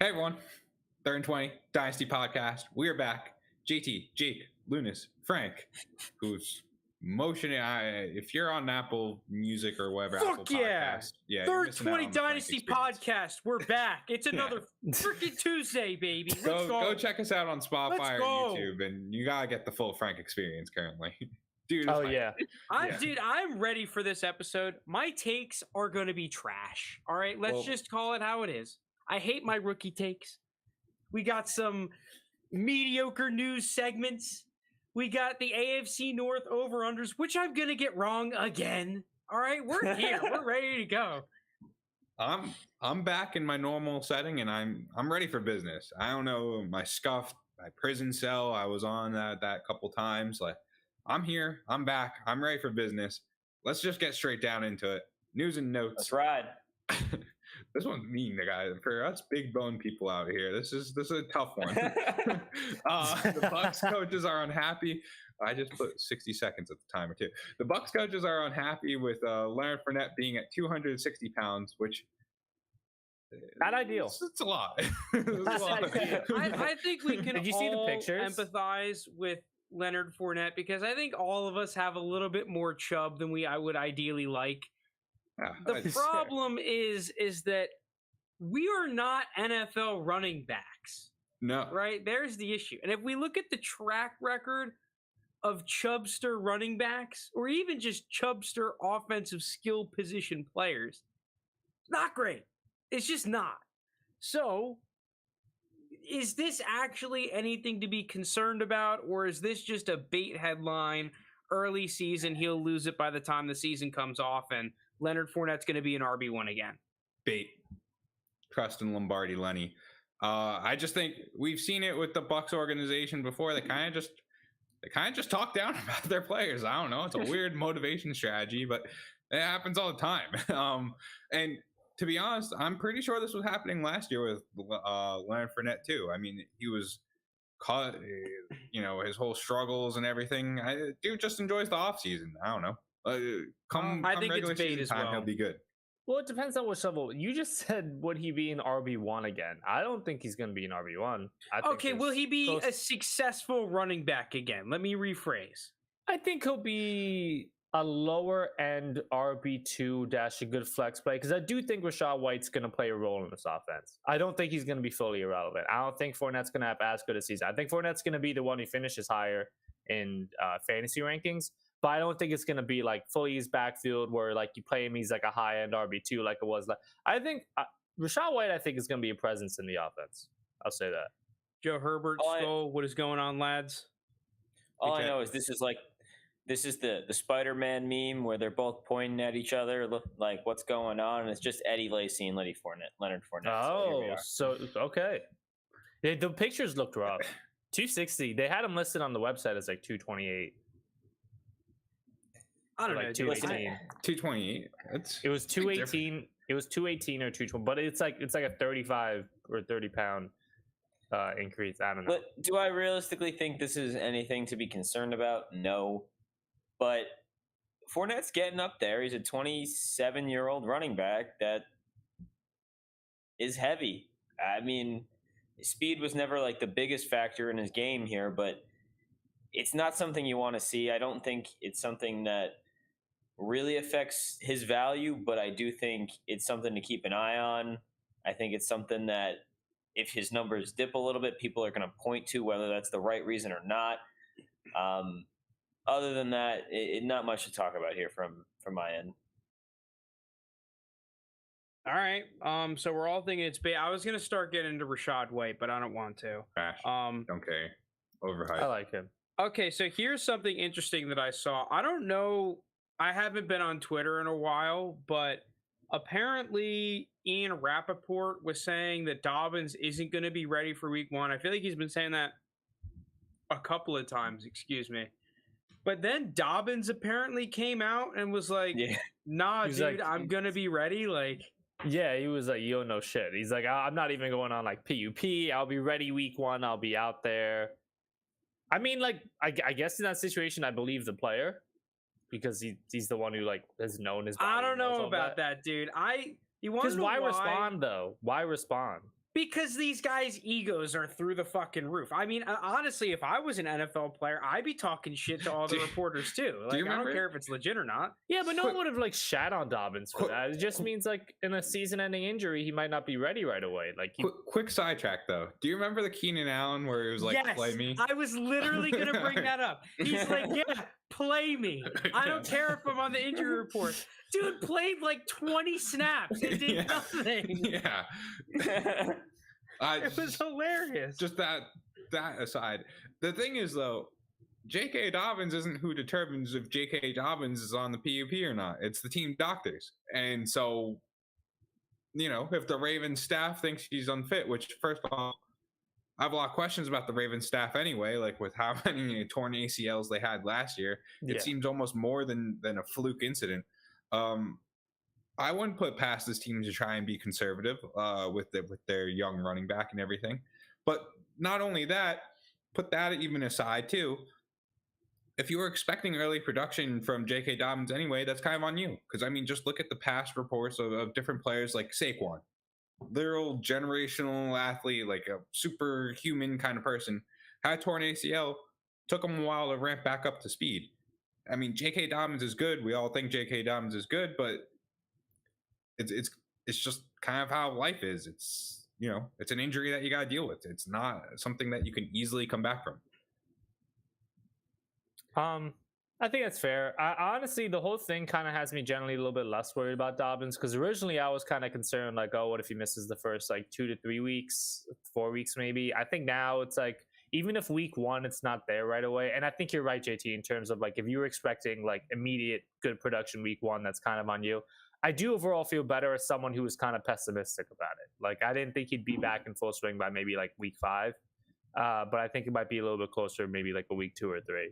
Hey everyone, 3rd and 20 Dynasty Podcast. We're back. JT, Jake, Lounis, Frank, who's motioning. If you're on Apple Music or whatever, Apple Podcast, 3rd and 20 Dynasty Podcast. We're back. It's another freaking Tuesday, baby. Go check us out on Spotify or YouTube, and you gotta get the full Frank experience currently. Dude, I'm ready for this episode. My takes are going to be trash. All right, let's just call it how it is. I hate my rookie takes. We got some mediocre news segments. We got the AFC North over-unders, which I'm going to get wrong again. All right, we're here. We're ready to go. I'm back in my normal setting, and I'm ready for business. I don't know, my prison cell, I was on that couple times. Like, I'm here. I'm back. I'm ready for business. Let's just get straight down into it. News and notes. Let's ride. This one's mean, guys. For us big bone people out here, this is a tough one. The Bucs coaches are unhappy. I just put 60 seconds at the timer too. The Bucs coaches are unhappy with Leonard Fournette being at 260 pounds, which not ideal. It's a lot. I think we can Did you see the pictures? Empathize with Leonard Fournette because I think all of us have a little bit more chub than I would ideally like. The problem is that we are not NFL running backs. No. Right? There's the issue. And if we look at the track record of chubster running backs, or even just chubster offensive skill position players, not great. It's just not. So, is this actually anything to be concerned about, or is this just a bait headline? Early season, he'll lose it by the time the season comes off, and Leonard Fournette's going to be an RB1 again. Bait. Preston Lombardi, Lenny. I just think we've seen it with the Bucs organization before. They kind of just talk down about their players. I don't know. It's a weird motivation strategy, but it happens all the time. And to be honest, I'm pretty sure this was happening last year with Leonard Fournette too. I mean, he was caught, his whole struggles and everything. Dude just enjoys the off season. I don't know. I think it's bait as well. He'll be good. Well, it depends on which level. You just said, would he be an RB1 again? I don't think he's going to be an RB1. Okay, will he be a successful running back again? Let me rephrase. I think he'll be a lower end RB2 - a good flex play, because I do think Rachaad White's going to play a role in this offense. I don't think he's going to be fully irrelevant. I don't think Fournette's going to have as good a season. I think Fournette's going to be the one who finishes higher in fantasy rankings. But I don't think it's going to be like fully his backfield where like you play him, he's like a high end RB2 like it was. I think Rachaad White, I think, is going to be a presence in the offense. I'll say that. Joe Herbert stole. What is going on, lads? All I know is this is the Spider-Man meme where they're both pointing at each other, look like what's going on, and it's just Eddie Lacy and Leonard Fournette. Oh, so okay. The pictures looked rough. 260. They had him listed on the website as like 228. I don't know. 218. 228. It was 218. It was 218 or 220, but it's like a 35 or 30 pound increase. I don't know. But do I realistically think this is anything to be concerned about? No. But Fournette's getting up there. He's a 27-year-old running back that is heavy. I mean, speed was never like the biggest factor in his game here, but it's not something you want to see. I don't think it's something that really affects his value, but I do think it's something to keep an eye on. I think it's something that if his numbers dip a little bit, people are going to point to, whether that's the right reason or not. Other than that, not much to talk about here from my end. All right. So we're all thinking it's bait. I was going to start getting into Rachaad White, but I don't want to. Crash. Don't care. Overhyped. I like him. Okay, so here's something interesting that I saw. I don't know. I haven't been on Twitter in a while, but apparently Ian Rappaport was saying that Dobbins isn't going to be ready for week 1. I feel like he's been saying that a couple of times, excuse me. But then Dobbins apparently came out and was like, nah, dude, like, I'm going to be ready. Like, yeah, he was like, you don't know shit. He's like, I'm not even going on like PUP. I'll be ready week 1. I'll be out there. I mean, like, I guess in that situation, I believe the player because he's the one who like has known his body. I don't know about that, dude. You want to know why respond though? Why respond? Because these guys' egos are through the fucking roof. I mean, honestly, if I was an NFL player, I'd be talking shit to all the reporters too. Like, I don't care if it's legit or not. Yeah, but no one would have like shat on Dobbins for that. It just means like in a season-ending injury, he might not be ready right away. Like, quick sidetrack though. Do you remember the Keenan Allen where it was like, yes, play me? I was literally gonna bring that up. He's like, yeah, play me. I don't care if I'm on the injury report. Dude played like 20 snaps and did nothing. Yeah. It was hilarious. Just that aside. The thing is though, J.K. Dobbins isn't who determines if J.K. Dobbins is on the PUP or not. It's the team doctors. And so, if the Ravens staff thinks he's unfit, which first of all, I have a lot of questions about the Ravens staff anyway, like with how many torn ACLs they had last year. It seems almost more than a fluke incident. I wouldn't put past this team to try and be conservative with their young running back and everything. But not only that, put that even aside too. If you were expecting early production from J.K. Dobbins anyway, that's kind of on you. Because, I mean, just look at the past reports of different players like Saquon. Literal generational athlete, like a superhuman kind of person. Had torn ACL, took him a while to ramp back up to speed. I mean, J.K. Dobbins is good. We all think J.K. Dobbins is good, but it's just kind of how life is. It's, it's an injury that you got to deal with. It's not something that you can easily come back from. I think that's fair. Honestly, the whole thing kind of has me generally a little bit less worried about Dobbins because originally I was kind of concerned, like, oh, what if he misses the first like 2 to 3 weeks, 4 weeks maybe? I think now it's like, even if week 1 it's not there right away, and I think you're right, JT, in terms of like if you were expecting like immediate good production week 1, that's kind of on you. I do overall feel better as someone who was kind of pessimistic about it. Like, I didn't think he'd be back in full swing by maybe like week 5, but I think it might be a little bit closer, maybe like a week 2 or 3.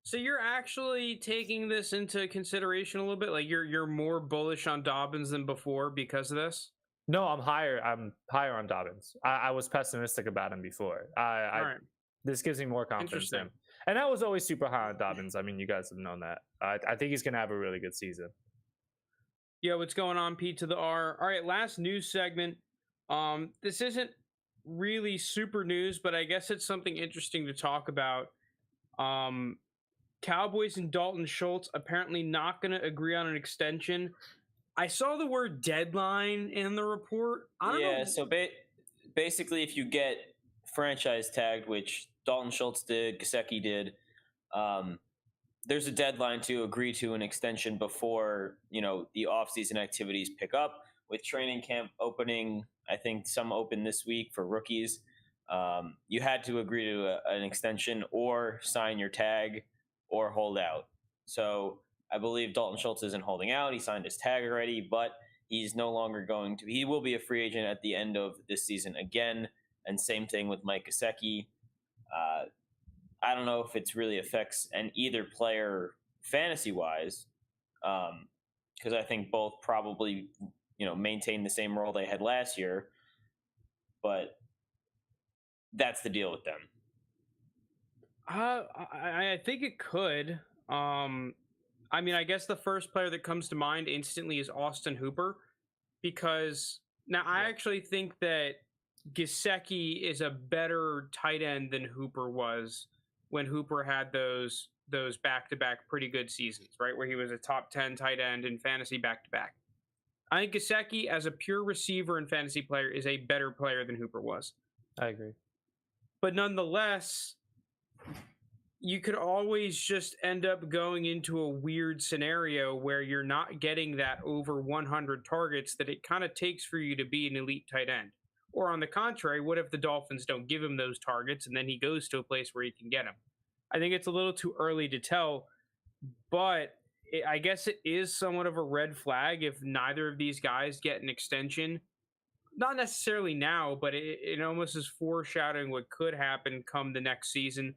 So you're actually taking this into consideration a little bit? Like you're more bullish on Dobbins than before because of this? No, I'm higher on Dobbins. I was pessimistic about him before. Right. This gives me more confidence in him. And I was always super high on Dobbins. I mean, you guys have known that. I think he's going to have a really good season. Yo, what's going on, P to the R? All right, last news segment. This isn't really super news, but I guess it's something interesting to talk about. Cowboys and Dalton Schultz apparently not going to agree on an extension. I saw the word deadline in the report. I don't know. So basically, if you get franchise tagged, which Dalton Schultz did, Gesicki did, there's a deadline to agree to an extension before, the offseason activities pick up. With training camp opening, I think some open this week for rookies. You had to agree to an extension or sign your tag or hold out. So I believe Dalton Schultz isn't holding out. He signed his tag already, but he's no longer he will be a free agent at the end of this season again. And same thing with Mike Gesicki. I don't know if it really affects either player fantasy wise, because I think both probably, maintain the same role they had last year, but that's the deal with them. I think it could. I mean, I guess the first player that comes to mind instantly is Austin Hooper, because now I actually think that Gesicki is a better tight end than Hooper was when Hooper had those back-to-back pretty good seasons, right? Where he was a top 10 tight end in fantasy back-to-back. I think Gesicki as a pure receiver and fantasy player is a better player than Hooper was. I agree. But nonetheless, you could always just end up going into a weird scenario where you're not getting that over 100 targets that it kind of takes for you to be an elite tight end. Or on the contrary, what if the Dolphins don't give him those targets and then he goes to a place where he can get them? I think it's a little too early to tell, but I guess it is somewhat of a red flag if neither of these guys get an extension. Not necessarily now, but it almost is foreshadowing what could happen come the next season.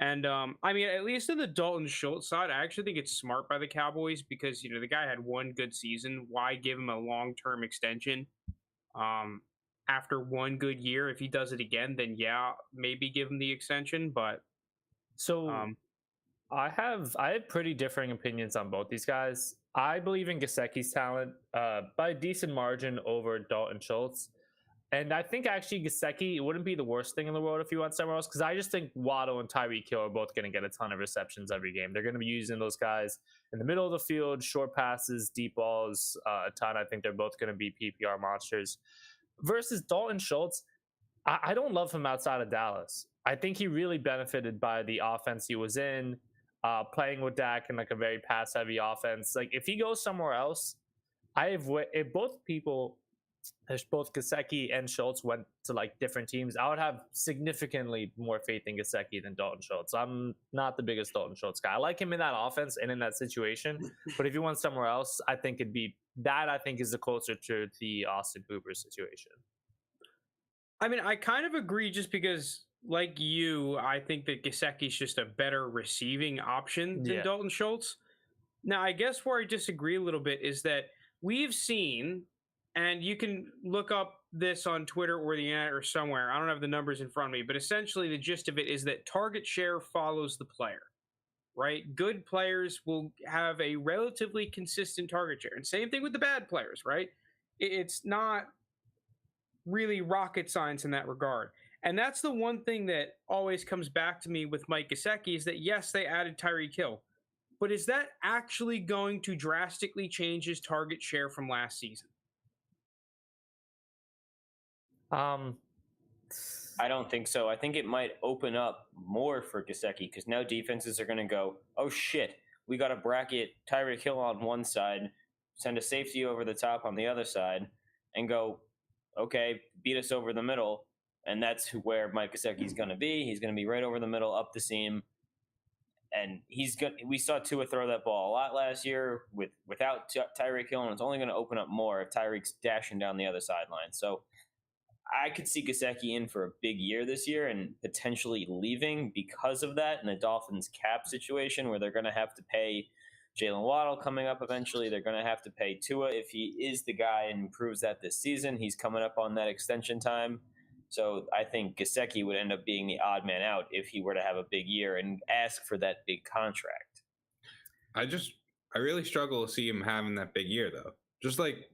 And I mean, at least in the Dalton Schultz side, I actually think it's smart by the Cowboys because, the guy had one good season. Why give him a long-term extension? After one good year, if he does it again, then yeah, maybe give him the extension. But I have pretty differing opinions on both these guys. I believe in Gesicki's talent by a decent margin over Dalton Schultz. And I think actually Gesicki, it wouldn't be the worst thing in the world if he went somewhere else, because I just think Waddle and Tyreek Hill are both going to get a ton of receptions every game. They're going to be using those guys in the middle of the field, short passes, deep balls, a ton. I think they're both going to be PPR monsters. Versus Dalton Schultz, I don't love him outside of Dallas. I think he really benefited by the offense he was in, playing with Dak in like a very pass-heavy offense. Like if he goes somewhere else, if both people, there's both Gesicki and Schultz went to like different teams, I would have significantly more faith in Gesicki than Dalton Schultz. I'm not the biggest Dalton Schultz guy. I like him in that offense and in that situation, but if he went somewhere else, I think it'd be that. I think is the closer to the Austin Hooper situation. I mean, I kind of agree just because, like you, I think that Gesicki's just a better receiving option than Dalton Schultz. Now, I guess where I disagree a little bit is that we've seen, and you can look up this on Twitter or the internet or somewhere, I don't have the numbers in front of me, but essentially the gist of it is that target share follows the player, right? Good players will have a relatively consistent target share. And same thing with the bad players, right? It's not really rocket science in that regard. And that's the one thing that always comes back to me with Mike Gesicki is that, yes, they added Tyreek Hill, but is that actually going to drastically change his target share from last season? I don't think so. I think it might open up more for Gesicki because now defenses are going to go, oh shit, we got to bracket Tyreek Hill on one side, send a safety over the top on the other side, and go, okay, beat us over the middle. And that's where Mike Gesicki's going to be. He's going to be right over the middle, up the seam. And we saw Tua throw that ball a lot last year without Tyreek Hill, and it's only going to open up more if Tyreek's dashing down the other sideline. So I could see Gesicki in for a big year this year and potentially leaving because of that in the Dolphins cap situation where they're going to have to pay Jalen Waddle coming up eventually. They're going to have to pay Tua if he is the guy and proves that this season. He's coming up on that extension time. So I think Gesicki would end up being the odd man out if he were to have a big year and ask for that big contract. I really struggle to see him having that big year though. Just like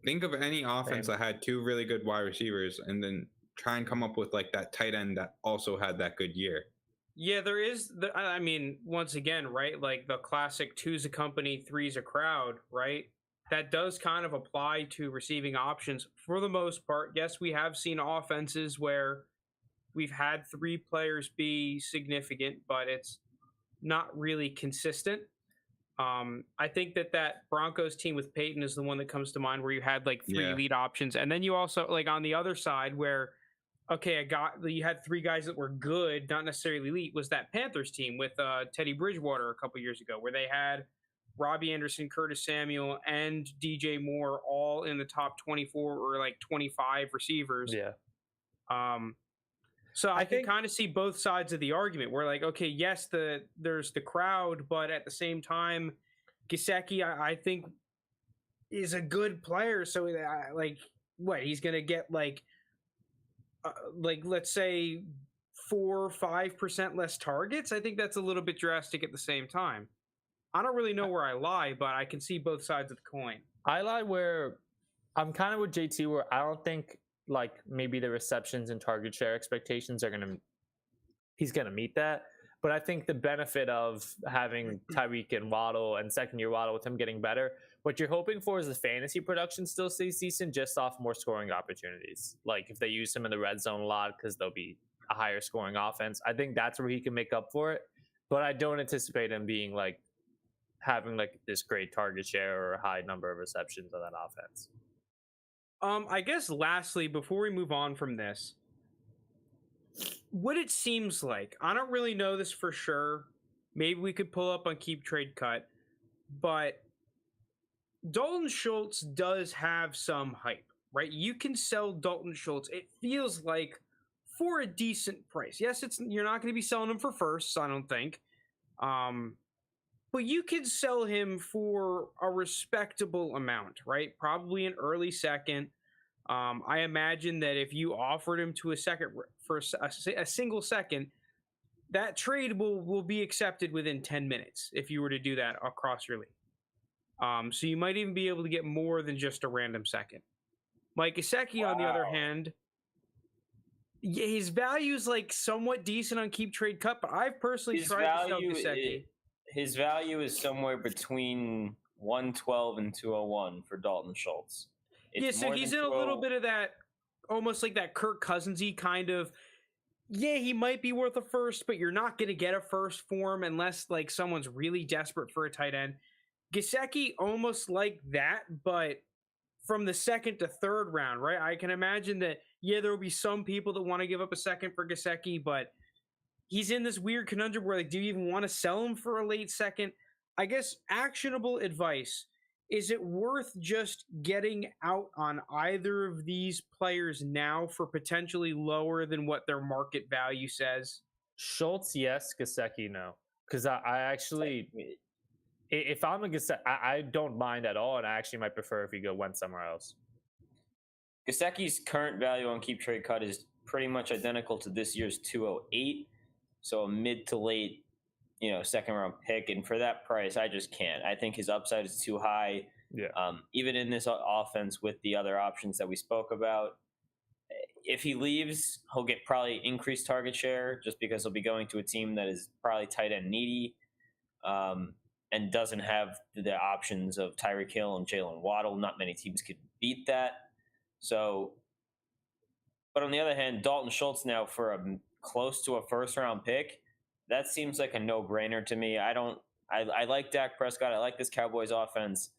think of any offense that had two really good wide receivers and then try and come up with like that tight end that also had that good year. Yeah, there is. I mean, once again, right? Like the classic two's a company, three's a crowd, right? That does kind of apply to receiving options for the most part. Yes, we have seen offenses where we've had three players be significant, but it's not really consistent. I think that Broncos team with Peyton is the one that comes to mind where you had like three lead options. And then you also like on the other side where, okay, you had three guys that were good, not necessarily elite, was that Panthers team with Teddy Bridgewater a couple years ago where they had Robbie Anderson, Curtis Samuel, and DJ Moore all in the top 24 or like 25 receivers. Yeah. So I can kind of see both sides of the argument. We're like, okay, yes, there's the crowd, but at the same time, Gesicki, I think, is a good player. So he's going to get like let's say 4 or 5% less targets. I think that's a little bit drastic at the same time. I don't really know where I lie, but I can see both sides of the coin. I lie where I'm kind of with JT, where I don't think like maybe the receptions and target share expectations he's going to meet that. But I think the benefit of having Tyreek and Waddle and second year Waddle with him getting better, what you're hoping for is the fantasy production still stays decent, just off more scoring opportunities. Like if they use him in the red zone a lot because there'll be a higher scoring offense, I think that's where he can make up for it. But I don't anticipate him being like having like this great target share or a high number of receptions on that offense. I guess lastly, before we move on from this, what it seems like, I don't really know this for sure. Maybe we could pull up on Keep Trade Cut, but Dalton Schultz does have some hype, right? You can sell Dalton Schultz, it feels like, for a decent price. Yes, you're not going to be selling him for firsts, I don't think. But you can sell him for a respectable amount, right? Probably an early second. I imagine that if you offered him to a second for a single second, that trade will be accepted within 10 minutes if you were to do that across your league. So you might even be able to get more than just a random second. Mike Gesicki, on the other hand, yeah, his value is like somewhat decent on Keep Trade Cut, but I've personally tried to sell Gesicki. His value is somewhere between 112 and 201 for Dalton Schultz. So he's in a little bit of that, almost like that Kirk Cousins-y kind of, yeah, he might be worth a first, but you're not going to get a first for him unless like someone's really desperate for a tight end. Gesicki almost like that, but from the second to third round, right? I can imagine that, yeah, there will be some people that want to give up a second for Gesicki, but he's in this weird conundrum where, like, do you even want to sell him for a late second? I guess actionable advice. Is it worth just getting out on either of these players now for potentially lower than what their market value says? Schultz, yes. Gesicki, no. Because I actually, if I'm a Gesicki, I don't mind at all, and I actually might prefer if you went somewhere else. Gesicki's current value on Keep Trade Cut is pretty much identical to this year's 208, so a mid to late, second round pick, and for that price, I just can't. I think his upside is too high. Yeah. Even in this offense with the other options that we spoke about, if he leaves, he'll get probably increased target share just because he'll be going to a team that is probably tight end needy, and doesn't have the options of Tyreek Hill and Jalen Waddle. Not many teams could beat that. So, but on the other hand, Dalton Schultz now for a close to a first round pick, that seems like a no-brainer to me. I like Dak Prescott. I like this Cowboys offense.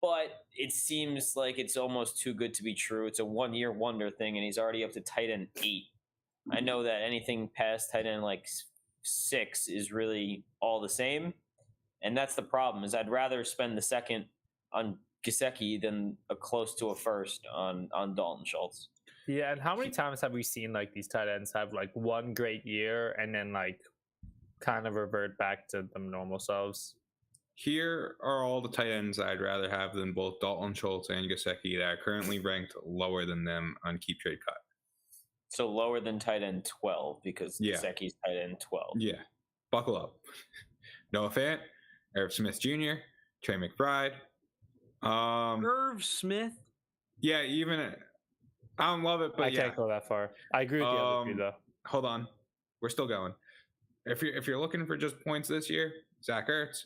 But it seems like it's almost too good to be true. It's a one-year wonder thing, and he's already up to tight end 8. I know that anything past tight end like 6 is really all the same. And that's the problem, is I'd rather spend the second on Gesicki than a close to a first on Dalton Schultz. Yeah, and how many times have we seen like these tight ends have like one great year and then like kind of revert back to them normal selves? Here are all the tight ends I'd rather have than both Dalton Schultz and Gesicki that are currently ranked lower than them on Keep Trade Cut. So lower than tight end 12 because Gesicki's tight end 12. Yeah, buckle up. Noah Fant, Irv Smith Jr., Trey McBride. Irv Smith? Yeah, even I don't love it, but I can't go that far. I agree with the other two, though. Hold on, we're still going. If you're looking for just points this year, Zach Ertz.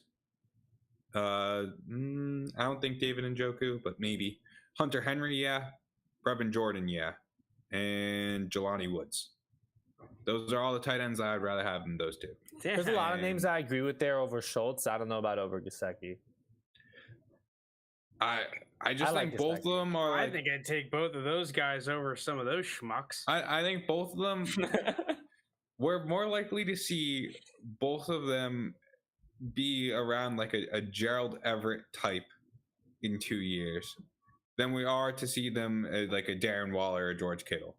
I don't think David Njoku, but maybe Hunter Henry. Yeah, Brevin Jordan. Yeah, and Jelani Woods. Those are all the tight ends I'd rather have than those two. There's a lot of names I agree with there over Schultz. I don't know about over Gesicki. I just think both of them are. I think I'd take both of those guys over some of those schmucks. I think both of them. We're more likely to see both of them be around like a Gerald Everett type in 2 years than we are to see them like a Darren Waller or George Kittle.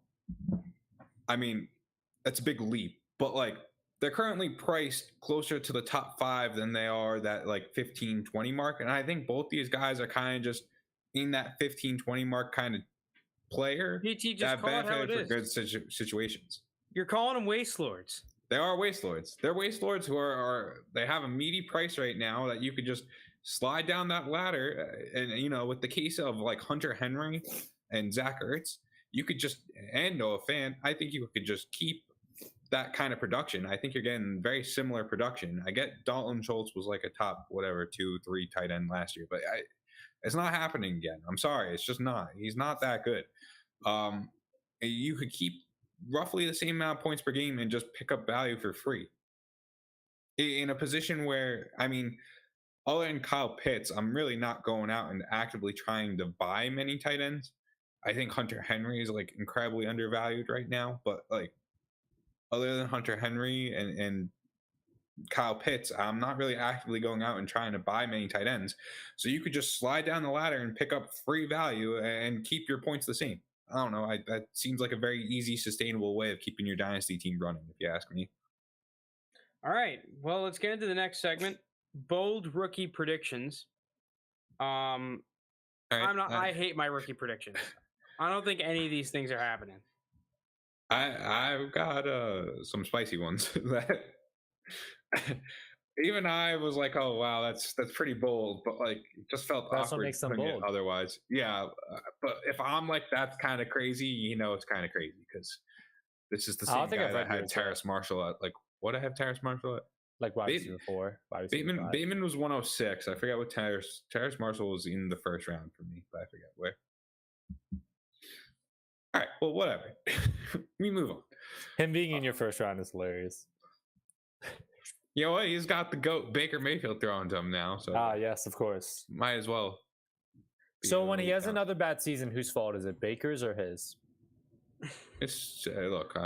I mean, that's a big leap, but like they're currently priced closer to the top 5 than they are that like 15-20 mark. And I think both these guys are kind of just in that 15-20 mark kind of player PT, just that call it how it benefit for is. good situations. You're calling them waste lords. They are waste lords. They're waste lords who are they have a meaty price right now that you could just slide down that ladder. And, with the case of like Hunter Henry and Zach Ertz, you could just, and Noah Fant, I think you could just keep that kind of production. I think you're getting very similar production. I get Dalton Schultz was like a top, 2-3 tight end last year, but it's not happening again. I'm sorry. It's just not. He's not that good. You could keep roughly the same amount of points per game and just pick up value for free in a position where, I mean, other than Kyle Pitts, I'm really not going out and actively trying to buy many tight ends. I think Hunter Henry is like incredibly undervalued right now, but like other than Hunter Henry and Kyle Pitts, I'm not really actively going out and trying to buy many tight ends. So you could just slide down the ladder and pick up free value and keep your points the same. I don't know. That seems like a very easy, sustainable way of keeping your dynasty team running, if you ask me. All right. Well, let's get into the next segment. Bold rookie predictions. Right, I hate my rookie predictions. I don't think any of these things are happening. I've got some spicy ones. even I was like, oh wow, that's pretty bold, but like it just felt That's what awkward makes them putting it bold. otherwise. Yeah, but if I'm like that's kind of crazy, you know, it's kind of crazy because this is the I don't same think guy I've that read had yours yet. Terrace Marshall at like what I have Terrace Marshall at. Like wide Bateman- receiver 4, wide receiver Bateman 5. Bateman was 106. I forget what Terrace Marshall was in the first round for me, but I forget where. All right, well, whatever. We move on. Him being in your first round is hilarious. You know what? He's got the GOAT Baker Mayfield thrown to him now, so Ah, yes, of course. might as well. be So a when he lead has count. another bad season, whose fault is it? Baker's or his? It's look.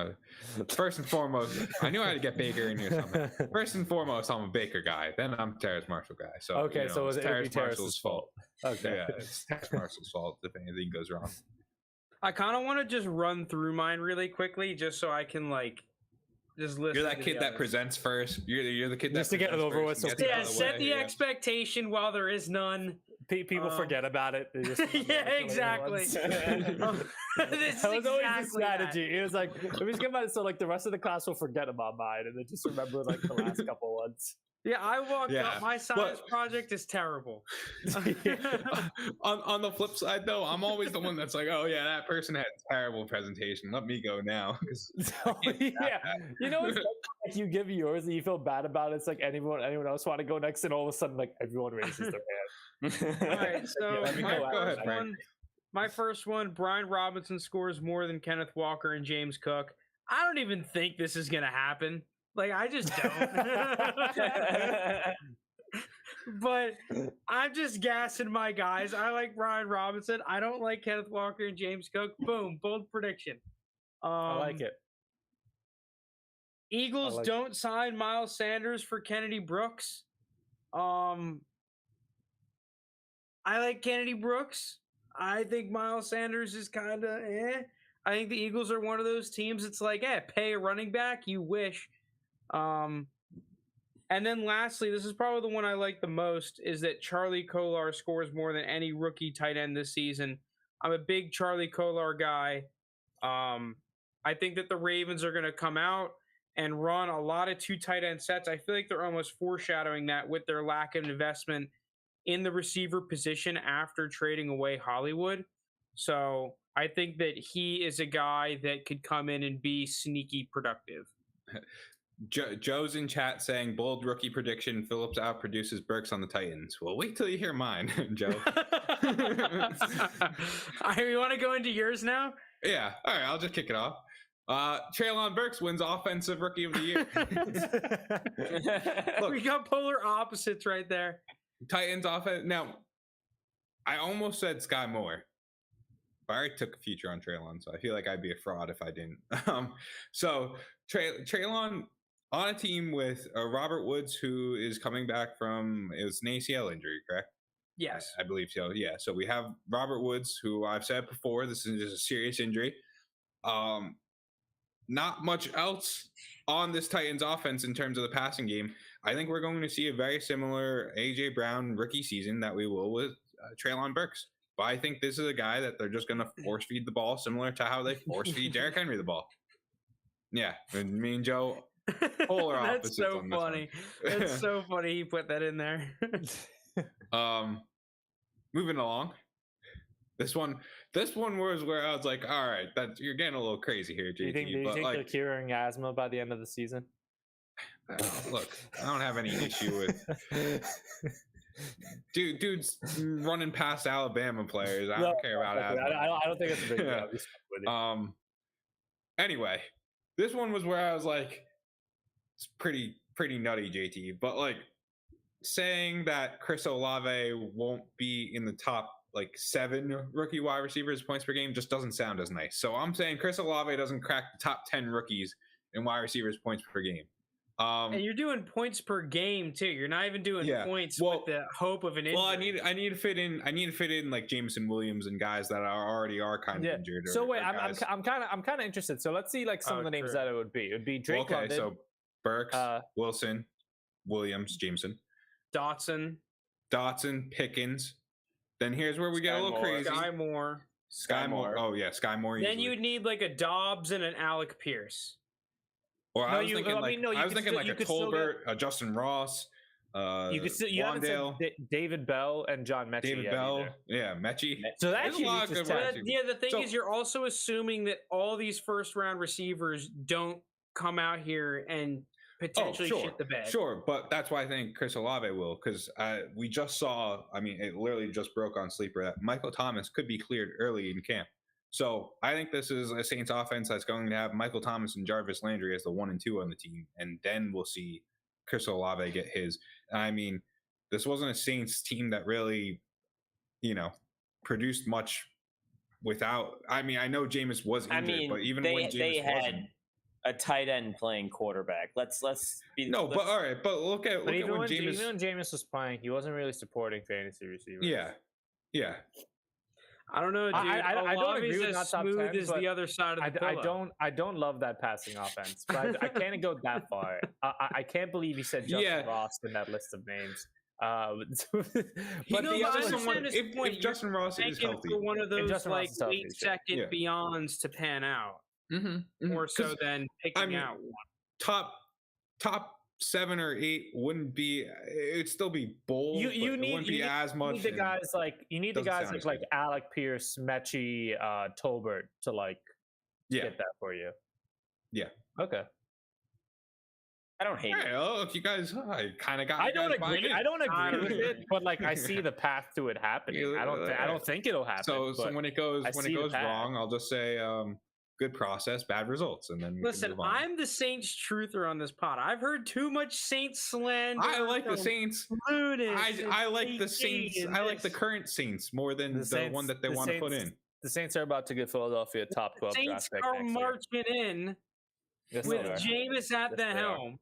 First and foremost, I knew I had to get Baker in here somehow. First and foremost, I'm a Baker guy. Then I'm Terrace Marshall guy. So Okay, you know, so it's it would be Terrace's fault. Okay. Yeah, it's Terrace Marshall's fault if anything goes wrong. I kind of want to just run through mine really quickly, just so I can like just listen. You're that to kid the that others. presents first. You're the kid Just that to get it presents over first with and so gets it Yeah, out of set way, the yeah. expectation while there is none. People forget about it. They just remember Yeah, it for later exactly. ones. This That is was always the exactly that. strategy. It was like, let me just get mine so like the rest of the class will forget about mine and then just remember like the last couple ones. Yeah, I walked Yeah, up. My science but- project is terrible. on the flip side, though, I'm always the one that's like, oh yeah, that person had a terrible presentation. Let me go now. 'Cause Yeah, you know, it's like you give yours and you feel bad about it. It's like anyone else want to go next, and all of a sudden, like everyone raises their hand. All right, so let me my, go first Frank. one, my first one, Brian Robinson scores more than Kenneth Walker and James Cook. I don't even think this is gonna happen. Like, I just don't. But I'm just gassing my guys. I like Brian Robinson. I don't like Kenneth Walker and James Cook. Boom, bold prediction. I like it. Eagles I like don't sign Miles Sanders for Kennedy Brooks. I like Kennedy Brooks. I think Miles Sanders is kind of eh. I think the Eagles are one of those teams. It's like, pay a running back. You wish. And then lastly, this is probably the one I like the most, is that Charlie Kolar scores more than any rookie tight end this season. I'm a big Charlie Kolar guy. I think that the Ravens are going to come out and run a lot of 2 tight end sets. I feel like they're almost foreshadowing that with their lack of investment in the receiver position after trading away Hollywood. So I think that he is a guy that could come in and be sneaky productive. Joe's in chat saying bold rookie prediction: Phillips outproduces Burks on the Titans. Well, wait till you hear mine, Joe. You want to go into yours now? Yeah, all right. I'll just kick it off. Treylon Burks wins Offensive Rookie of the Year. Look, We got polar opposites right there. Titans offense. Now, I almost said Sky Moore. But I already took a future on Treylon, so I feel like I'd be a fraud if I didn't. So Treylon on a team with Robert Woods, who is coming back from, it was an ACL injury, correct? Yes. I believe so. Yeah. So we have Robert Woods, who I've said before, this is just a serious injury. Not much else on this Titans offense in terms of the passing game. I think we're going to see a very similar AJ Brown rookie season that we will with Treylon Burks. But I think this is a guy that they're just going to force feed the ball, similar to how they force feed Derrick Henry the ball. Yeah, and me and Joe, polar opposites. That's so on this one. funny. That's so funny. He put that in there. Moving along. This one was where I was like, all right, that you're getting a little crazy here, JT. Do you think but they're curing asthma by the end of the season? Look, I don't have any issue with dude's running past Alabama players. I don't care about asthma. I don't think it's a big deal. Yeah. I'll be stuck with it. Anyway, this one was where I was like, it's pretty nutty, JT. But like saying that Chris Olave won't be in the top like 7 rookie wide receivers points per game just doesn't sound as nice. So I'm saying Chris Olave doesn't crack the top 10 rookies in wide receivers points per game. And you're doing points per game too. You're not even doing points with the hope of an injury. Well, I need to fit in like Jameson Williams and guys that already are kind of injured. So wait, I'm kind of interested. So let's see like some of the names that it would be. It would be Drake London. So Burks, Wilson, Williams, Jameson, Dotson, Pickens. Then here's where we get a little crazy. Sky Moore. Oh yeah, Sky Moore. Then you'd need like a Dobbs and an Alec Pierce. Or I was thinking like a Tolbert, a Justin Ross, You haven't said Wandale, David Bell and John Mechie. David yet Bell, either. yeah, Mechie. So that There's a actually lot of just good ten. receivers. Yeah, the thing So- is, you're also assuming that all these first round receivers don't come out here and potentially shit the bed. Sure, but that's why I think Chris Olave will, because we just saw, I mean, it literally just broke on Sleeper that Michael Thomas could be cleared early in camp. So I think this is a Saints offense that's going to have Michael Thomas and Jarvis Landry as the 1 and 2 on the team, and then we'll see Chris Olave get his. I mean, this wasn't a Saints team that really, produced much without. I mean, I know Jameis was injured, but even when Jameis wasn't. A tight end playing quarterback. Let's be But all right, but look at when Jameis. Even when Jameis was playing, he wasn't really supporting fantasy receivers. Yeah. I don't know, dude. I don't agree with as not top smooth 10, as the other side of the pillow. I don't love that passing offense, but I can't go that far. I can't believe he said Justin Ross in that list of names. But the other someone, if if Justin Ross is healthy, for one of those like healthy, 8-second beyonds to pan out, more so than picking out one. Top 7 or 8 wouldn't be. It'd still be bold. It wouldn't be as much. You need the guys like Alec Pierce, Mechie, Tolbert to get that for you. Yeah. Okay. I don't hate it. Well, if you guys, I kind of got. I don't agree with it, but I see the path to it happening. I don't think it'll happen. So when it goes wrong, I'll just say good process, bad results, and then listen. I'm the Saints truther on this pod. I've heard too much Saints slander. I like the Saints. I like the Saints. I like the current Saints more than the one that they want to put in. The Saints are about to get Philadelphia top 12 Saints draft pick are marching in with Jameis at the helm.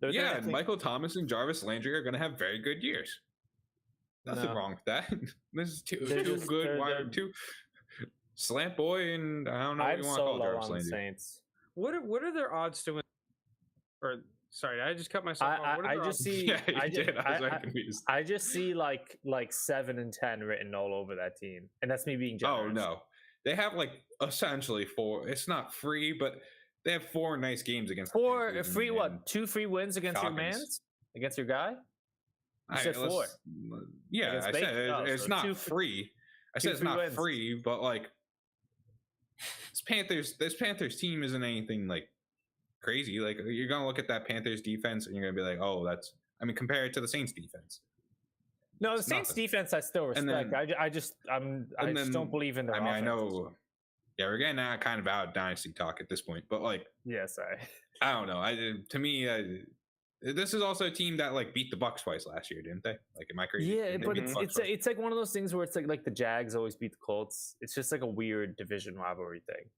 Yeah, and Michael Thomas and Jarvis Landry are going to have very good years. Nothing wrong with that. This is two good two slant boy, and I don't know what you want to call Jarvis Landry. Saints. What are their odds to win? Or sorry, I just cut myself off. I just see. I just see like 7 and 10 written all over that team, and that's me being generous. Oh no, they have essentially 4. It's not free, but they have 4 nice games against 4 free. What 2 free wins against Falcons. Your man's against your guy? You said 4. Yeah, I said it's not free. I said it's not free, but this Panthers team isn't anything crazy. You're gonna look at that Panthers defense and you're gonna be like, oh, compare it to the Saints defense. No, the Saints defense I still respect. I just don't believe in their offense. I know. Yeah, we're getting kind of out of dynasty talk at this point, but I don't know. To me, this is also a team that beat the Bucs twice last year, didn't they? Am I crazy? Yeah, but it's like one of those things where it's like the Jags always beat the Colts. It's just like a weird division rivalry thing.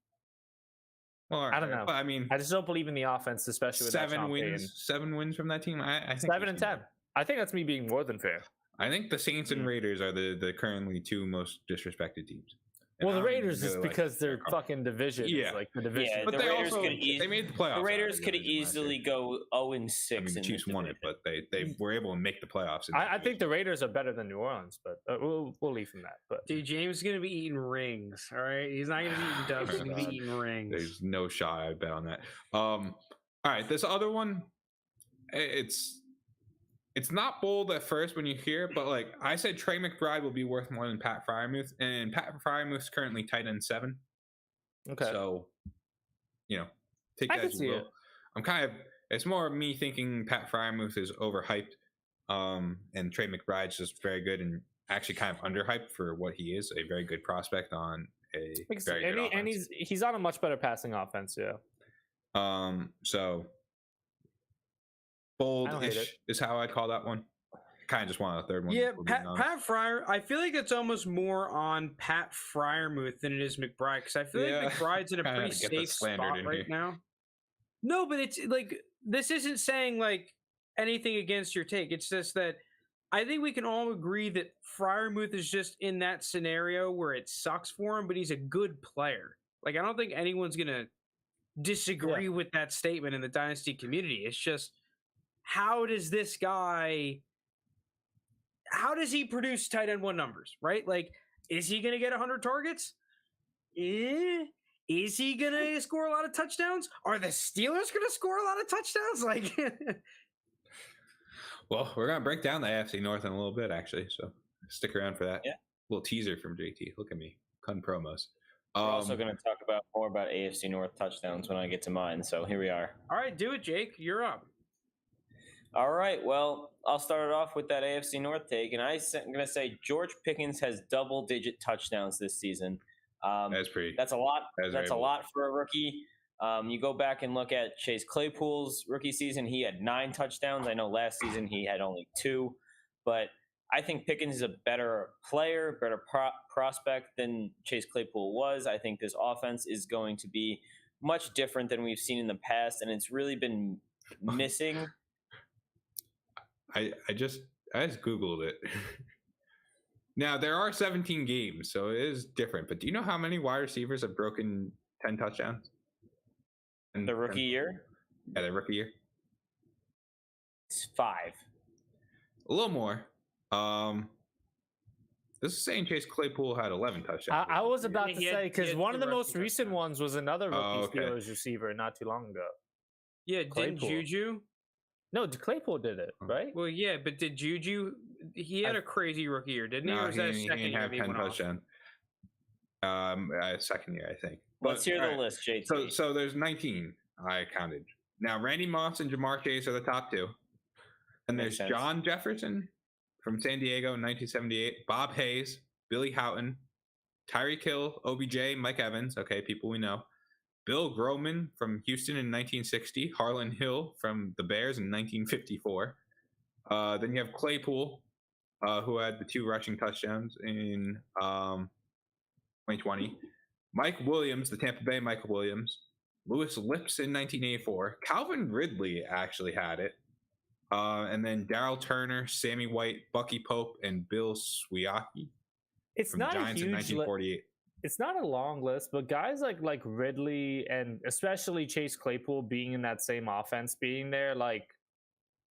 Well, I don't know. But I just don't believe in the offense, especially with 7 wins. 7 wins from that team. I think 7 and 10. I think that's me being more than fair. I think the Saints and Raiders are the currently 2 most disrespected teams. Well, the Raiders is because they're fucking division. Yeah, the division. Yeah, but they made the playoffs. The Raiders could easily go 0-6. The Chiefs won it, but they were able to make the playoffs. I think the Raiders are better than New Orleans, but we'll leave from that. But dude, James is gonna be eating rings. All right, he's not gonna be eating dubs. He's gonna be eating rings. There's no shot I bet on that. All right, this other one, it's not bold at first when you hear it, but I said Trey McBride will be worth more than Pat Freiermuth, and Pat Freiermuth's currently tight end 7. Okay. So, take that as you will. It's more me thinking Pat Freiermuth is overhyped, and Trey McBride's just very good and actually kind of underhyped for what he is, a very good prospect on a very good offense. And he's on a much better passing offense, yeah. So bold-ish is how I'd call that one. Kind of just wanted a third one. Yeah, Pat Fryer. I feel like it's almost more on Pat Freiermuth than it is McBride, because I feel like McBride's in a pretty safe spot right now. No, but it's this isn't saying anything against your take. It's just that I think we can all agree that Freiermuth is just in that scenario where it sucks for him, but he's a good player. I don't think anyone's gonna disagree with that statement in the dynasty community. It's just, how does this guy? How does he produce tight end 1 numbers, right? Is he going to get 100 targets? Is he going to score a lot of touchdowns? Are the Steelers going to score a lot of touchdowns? Well, we're gonna break down the AFC North in a little bit, actually. So stick around for that. Yeah. Little teaser from JT. Look at me, cutting promos. We're also going to talk about more about AFC North touchdowns when I get to mine. So here we are. All right, do it, Jake. You're up. All right. Well, I'll start it off with that AFC North take, and I'm going to say George Pickens has double-digit touchdowns this season. That's a lot. That's a lot for a rookie. You go back and look at Chase Claypool's rookie season; he had 9 touchdowns. I know last season he had only 2, but I think Pickens is a better player, better prospect than Chase Claypool was. I think this offense is going to be much different than we've seen in the past, and it's really been missing. I just Googled it. Now, there are 17 games, so it is different. But do you know how many wide receivers have broken 10 touchdowns? In the rookie year? Yeah, the rookie year. It's 5. A little more. This is saying Chase Claypool had 11 touchdowns. I was about to say, because one of the most rushing recent touchdowns. ones was another rookie okay. Steelers receiver not too long ago. Yeah, Claypool. didn't Juju? No, Claypool did it, right? Well, yeah, but did Juju? He had a crazy rookie year, didn't he? No, Or was that a he second didn't year have that he 10 went off? touchdowns. Second year, I think. Let's hear the all right. list, JT. So there's 19 I counted. Now, Randy Moss and Jamar Chase are the top 2. And Makes there's sense. John Jefferson from San Diego in 1978, Bob Hayes, Billy Houghton, Tyreek Hill, OBJ, Mike Evans, okay, people we know, Bill Groman from Houston in 1960, Harlan Hill from the Bears in 1954. Then you have Claypool, who had the 2 rushing touchdowns in 2020. Mike Williams, the Tampa Bay Michael Williams. Lewis Lips in 1984. Calvin Ridley actually had it. And then Darryl Turner, Sammy White, Bucky Pope, and Bill Swiacki It's from not Giants a in huge 1948. It's not a long list, but guys like Ridley and especially Chase Claypool being in that same offense, being there, like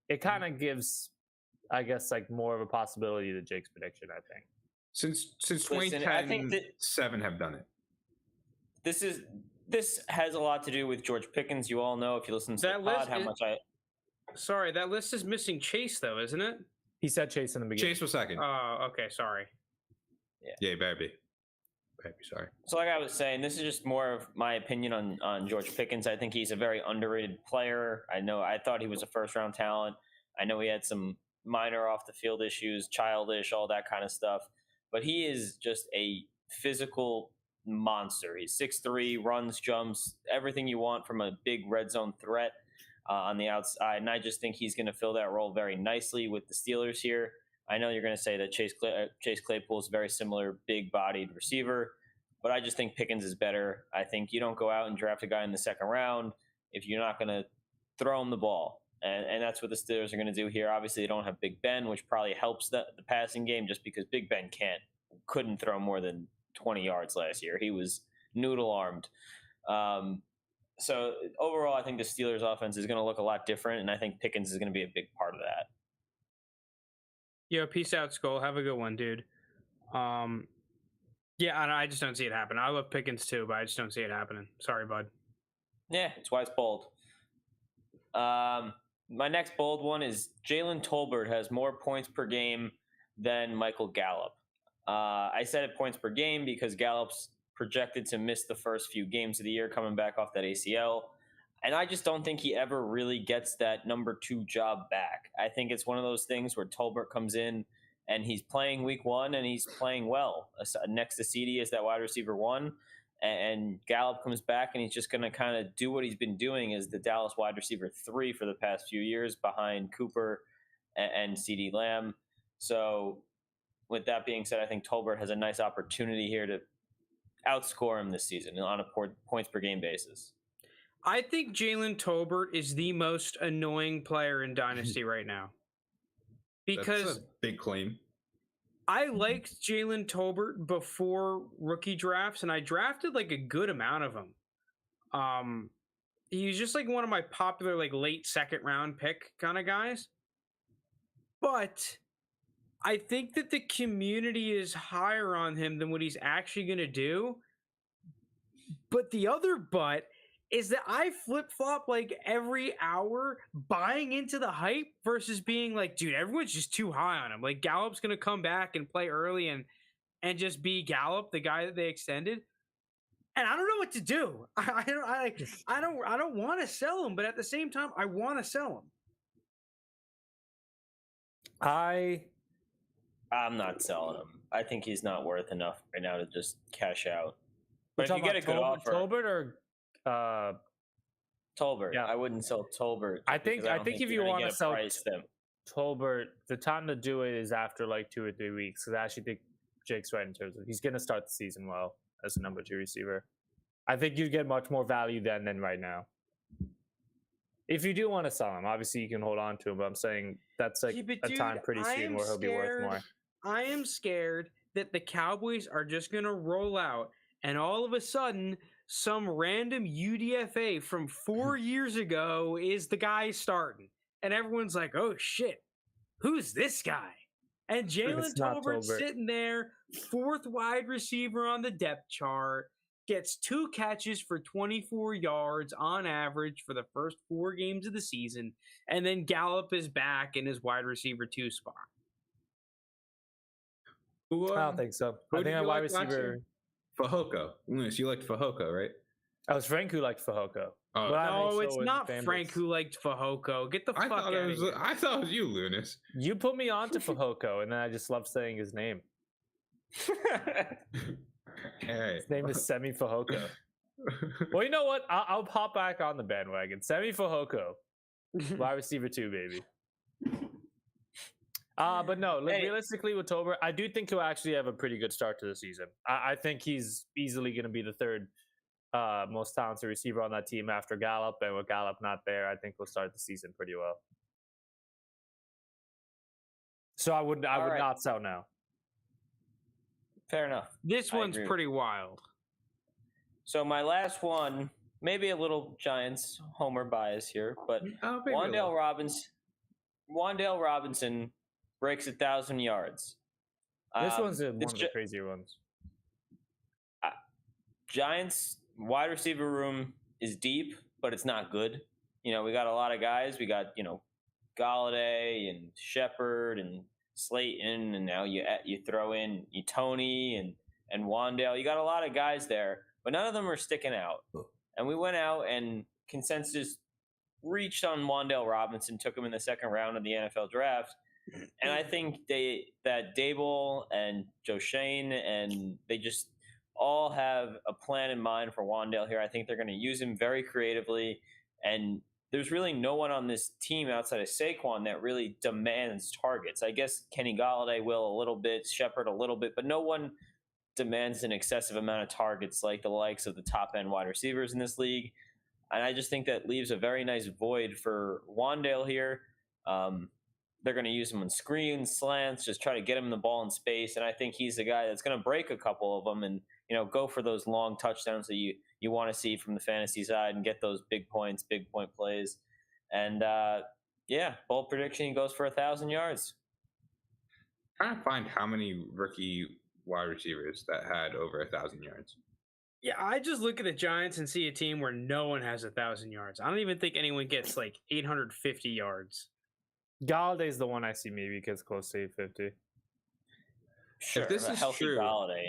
it kind of gives, I guess, like more of a possibility to Jake's prediction. I think Since Listen, 2010, I think that 7 have done it. This has a lot to do with George Pickens. You all know if you listen to That the pod list how is- much I. Sorry, that list is missing Chase, though, isn't it? he said Chase in the beginning. Chase was second. Oh, okay. Sorry. Yeah, baby. Sorry. So like I was saying, this is just more of my opinion on George Pickens. I think he's a very underrated player. I thought he was a first-round talent. I know he had some minor off-the-field issues, childish, all that kind of stuff. But he is just a physical monster. He's 6'3", runs, jumps, everything you want from a big red zone threat on the outside. And I just think he's going to fill that role very nicely with the Steelers here. I know you're going to say that Chase Claypool is a very similar big-bodied receiver, but I just think Pickens is better. I think you don't go out and draft a guy in the second round if you're not going to throw him the ball. And that's what the Steelers are going to do here. Obviously, they don't have Big Ben, which probably helps the passing game just because Big Ben couldn't throw more than 20 yards last year. He was noodle-armed. So overall, I think the Steelers' offense is going to look a lot different, and I think Pickens is going to be a big part of that. Yo, peace out, Skull. Have a good one, dude. Yeah, I just don't see it happen. I love Pickens too, but I just don't see it happening. Sorry, bud. Yeah, it's why it's bold. My next bold one is Jalen Tolbert has more points per game than Michael Gallup. I said it points per game because Gallup's projected to miss the first few games of the year coming back off that ACL. And I just don't think he ever really gets that number 2 job back. I think it's one of those things where Tolbert comes in and he's playing week 1 and he's playing well. Next to CD is that wide receiver 1. And Gallup comes back and he's just going to kind of do what he's been doing as the Dallas wide receiver 3 for the past few years behind Cooper and CD Lamb. So with that being said, I think Tolbert has a nice opportunity here to outscore him this season on a points per game basis. I think Jalen Tolbert is the most annoying player in Dynasty right now. Because That's a big claim. I liked Jalen Tolbert before rookie drafts, and I drafted like a good amount of him. He was just like one of my popular like late second round pick kind of guys. But I think that the community is higher on him than what he's actually going to do. But the other is that I flip flop like every hour, buying into the hype versus being like, dude, everyone's just too high on him. Like Gallup's gonna come back and play early and just be Gallup, the guy that they extended. And I don't know what to do. I don't want to sell him, but at the same time, I want to sell him. I'm not selling him. I think he's not worth enough right now to just cash out. But We're if you get a good offer, Tolbert or Tolbert, yeah. I wouldn't sell Tolbert. I think if you want to sell them, Tolbert, the time to do it is after like 2 or 3 weeks. Because I actually think Jake's right in terms of he's going to start the season well as a number 2 receiver. I think you'd get much more value then than right now. If you do want to sell him, obviously you can hold on to him. But I'm saying that's like a time pretty soon where he'll be worth more. I am scared that the Cowboys are just going to roll out, and all of a sudden, some random UDFA from 4 years ago is the guy starting, and everyone's like, "Oh shit, who's this guy?" And Jalen Tolbert's sitting there, 4th wide receiver on the depth chart, gets 2 catches for 24 yards on average for the first 4 games of the season, and then Gallup is back in his wide receiver 2 spot. I don't think so. I think a wide receiver. Fehoko. Lounis, you liked Fehoko, right? It was Frank who liked Fehoko. Oh, no, it's not Frank who liked Fehoko. Get the fuck out of here. I thought it was you, Lounis. You put me on to Fehoko, and then I just love saying his name. Hey. His name is Semi Fehoko. Well, you know what? I'll pop back on the bandwagon. Semi Fehoko. Wide receiver 2, baby. But no, realistically with Tolbert, I do think he'll actually have a pretty good start to the season. I think he's easily going to be the 3rd most talented receiver on that team after Gallup, and with Gallup not there, I think we'll start the season pretty well. So I would not sell now. Fair enough. This one's pretty wild. So my last one, maybe a little Giants homer bias here, but Wan'Dale Robinson breaks 1,000 yards. This one's one of the crazier ones. Giants wide receiver room is deep, but it's not good. You know, we got a lot of guys. We got, Galladay and Shepard and Slayton, and now you throw in Tony and Wan'Dale. You got a lot of guys there, but none of them are sticking out. And we went out and consensus reached on Wan'Dale Robinson, took him in the 2nd round of the NFL draft. And I think that Dable and Joe Shane and they just all have a plan in mind for Wan'Dale here. I think they're going to use him very creatively, and there's really no one on this team outside of Saquon that really demands targets. I guess Kenny Galladay will a little bit, Shepard a little bit, but no one demands an excessive amount of targets like the likes of the top-end wide receivers in this league. And I just think that leaves a very nice void for Wan'Dale here. They're going to use him on screens, slants, just try to get him the ball in space. And I think he's the guy that's going to break a couple of them and, go for those long touchdowns that you want to see from the fantasy side and get those big points, big point plays. And bold prediction, he goes for 1,000 yards. Trying to find how many rookie wide receivers that had over 1,000 yards. Yeah, I just look at the Giants and see a team where no one has 1,000 yards. I don't even think anyone gets like 850 yards. Galladay's the one I see maybe gets close to 850. Sure, if this is true, Galladay.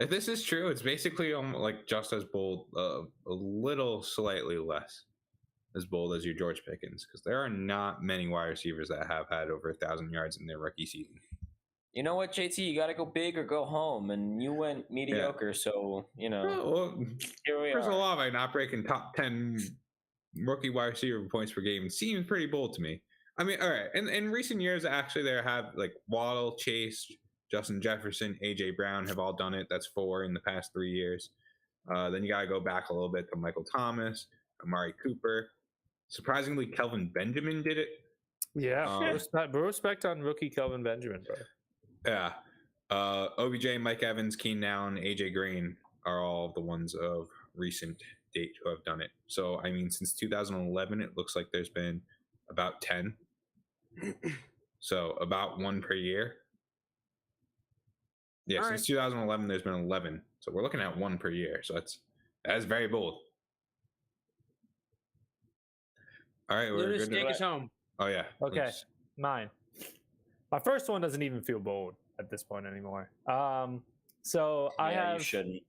If this is true, it's basically like just as bold, a little slightly less as bold as your George Pickens, because there are not many wide receivers that have had over 1,000 yards in their rookie season. You know what, JT? You got to go big or go home, and you went mediocre, so here we Chris are. Olave not breaking top 10 rookie wide receiver points per game seems pretty bold to me. I mean, all right. In recent years, actually, there have like Waddle, Chase, Justin Jefferson, AJ Brown have all done it. That's 4 in the past 3 years. Then you got to go back a little bit to Michael Thomas, Amari Cooper. Surprisingly, Kelvin Benjamin did it. Yeah, respect on rookie Kelvin Benjamin, bro. Yeah. OBJ, Mike Evans, Keenan Allen, AJ Green are all the ones of recent date who have done it. So, I mean, since 2011, it looks like there's been about 10. So, about 1 per year. Yeah, all since 2011, there's been 11. So, we're looking at 1 per year. So, that's very bold. All right, we're Lounis, good. take us home. Oh yeah. Okay, Lounis. mine. My first one doesn't even feel bold at this point anymore. So I Yeah, you have shouldn't.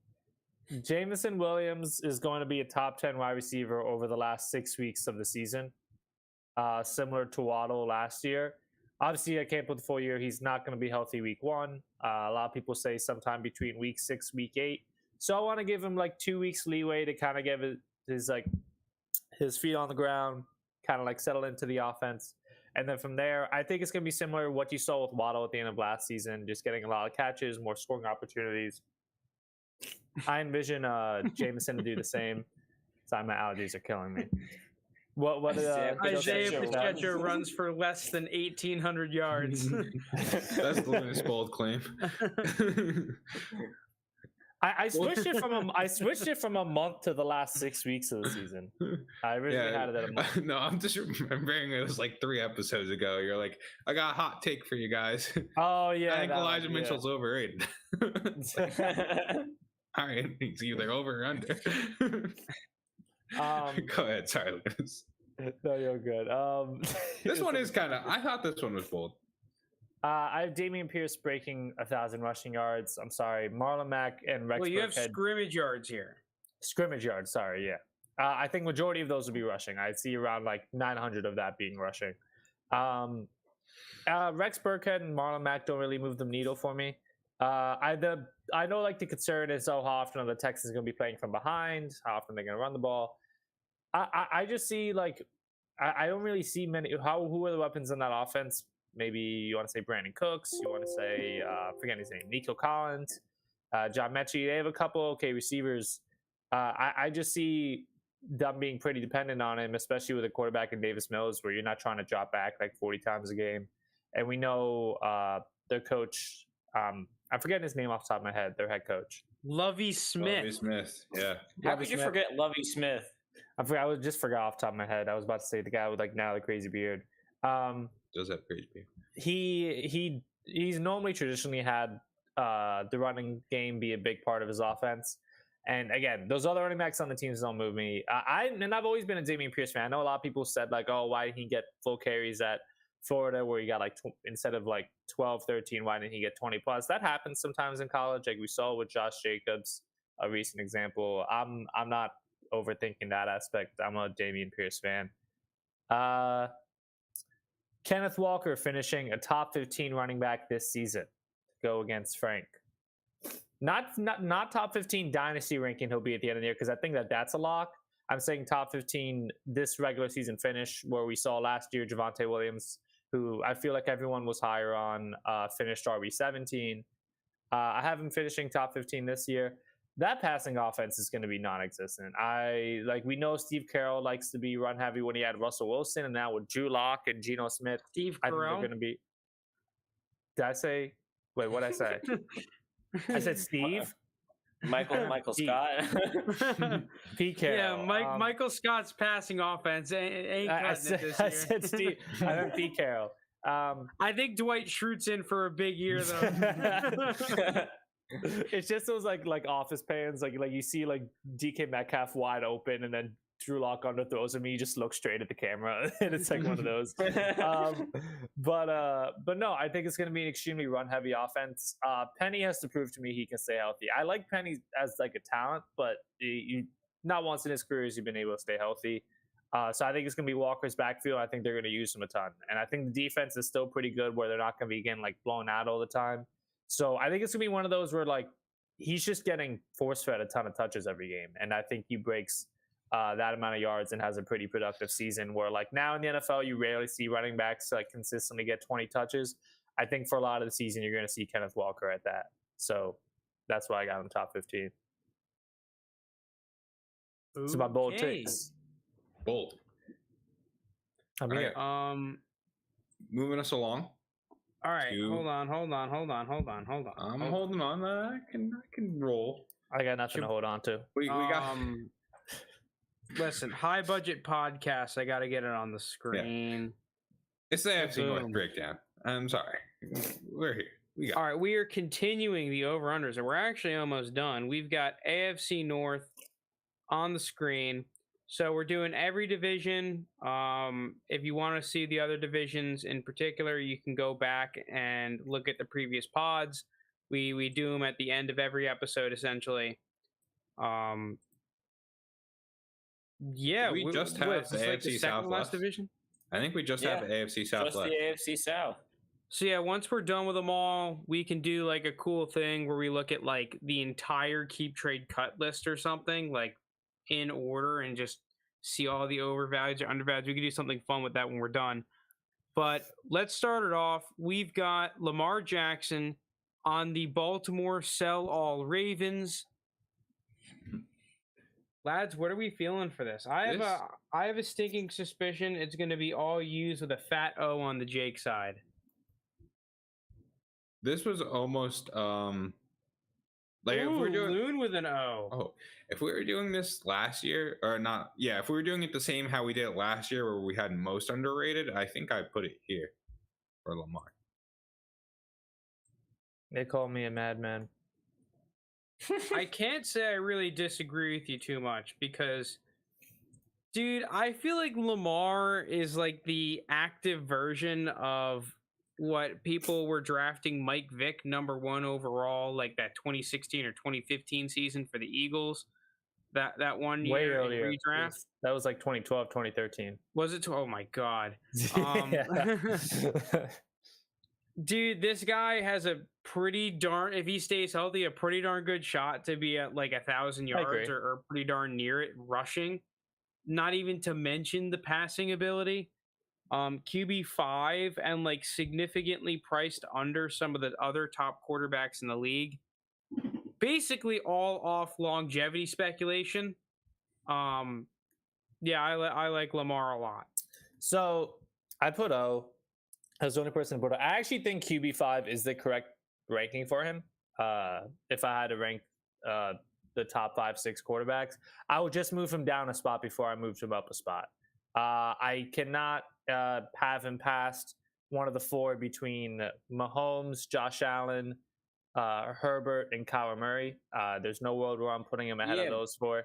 Jameson Williams is going to be a top 10 wide receiver over the last 6 weeks of the season, similar to Waddle last year. Obviously, I can't put the full year. He's not going to be healthy week 1. A lot of people say sometime between week 6, week 8. So I want to give him like 2 weeks leeway to kind of give his feet on the ground, kind of like settle into the offense. And then from there, I think it's going to be similar to what you saw with Waddle at the end of last season, just getting a lot of catches, more scoring opportunities. I envision Jameson to do the same. Sorry, my allergies are killing me. What Isaiah Pacheco runs for less than 1,800 yards. That's the Lounis bold claim. I switched it from a month to the last 6 weeks of the season. I originally had it at a month. No, I'm just remembering it was like 3 episodes ago. You're like, I got a hot take for you guys. Oh yeah, I think Elijah Mitchell's overrated. All right, he's either over or under. Go ahead, sorry, Lucas. No, you're good. This one is kind of. I thought this one was bold. I have Dameon Pierce breaking 1,000 rushing yards. I'm sorry, Marlon Mack and Rex. Well, you have Burkhead. scrimmage yards here. Scrimmage yards. Sorry, yeah. I think majority of those will be rushing. I see around like 900 of that being rushing. Rex Burkhead and Marlon Mack don't really move the needle for me. I know like the concern is how often are the Texans going to be playing from behind, how often they're going to run the ball. I just see like I don't really see many. Who are the weapons in that offense? Maybe you want to say Brandon Cooks. You want to say forget his name, Nico Collins, John Mechie. They have a couple okay receivers. I just see them being pretty dependent on him, especially with a quarterback in Davis Mills, where you're not trying to drop back like 40 times a game. And we know their coach. I'm forgetting his name off the top of my head. Their head coach, Lovie Smith. Lovie Smith, yeah. How could you forget Lovie Smith? I just forgot off the top of my head. I was about to say the guy with like now the crazy beard. Does have crazy beard. He's normally traditionally had the running game be a big part of his offense. And again, those other running backs on the teams don't move me. I've always been a Dameon Pierce fan. I know a lot of people said like, oh, why didn't he get full carries at Florida where he got like instead of like 12, 13, why didn't he get 20 plus? That happens sometimes in college. Like we saw with Josh Jacobs, a recent example. I'm not overthinking that aspect. I'm a Dameon Pierce fan. Kenneth Walker finishing a top 15 running back this season to go against Frank. Not top 15 dynasty ranking he'll be at the end of the year because I think that's a lock. I'm saying top 15 this regular season finish where we saw last year Javonte Williams, who I feel like everyone was higher on, finished RB17. I have him finishing top 15 this year. That passing offense is going to be non-existent. We know Steve Carroll likes to be run heavy when he had Russell Wilson, and now with Drew Lock and Geno Smith, Steve I think Carell. they're going to be. Did I say? Wait, what did I say? I said Steve. Michael Scott. Pete Carroll. Yeah, Michael Scott's passing offense ain't cutting it this year. I said Steve. I meant Pete Carroll. I think Dwight Schrute's in for a big year though. It's just those like office pans, like you see like DK Metcalf wide open, and then Drew Lock underthrows him. He just looks straight at the camera, and it's like one of those. But no, I think it's going to be an extremely run heavy offense. Penny has to prove to me he can stay healthy. I like Penny as like a talent, but not once in his career has he been able to stay healthy. So I think it's going to be Walker's backfield. I think they're going to use him a ton, and I think the defense is still pretty good, where they're not going to be getting like blown out all the time. So I think it's going to be one of those where like he's just getting force-fed a ton of touches every game. And I think he breaks that amount of yards and has a pretty productive season where like now in the NFL, you rarely see running backs like consistently get 20 touches. I think for a lot of the season, you're going to see Kenneth Walker at that. So that's why I got him top 15. It's my bold takes. Bold. I'm All here. right. Moving us along. All right, Two. hold on. I'm holding on. I can roll. I got nothing to hold on to. We got. Listen, high budget podcast. I got to get it on the screen. It's the AFC North Boom. breakdown. I'm sorry. We're here. All right, we are continuing the over-unders, and we're actually almost done. We've got AFC North on the screen. So we're doing every division. If you want to see the other divisions in particular, you can go back and look at the previous pods. We do them at the end of every episode, essentially. Yeah, we just what, have is the this like the AFC second South last left? division. I think we just have the AFC South Just left. the AFC South. So yeah, once we're done with them all, we can do like a cool thing where we look at like the entire keep trade cut list or something, like in order, and just see all the overvalued or undervalued. We can do something fun with that when we're done. But let's start it off. We've got Lamar Jackson on the Baltimore sell all Ravens. Lads, what are we feeling for this? I have a stinking suspicion it's going to be all used with a fat O on the Jake side. This was almost like Ooh, if we're doing Loon with an O. if we were doing this last year or not, if we were doing it the same how we did it last year where we had most underrated, I think I put it here for Lamar. They call me a madman. I can't say I really disagree with you too much because, dude, I feel like Lamar is like the active version of what people were drafting Mike Vick #1 overall, like that 2016 or 2015 season for the Eagles. That one Way year earlier. in redraft. That was like 2012, 2013. Was it? Oh my god. Dude, this guy has a pretty darn, if he stays healthy, a pretty darn good shot to be at like 1,000 yards or pretty darn near it rushing. Not even to mention the passing ability. QB5 and like significantly priced under some of the other top quarterbacks in the league. Basically all off longevity speculation. Yeah, I like Lamar a lot. So I put O. I was the only person to put O. I actually think QB5 is the correct ranking for him. If I had to rank the top 5-6 quarterbacks, I would just move him down a spot before I moved him up a spot. I cannot have him past one of the four between Mahomes, Josh Allen, Herbert, and Kyler Murray. There's no world where I'm putting him ahead of those four.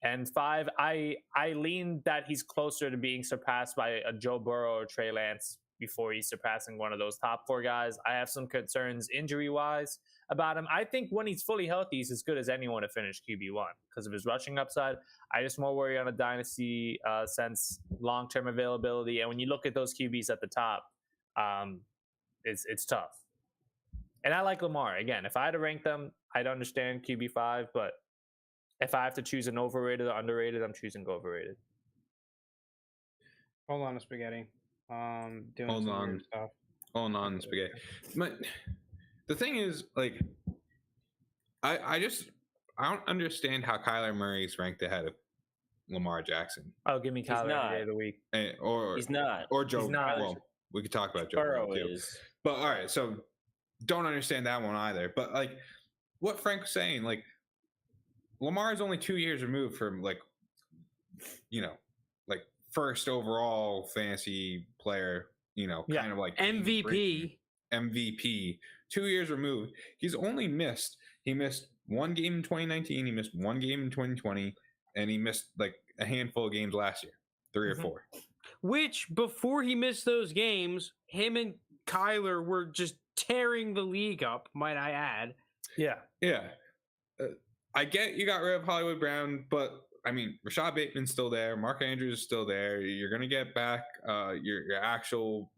And 5, I lean that he's closer to being surpassed by a Joe Burrow or Trey Lance before he's surpassing one of those top 4 guys. I have some concerns injury-wise about him. I think when he's fully healthy, he's as good as anyone to finish QB1 because of his rushing upside. I just more worry on a dynasty sense, long-term availability. And when you look at those QBs at the top, it's tough. And I like Lamar. Again, if I had to rank them, I'd understand QB5, but if I have to choose an overrated or underrated, I'm choosing overrated. Hold on, spaghetti. Doing Hold some on. weird stuff. Hold on, spaghetti. But the thing is, like, I don't understand how Kyler Murray's ranked ahead of Lamar Jackson. Oh, give me Kyler any day of the week. Or He's not. Or Joe. He's not. Well, we could talk about Joe Burrow Burrow too. is. But all right, so don't understand that one either. But like what Frank was saying, like Lamar is only 2 years removed from like first overall fantasy player, kind of like MVP. 2 years removed. He missed one game in 2019, he missed one game in 2020, and he missed like a handful of games last year, 3 or 4. Which before he missed those games, him and Kyler were just tearing the league up, might I add. Yeah. I get you got rid of Hollywood Brown, but I mean, Rashad Bateman's still there. Mark Andrews is still there. You're going to get back your actual,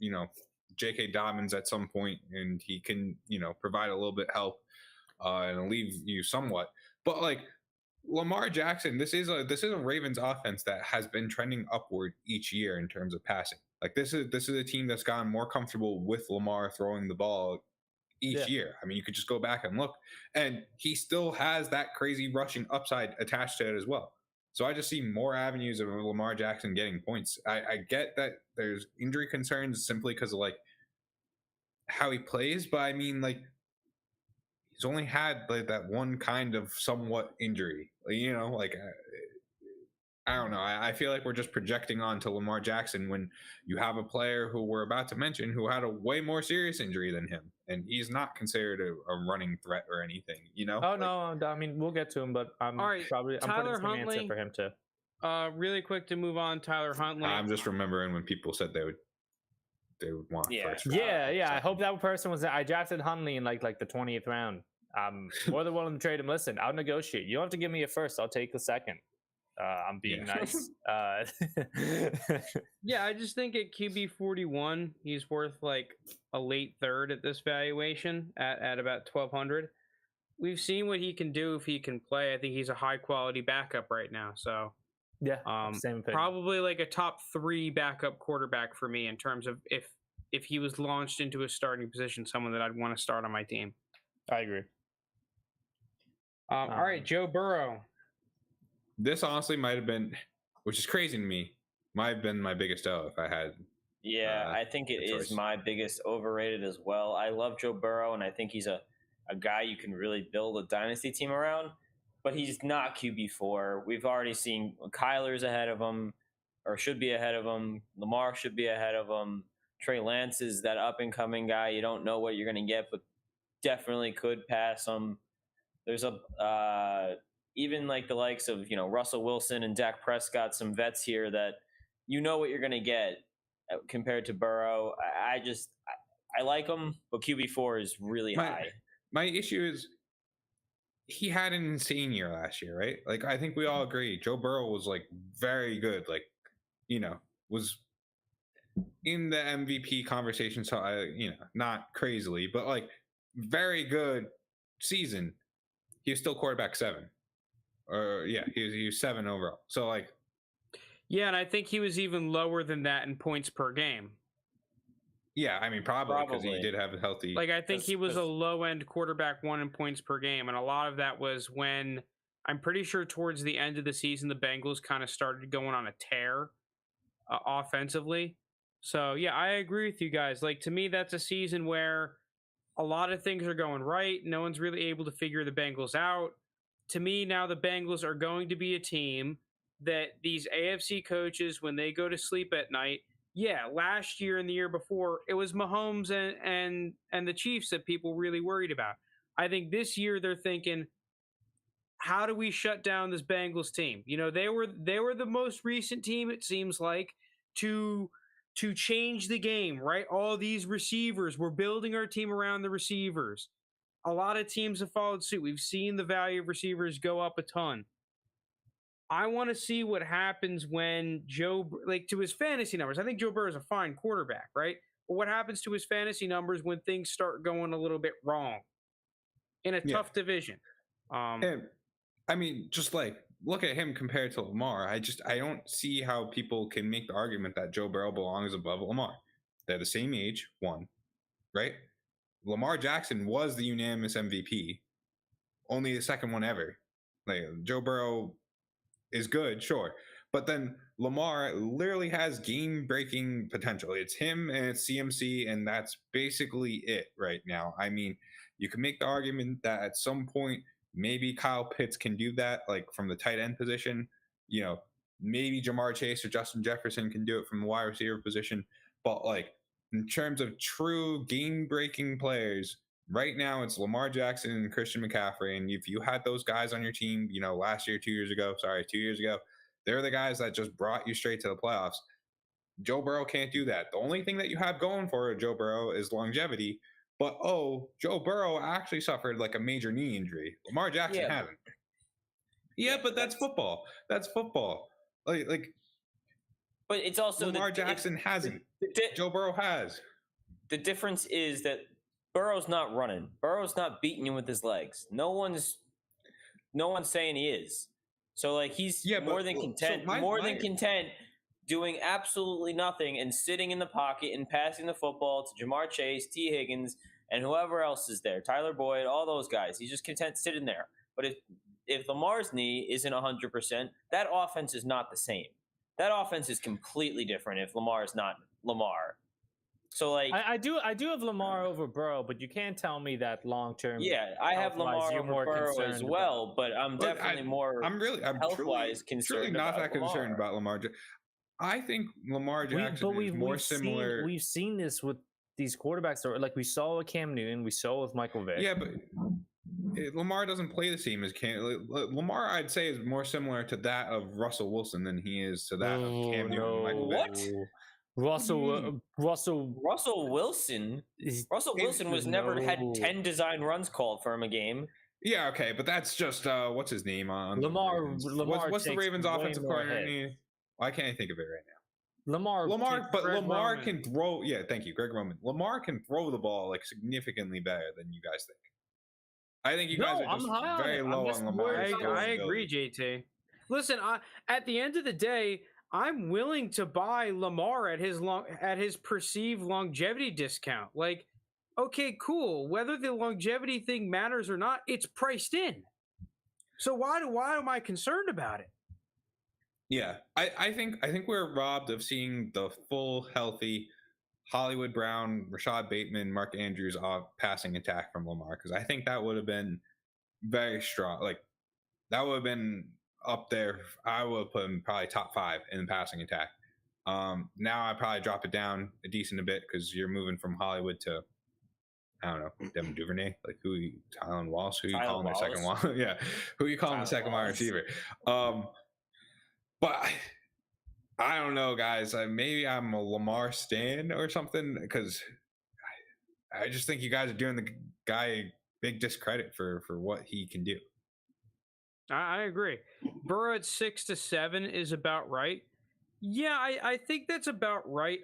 J.K. Dobbins at some point, and he can, provide a little bit help and relieve you somewhat. But like Lamar Jackson, this is a Ravens offense that has been trending upward each year in terms of passing. Like this is a team that's gotten more comfortable with Lamar throwing the ball each year. I mean, you could just go back and look, and he still has that crazy rushing upside attached to it as well. So I just see more avenues of Lamar Jackson getting points. I get that there's injury concerns simply because of like how he plays, but I mean, like he's only had like that one kind of somewhat injury, I don't know. I feel like we're just projecting on to Lamar Jackson when you have a player who we're about to mention who had a way more serious injury than him, and he's not considered a running threat or anything, Oh, no, I mean, we'll get to him, but I'm All right, putting some answer for him too. Really quick to move on, Tyler Huntley. I'm just remembering when people said they would want first round. Yeah. I hope that person was. I drafted Huntley in like the 20th round. I'm more than willing to trade him. Listen, I'll negotiate. You don't have to give me a first. I'll take the second. I'm being nice. Yeah, I just think at QB 41, he's worth like a late third at this valuation at about 1,200. We've seen what he can do if he can play. I think he's a high quality backup right now. So yeah, same opinion. Probably like a top 3 backup quarterback for me in terms of if he was launched into a starting position, someone that I'd want to start on my team. I agree. All right, Joe Burrow. This honestly might have been, which is crazy to me, might have been my biggest L if I had. Yeah, I think it is my biggest overrated as well. I love Joe Burrow, and I think he's a guy you can really build a dynasty team around, but he's not QB4. We've already seen Kyler's ahead of him, or should be ahead of him. Lamar should be ahead of him. Trey Lance is that up-and-coming guy. You don't know what you're going to get, but definitely could pass him. There's even like the likes of, Russell Wilson and Dak Prescott, some vets here that you know what you're going to get compared to Burrow. I like him, but QB4 is really high. My issue is he had an insane year last year, right? Like, I think we all agree. Joe Burrow was like very good, like, was in the MVP conversation. So not crazily, but like very good season. He was still quarterback 7. He was 7 overall. So like, yeah, and I think he was even lower than that in points per game. Yeah, I mean probably because he did have a healthy. Like I think he was a low end quarterback 1 in points per game, and a lot of that was when I'm pretty sure towards the end of the season the Bengals kind of started going on a tear offensively. So yeah, I agree with you guys. Like to me, that's a season where a lot of things are going right. No one's really able to figure the Bengals out. To me, now the Bengals are going to be a team that these AFC coaches, when they go to sleep at night, last year and the year before, it was Mahomes and the Chiefs that people really worried about. I think this year they're thinking, how do we shut down this Bengals team? They were the most recent team, it seems like, to change the game, right? All these receivers, we're building our team around the receivers. A lot of teams have followed suit. We've seen the value of receivers go up a ton. I want to see what happens when to his fantasy numbers. I think Joe Burrow is a fine quarterback, right? But what happens to his fantasy numbers when things start going a little bit wrong in a tough division? And, I mean, just like, look at him compared to Lamar. I don't see how people can make the argument that Joe Burrow belongs above Lamar. They're the same age, 1, right? Lamar Jackson was the unanimous MVP, only the second one ever. Like Joe Burrow is good, sure, but then Lamar literally has game-breaking potential. It's him and it's CMC, and that's basically it right now. I mean, you can make the argument that at some point maybe Kyle Pitts can do that, like from the tight end position. Maybe Jamar Chase or Justin Jefferson can do it from the wide receiver position, but like, in terms of true game-breaking players, right now it's Lamar Jackson and Christian McCaffrey. And if you had those guys on your team, 2 years ago, they're the guys that just brought you straight to the playoffs. Joe Burrow can't do that. The only thing that you have going for Joe Burrow is longevity. But, Joe Burrow actually suffered like a major knee injury. Lamar Jackson hasn't. Yeah, but that's football. That's football. Like. But it's also Lamar Jackson hasn't. Joe Burrow has. The difference is that Burrow's not running. Burrow's not beating you with his legs. No one's saying he is. So like he's more than content doing absolutely nothing and sitting in the pocket and passing the football to Jamar Chase, T. Higgins, and whoever else is there. Tyler Boyd, all those guys. He's just content sitting there. But if Lamar's knee isn't 100%, that offense is not the same. That offense is completely different if Lamar is not Lamar. So like I do have Lamar over Burrow, but you can't tell me that long term. Yeah, I have Lamar over Burrow as well, but I'm definitely I'm health-wise concerned. Not that Lamar. concerned about Lamar. I think Lamar Jackson is more similar. We've seen this with these quarterbacks, like we saw with Cam Newton, we saw with Michael Vick. Yeah, but Lamar doesn't play the same as Cam. Lamar, I'd say, is more similar to that of Russell Wilson than he is to that of Cam Newton. And Michael What? Vick. Russell Russell Wilson was never had 10 design runs called for him a game. Yeah, okay, but that's just what's his name on Lamar. What's the Ravens' way offensive more coordinator? hits. Why can't I think of it right now? Lamar, But Greg Lamar Roman. can throw. Yeah, thank you, Greg Roman. Lamar can throw the ball like significantly better than you guys think. I think you guys No, are just I'm high on very it. I'm low just on Lamar. worried. I agree, JT. Listen, at the end of the day, I'm willing to buy Lamar at his perceived longevity discount. Like, okay, cool. Whether the longevity thing matters or not, it's priced in. So why am I concerned about it? Yeah, I think we're robbed of seeing the full healthy Hollywood Brown, Rashad Bateman, Mark Andrews passing attack from Lamar, because I think that would have been very strong. Like that would have been up there. I would have put him probably top 5 in passing attack. Now I probably drop it down a decent bit because you're moving from Hollywood to, I don't know, Devin Duvernay. Like Tylan Wallace? Who you calling their second wide? Yeah, who you calling the second wide receiver? But I don't know, guys. Maybe I'm a Lamar stan or something, because I just think you guys are doing the guy big discredit for what he can do. I agree. Burrow at 6 to 7 is about right. Yeah, I think that's about right.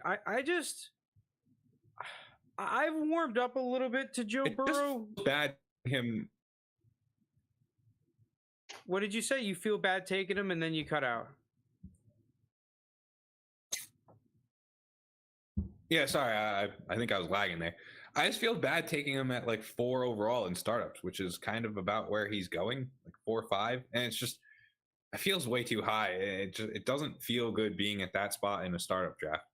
I've warmed up a little bit to Joe Burrow. Bad him. What did you say? You feel bad taking him and then you cut out. Yeah, sorry. I think I was lagging there. I just feel bad taking him at like 4 overall in startups, which is kind of about where he's going, like 4 or 5. And it's just, it feels way too high. It doesn't feel good being at that spot in a startup draft.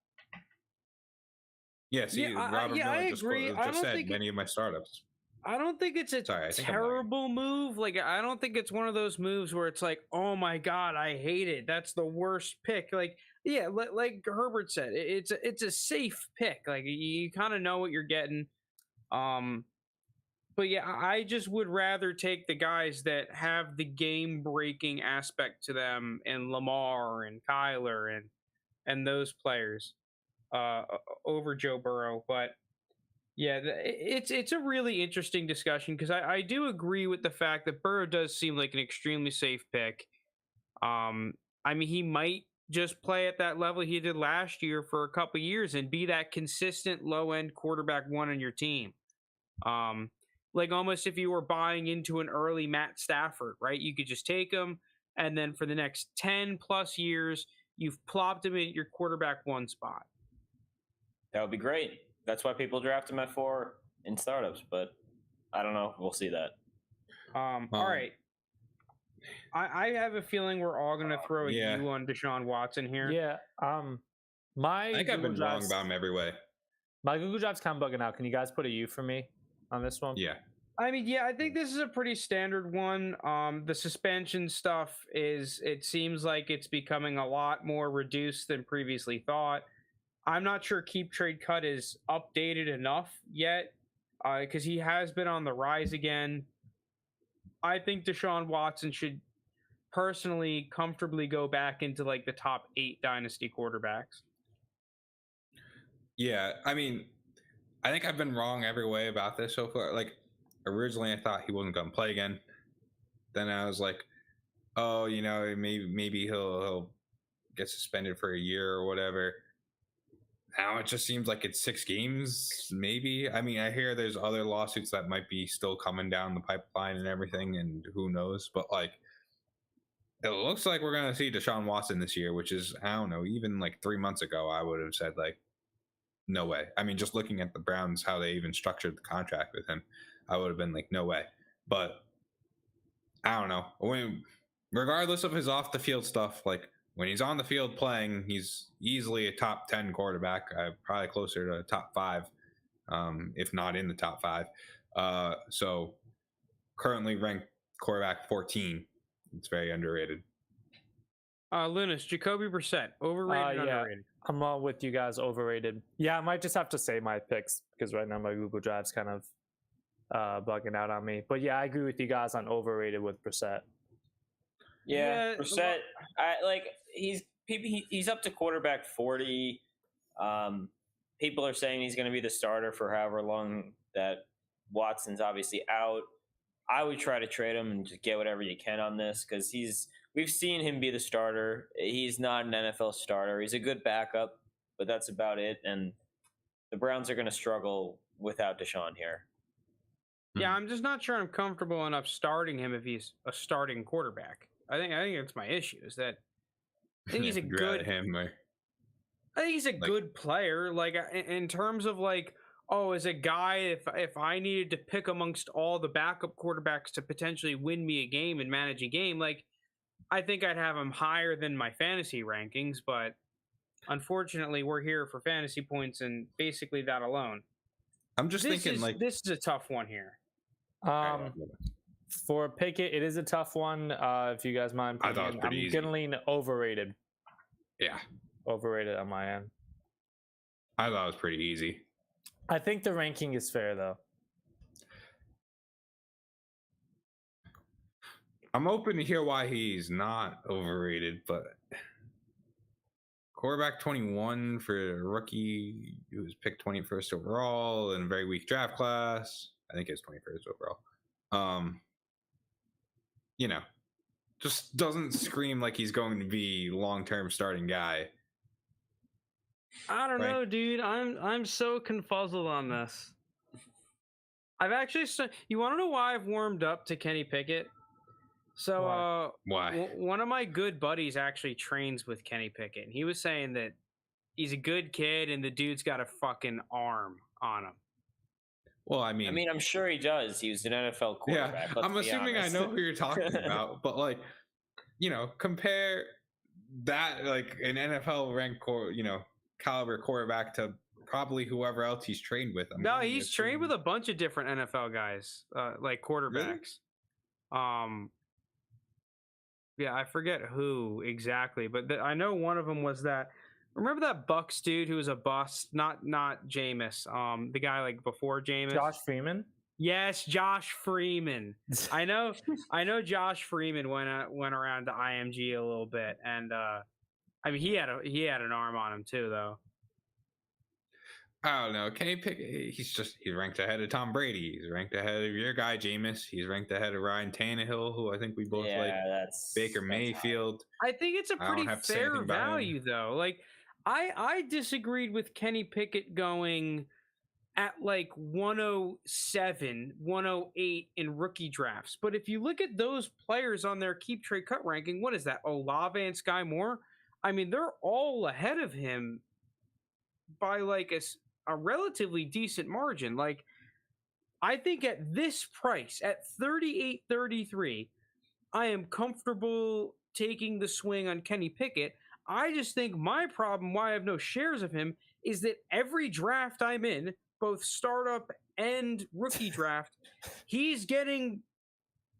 Yeah, see, Robert Miller I just agree. said many of my startups. I don't think it's a terrible move. Like, I don't think it's one of those moves where it's like, oh my God, I hate it. That's the worst pick. Like, yeah, like Herbert said, it's a safe pick. Like, you kind of know what you're getting. But yeah, I just would rather take the guys that have the game breaking aspect to them, and Lamar and Kyler and those players over Joe Burrow. But yeah, it's a really interesting discussion, because I do agree with the fact that Burrow does seem like an extremely safe pick. I mean, he might just play at that level he did last year for a couple years and be that consistent low end quarterback 1 on your team. Like almost if you were buying into an early Matt Stafford, right? You could just take him, and then for the next 10 plus years, you've plopped him in your quarterback 1 spot. That would be great. That's why people draft him at 4 in startups, but I don't know. We'll see that. All right. I have a feeling we're all going to throw a U on Deshaun Watson here. Yeah. I think I've been wrong about him every way. My Google Drive's kind of bugging out. Can you guys put a U for me on this one? Yeah. I mean, yeah, I think this is a pretty standard one. The suspension stuff it seems like it's becoming a lot more reduced than previously thought. I'm not sure Keep Trade Cut is updated enough yet, because he has been on the rise again. I think Deshaun Watson should personally comfortably go back into like the top 8 dynasty quarterbacks. Yeah, I mean, I think I've been wrong every way about this so far. Like, originally I thought he wasn't going to play again. Then I was like, oh, you know, maybe he'll get suspended for a year or whatever. Now it just seems like it's 6 games, maybe. I mean, I hear there's other lawsuits that might be still coming down the pipeline and everything, and who knows. But, like, it looks like we're going to see Deshaun Watson this year, which is, I don't know, even like 3 months ago, I would have said, like, no way. I mean, just looking at the Browns, how they even structured the contract with him, I would have been like, no way. But I don't know. Regardless of his off the field stuff, like when he's on the field playing, he's easily a top 10 quarterback, probably closer to top 5, if not in the top 5. So currently ranked quarterback 14. It's very underrated. Lounis, Jacoby Brissett, overrated, underrated? I'm all with you guys, overrated. Yeah, I might just have to say my picks, because right now my Google Drive's kind of bugging out on me. But yeah, I agree with you guys on overrated with Brissett. Yeah, Brissett. He's up to quarterback 40. People are saying he's going to be the starter for however long that Watson's obviously out. I would try to trade him and just get whatever you can on this because we've seen him be the starter. He's not an NFL starter. He's a good backup, but that's about it. And the Browns are going to struggle without Deshaun here. Yeah, I'm just not sure I'm comfortable enough starting him if he's a starting quarterback. I think that's my issue. Is that I think he's a good I think he's a good player. Like in terms of as a guy, if I needed to pick amongst all the backup quarterbacks to potentially win me a game and manage a game, I think I'd have him higher than my fantasy rankings. But unfortunately, we're here for fantasy points and basically that alone. I'm just thinking this is a tough one here. For Pickett, it is a tough one. If you guys mind, I thought it was pretty easy. I'm gonna lean overrated. Yeah, overrated on my end. I thought it was pretty easy. I think the ranking is fair though. I'm open to hear why he's not overrated, but quarterback 21 for a rookie who was picked 21st overall in a very weak draft class. I think it's 21st overall. Just doesn't scream like he's going to be long-term starting guy. I don't know, dude. I'm so confuzzled on this. I've actually you want to know why I've warmed up to Kenny Pickett? So why? One of my good buddies actually trains with Kenny Pickett, and he was saying that he's a good kid and the dude's got a fucking arm on him. Well, I mean, I'm sure he does. He was an NFL quarterback. Yeah, I'm assuming I know who you're talking about, but compare that an NFL ranked caliber quarterback to probably whoever else he's trained with. No, he's trained with a bunch of different NFL guys, quarterbacks. Really? Yeah, I forget who exactly, but I know one of them was that. Remember that Bucs dude who was a bust? Not Jameis. The guy before Jameis. Josh Freeman. Yes, Josh Freeman. I know Josh Freeman went around to IMG a little bit, and he had an arm on him too, though. I don't know. Kenny Pickett, he's ranked ahead of Tom Brady. He's ranked ahead of your guy Jameis. He's ranked ahead of Ryan Tannehill, who I think we both like. Baker Mayfield. I think it's a pretty fair value, though. I disagreed with Kenny Pickett going at 107, 108 in rookie drafts. But if you look at those players on their keep trade cut ranking, what is that? Olave and Sky Moore? I mean, they're all ahead of him by a relatively decent margin. I think at this price, at $38.33, I am comfortable taking the swing on Kenny Pickett. I just think my problem, why I have no shares of him, is that every draft I'm in, both startup and rookie draft, he's getting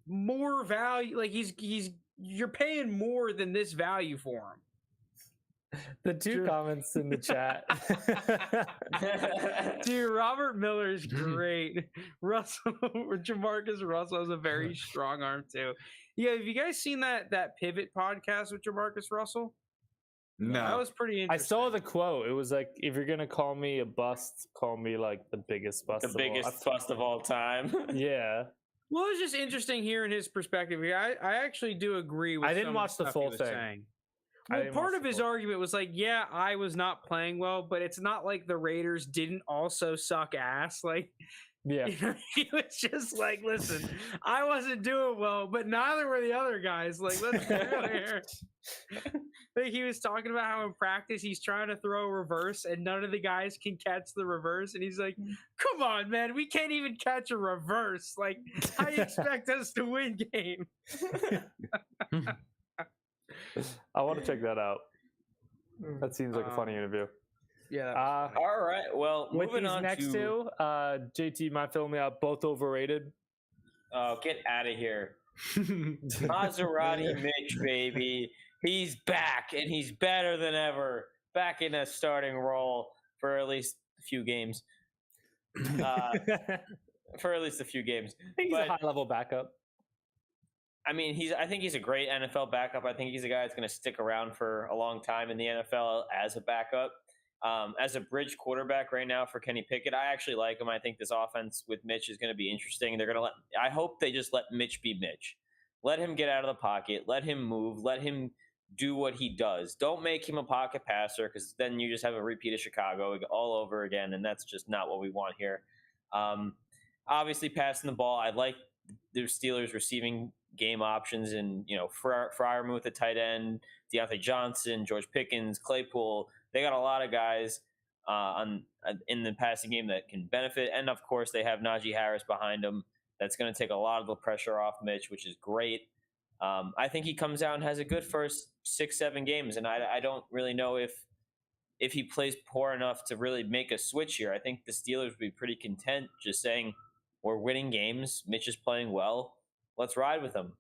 more value. You're paying more than this value for him. The two comments in the chat. Dude, Robert Miller's great. Jamarcus Russell has a very strong arm too. Yeah, have you guys seen that Pivot podcast with Jamarcus Russell? No. That was pretty interesting. I saw the quote. It was if you're gonna call me a bust, call me the biggest bust. Bust of all time. Yeah. Well, it's just interesting hearing his perspective here. I actually do agree with. I didn't watch the full thing. Well, part of his argument was yeah, I was not playing well, but it's not like the Raiders didn't also suck ass. Yeah, he was just listen, I wasn't doing well, but neither were the other guys. Let's be real here. He was talking about how in practice he's trying to throw a reverse and none of the guys can catch the reverse, and he's like, "Come on, man, we can't even catch a reverse. How do you expect us to win games?" I want to check that out. That seems like a funny interview. Yeah. All right. Well, with moving these on next two, JT might fill me out. Both overrated. Oh, get out of here, Maserati Mitch, baby. He's back and he's better than ever. Back in a starting role for at least a few games. for at least a few games. I think he's But a high level backup. I mean, I think he's a great NFL backup. I think he's a guy that's going to stick around for a long time in the NFL as a backup. As a bridge quarterback right now for Kenny Pickett, I actually like him. I think this offense with Mitch is going to be interesting. I hope they just let Mitch be Mitch. Let him get out of the pocket. Let him move. Let him do what he does. Don't make him a pocket passer, because then you just have a repeat of Chicago all over again, and that's just not what we want here. Obviously, passing the ball, I like the Steelers receiving game options, and Freiermuth with the tight end, Deontay Johnson, George Pickens, Claypool. They got a lot of guys in the passing game that can benefit, and of course they have Najee Harris behind them. That's going to take a lot of the pressure off Mitch, which is great. I think he comes out and has a good first 6-7 games, and I don't really know if he plays poor enough to really make a switch here. I think the Steelers would be pretty content just saying, we're winning games, Mitch is playing well, let's ride with him.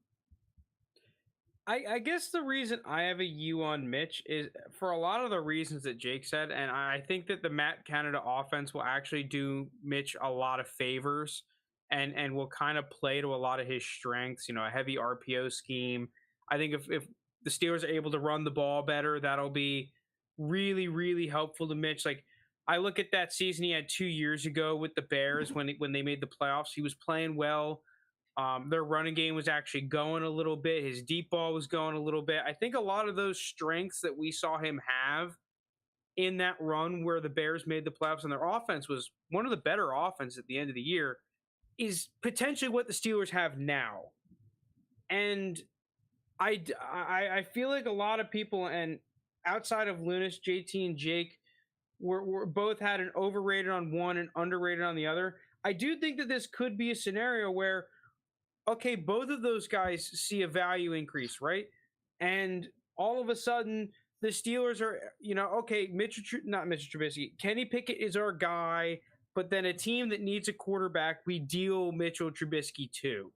I guess the reason I have a U on Mitch is for a lot of the reasons that Jake said, and I think that the Matt Canada offense will actually do Mitch a lot of favors and will kind of play to a lot of his strengths, a heavy RPO scheme. I think if the Steelers are able to run the ball better, that'll be really, really helpful to Mitch. Like, I look at that season he had 2 years ago with the Bears when they made the playoffs. He was playing well. Their running game was actually going a little bit. His deep ball was going a little bit. I think a lot of those strengths that we saw him have in that run where the Bears made the playoffs and their offense was one of the better offenses at the end of the year is potentially what the Steelers have now. And I feel like a lot of people, and outside of Lounis, JT, and Jake, were both had an overrated on one and underrated on the other. I do think that this could be a scenario where, okay, both of those guys see a value increase, right? And all of a sudden, the Steelers are, okay, not Mitchell Trubisky, Kenny Pickett is our guy, but then a team that needs a quarterback, we deal Mitchell Trubisky to.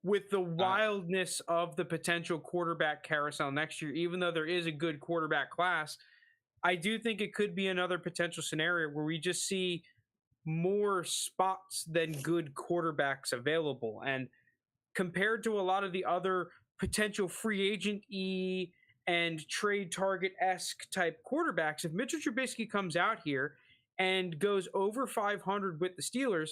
With the wildness of the potential quarterback carousel next year, even though there is a good quarterback class, I do think it could be another potential scenario where we just see more spots than good quarterbacks available. And compared to a lot of the other potential free agent-y and trade target-esque type quarterbacks, if Mitchell Trubisky comes out here and goes over 500 with the Steelers,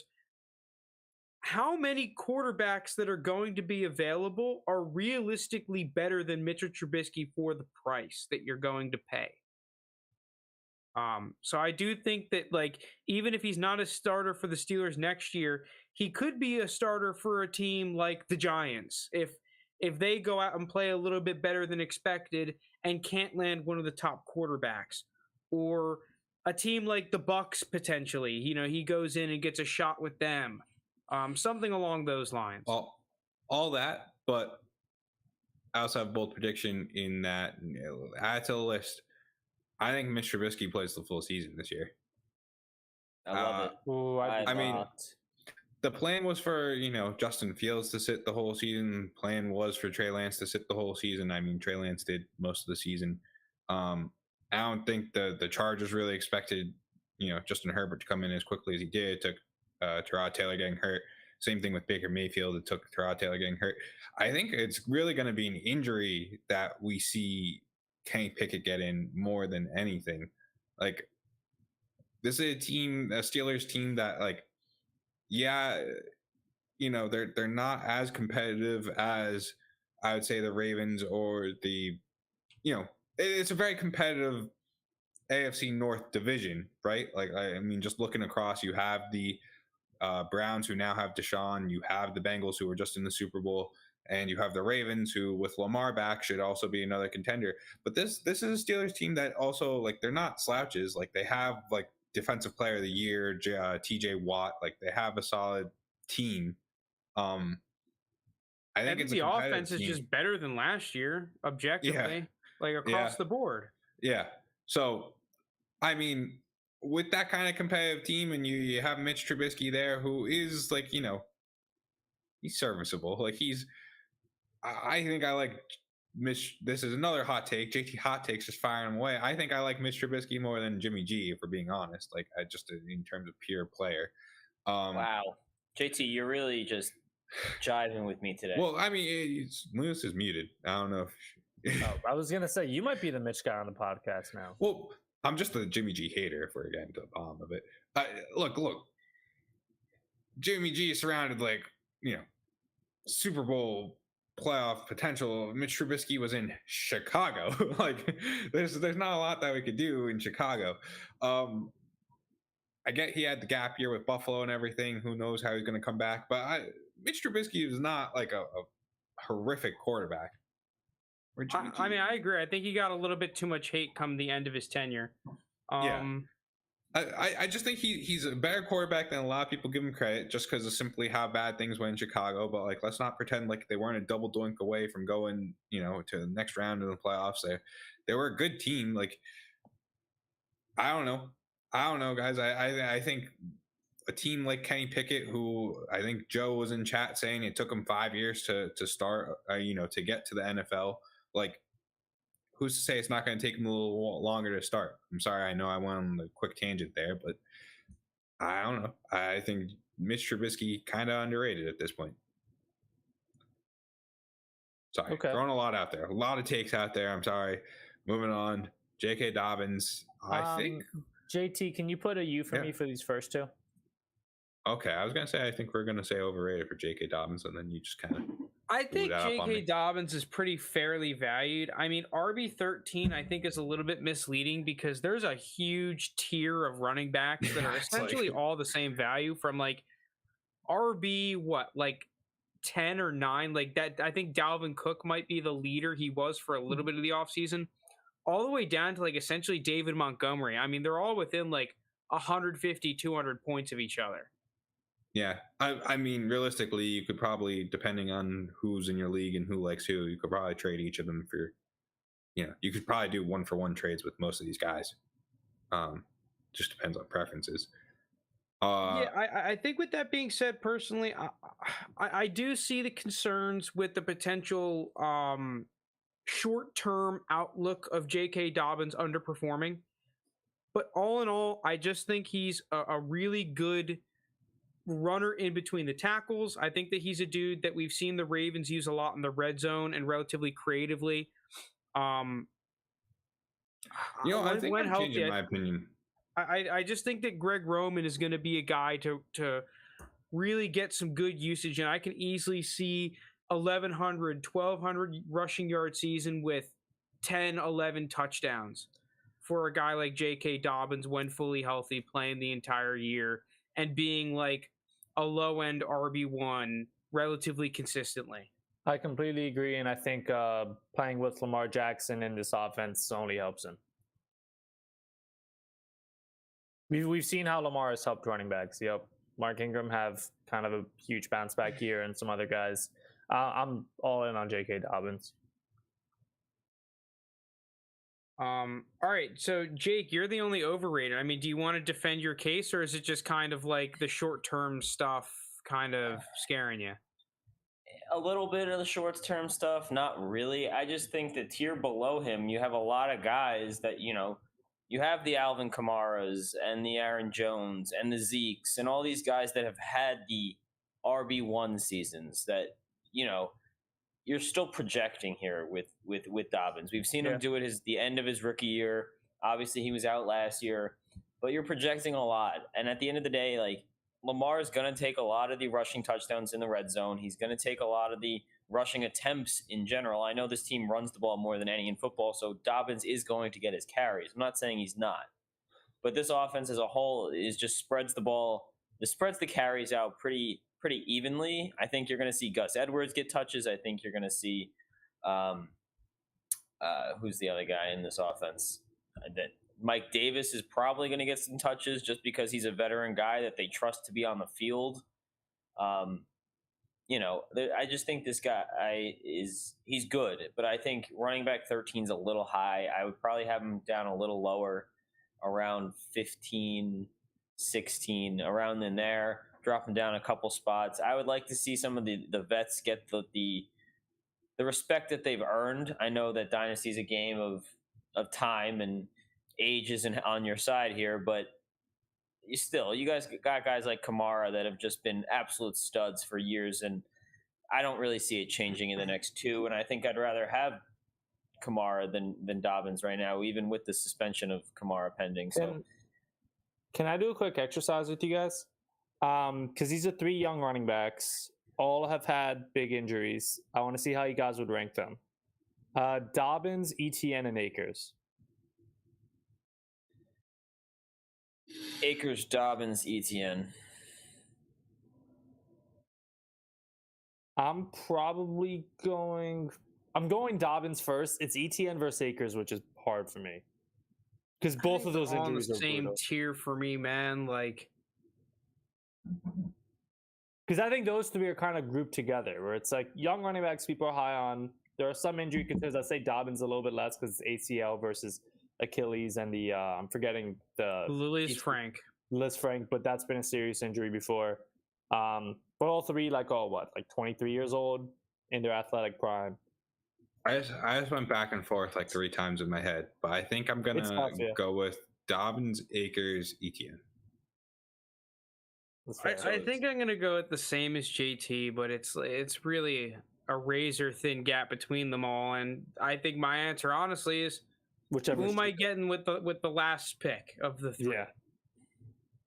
how many quarterbacks that are going to be available are realistically better than Mitchell Trubisky for the price that you're going to pay? So I do think that, like, even if he's not a starter for the Steelers next year, he could be a starter for a team like the Giants if they go out and play a little bit better than expected and can't land one of the top quarterbacks, or a team like the Bucs potentially. He goes in and gets a shot with them, something along those lines. All that, but I also have a bold prediction in that. Add to the list. I think Mitch Trubisky plays the full season this year. I love it. Ooh, I mean, the plan was for, Justin Fields to sit the whole season. The plan was for Trey Lance to sit the whole season. I mean, Trey Lance did most of the season. I don't think the Chargers really expected, Justin Herbert to come in as quickly as he did. It took Tyrod Taylor getting hurt. Same thing with Baker Mayfield. It took Tyrod Taylor getting hurt. I think it's really going to be an injury that we see Kenny Pickett get in more than anything. Like, this is a Steelers team that, like, they're not as competitive as I would say the Ravens or it's a very competitive AFC North division, right? Like, I mean, just looking across, you have the Browns, who now have Deshaun, you have the Bengals, who were just in the Super Bowl, and you have the Ravens, who with Lamar back should also be another contender. But this is a Steelers team that also, like, they're not slouches. Like, they have, like, Defensive Player of the Year, TJ Watt. Like, they have a solid team. I think it's the offense is just better than last year, objectively, like across the board. Yeah. So, I mean, with that kind of competitive team, and you have Mitch Trubisky there, who is, like, he's serviceable. Like, I think I like Mitch. This is another hot take. JT hot takes just firing him away. I think I like Mitch Trubisky more than Jimmy G, if we're being honest. Like, just in terms of pure player. Wow, JT, you're really just jiving with me today. Well, I mean, Lounis is muted. I don't know if. Oh, I was gonna say you might be the Mitch guy on the podcast now. Well, I'm just a Jimmy G hater if we're getting to the bottom of it. Look. Jimmy G is surrounded Super Bowl playoff potential. Mitch Trubisky was in Chicago. There's not a lot that we could do in Chicago. I get he had the gap year with Buffalo and everything. Who knows how he's going to come back? But Mitch Trubisky is not like a horrific quarterback. I mean, I agree. I think he got a little bit too much hate come the end of his tenure. I just think he's a better quarterback than a lot of people give him credit, just because of simply how bad things went in Chicago. But let's not pretend like they weren't a double doink away from going, to the next round of the playoffs. They were a good team. I don't know, guys. I think a team like Kenny Pickett, who I think Joe was in chat saying it took him 5 years to start, to get to the NFL. Who's to say it's not going to take him a little longer to start? I'm sorry, I know I went on a quick tangent there, but I don't know. I think Mitch Trubisky kind of underrated at this point. Sorry, throwing a lot out there. A lot of takes out there. I'm sorry. Moving on. J.K. Dobbins. I think. JT, can you put a U for me for these first two? Okay, I was going to say I think we're going to say overrated for J.K. Dobbins, and then you just kind of. I think J.K. Dobbins is pretty fairly valued. I mean, RB13 I think is a little bit misleading because there's a huge tier of running backs that are essentially all the same value from RB 10 or 9 that. I think Dalvin Cook might be the leader. He was for a little bit of the offseason, all the way down to essentially David Montgomery. I mean, they're all within 150, 200 points of each other. Yeah, I mean, realistically, you could probably, depending on who's in your league and who likes who, you could probably trade each of them for, you could probably do 1-for-1 trades with most of these guys. Just depends on preferences. I think with that being said, personally, I do see the concerns with the potential short-term outlook of J.K. Dobbins underperforming. But all in all, I just think he's a really good runner in between the tackles. I think that he's a dude that we've seen the Ravens use a lot in the red zone and relatively creatively. I think I'm changing my opinion. I just think that Greg Roman is going to be a guy to really get some good usage, and I can easily see 1,100, 1,200 rushing yard season with 10, 11 touchdowns for a guy like J.K. Dobbins when fully healthy, playing the entire year and being a low-end RB1 relatively consistently. I completely agree, and I think playing with Lamar Jackson in this offense only helps him. We've seen how Lamar has helped running backs. Yep, Mark Ingram have kind of a huge bounce back year, and some other guys. I'm all in on J.K. Dobbins. All right, so Jake, you're the only overrated. I mean, do you want to defend your case, or is it just kind of the short-term stuff kind of scaring you? A little bit of the short-term stuff, not really. I just think the tier below him, you have a lot of guys that, you have the Alvin Kamaras and the Aaron Jones and the Zekes and all these guys that have had the RB1 seasons that, you're still projecting here with Dobbins. We've seen him do it the end of his rookie year. Obviously, he was out last year, but you're projecting a lot. And at the end of the day, Lamar is going to take a lot of the rushing touchdowns in the red zone. He's going to take a lot of the rushing attempts in general. I know this team runs the ball more than any in football, so Dobbins is going to get his carries. I'm not saying he's not. But this offense as a whole spreads the carries out pretty evenly. I think you're going to see Gus Edwards get touches. I think you're going to see who's the other guy in this offense? That Mike Davis is probably going to get some touches just because he's a veteran guy that they trust to be on the field. I just think this guy he's good, but I think running back 13 is a little high. I would probably have him down a little lower, around 15, 16, around in there. Dropping down a couple spots. I would like to see some of the vets get the respect that they've earned. I know that Dynasty is a game of time and age isn't on your side here, but you guys got guys like Kamara that have just been absolute studs for years, and I don't really see it changing in the next 2. And I think I'd rather have Kamara than Dobbins right now, even with the suspension of Kamara pending. So, can I do a quick exercise with you guys? Because these are 3 young running backs. All have had big injuries. I want to see how you guys would rank them. Dobbins, ETN, and Akers. Akers, Dobbins, ETN. I'm going Dobbins first. It's ETN versus Akers, which is hard for me. Because both of those on the injuries are same brutal. tier for me, man. Like, Because I think those 3 are kind of grouped together, where it's like young running backs people are high on. There are some injury concerns. I'd say Dobbins a little bit less because it's ACL versus Achilles and the I'm forgetting the Lounis Frank. Frank, but that's been a serious injury before. But all 3 like 23 years old in their athletic prime. I just went back and forth like 3 times in my head, but I think I'm gonna go with Dobbins, Akers, ETN. I think I'm gonna go with the same as JT, but it's really a razor thin gap between them all, and I think my answer honestly is whichever. Who am I getting with the last pick of the 3? Yeah,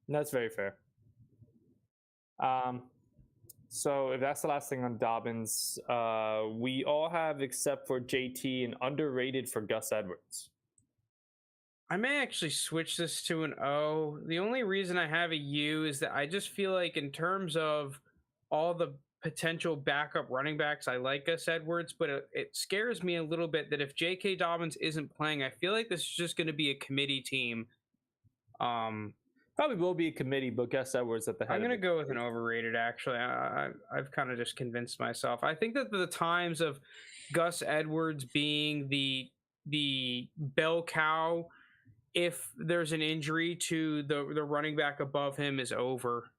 that's very fair. So if that's the last thing on Dobbins, we all have, except for JT, an underrated for Gus Edwards. I may actually switch this to an O. The only reason I have a U is that I just feel like in terms of all the potential backup running backs, I like Gus Edwards, but it scares me a little bit that if J.K. Dobbins isn't playing, I feel like this is just going to be a committee team. Probably will be a committee, but Gus Edwards at the head. I'm going to go with an overrated, actually. I've kind of just convinced myself. I think that the times of Gus Edwards being the bell cow, if there's an injury to the running back above him, is over.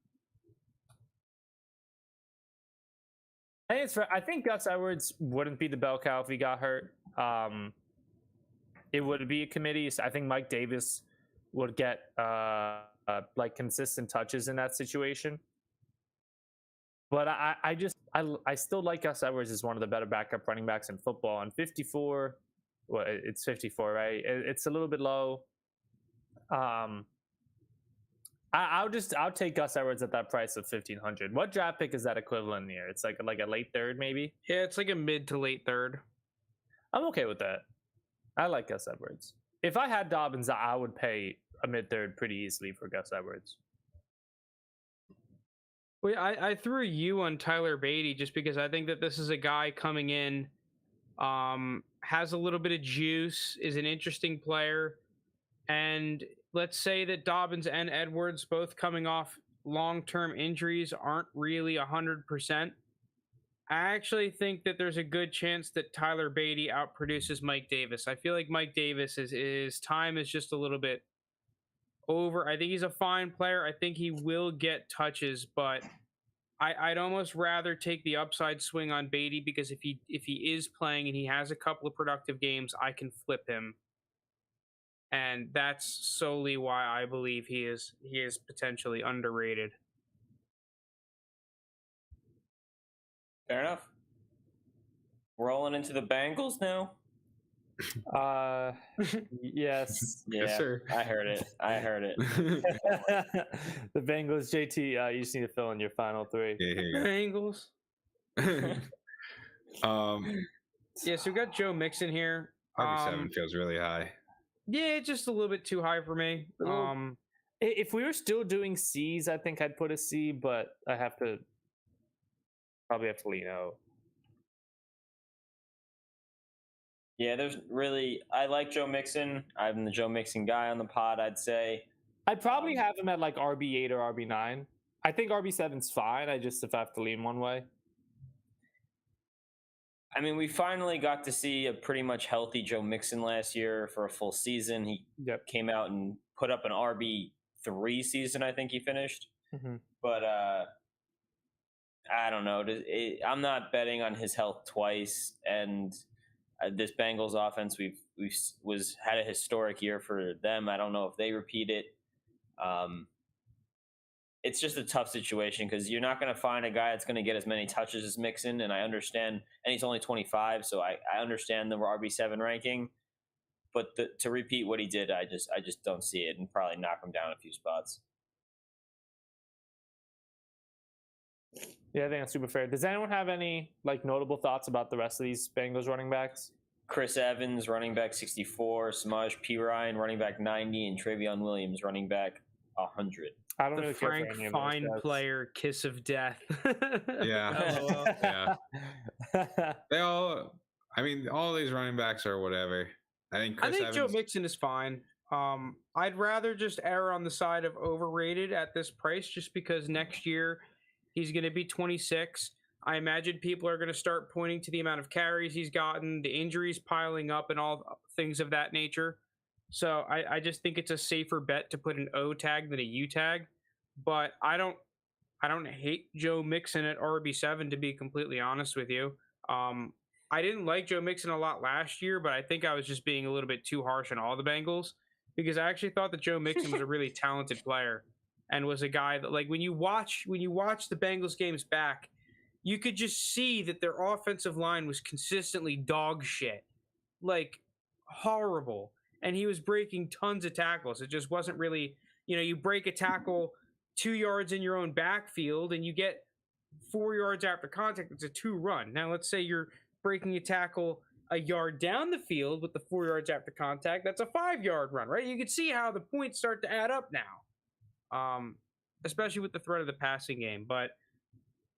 I think Gus Edwards wouldn't be the bell cow if he got hurt. It would be a committee. So I think Mike Davis would get like consistent touches in that situation. But I still like Gus Edwards as one of the better backup running backs in football. On 54, well, it's 54, right? It's a little bit low. I'll take Gus Edwards at that price of 1,500. What draft pick is that equivalent here? It's like a late third, maybe. Yeah, it's like a mid to late third. I'm okay with that. I like Gus Edwards. If I had Dobbins, I would pay a mid third pretty easily for Gus Edwards. Well, I threw a U on Tyler Beatty just because I think that this is a guy coming in, has a little bit of juice, is an interesting player, and let's say that Dobbins and Edwards, both coming off long-term injuries, aren't really 100%. I actually think that there's a good chance that Tyler Beatty outproduces Mike Davis. I feel like Mike Davis his time is just a little bit over. I think he's a fine player. I think he will get touches, but I'd almost rather take the upside swing on Beatty because if he is playing and he has a couple of productive games, I can flip him. And that's solely why I believe he is potentially underrated. Fair enough. Rolling into the Bengals now. Yes. Yeah, Yes, sir. I heard it. The Bengals, JT. You just need to fill in your final 3. Yeah, here you Bengals. go. Yeah, so we got Joe Mixon here. RB7 feels really high. Yeah, just a little bit too high for me. If we were still doing C's, I think I'd put a C, but I probably have to lean out. Yeah, I like Joe Mixon. I'm the Joe Mixon guy on the pod, I'd say. I'd probably have him at like RB8 or RB9. I think RB7's fine. If I have to lean one way. I mean, we finally got to see a pretty much healthy Joe Mixon last year for a full season. He came out and put up an RB3 season, I think he finished. Mm-hmm. But I don't know. I'm not betting on his health twice. And this Bengals offense, we've had a historic year for them. I don't know if they repeat it. it's just a tough situation because you're not going to find a guy that's going to get as many touches as Mixon, and I understand, and he's only 25, so I understand the RB7 ranking, but to repeat what he did, I just don't see it, and probably knock him down a few spots. Yeah, I think that's super fair. Does anyone have any like notable thoughts about the rest of these Bengals running backs? Chris Evans, running back 64, Samaj P. Ryan, running back 90, and Travion Williams, running back 100. I don't The really care for Frank any of Fine those guys. player, kiss of death. Yeah. Yeah. They all, I mean, all these running backs are whatever. I think Evans, Joe Mixon is fine. I'd rather just err on the side of overrated at this price just because next year he's going to be 26. I imagine people are going to start pointing to the amount of carries he's gotten, the injuries piling up, and all things of that nature. So I just think it's a safer bet to put an O tag than a U tag. But I don't hate Joe Mixon at RB7, to be completely honest with you. I didn't like Joe Mixon a lot last year, but I think I was just being a little bit too harsh on all the Bengals because I actually thought that Joe Mixon was a really talented player and was a guy that, like, when you watch the Bengals games back, you could just see that their offensive line was consistently dog shit, like horrible. And he was breaking tons of tackles. It just wasn't really, you break a tackle 2 yards in your own backfield and you get 4 yards after contact. It's a 2-run. Now, let's say you're breaking a tackle a yard down the field with the 4 yards after contact. That's a 5-yard run, right? You can see how the points start to add up now, especially with the threat of the passing game. But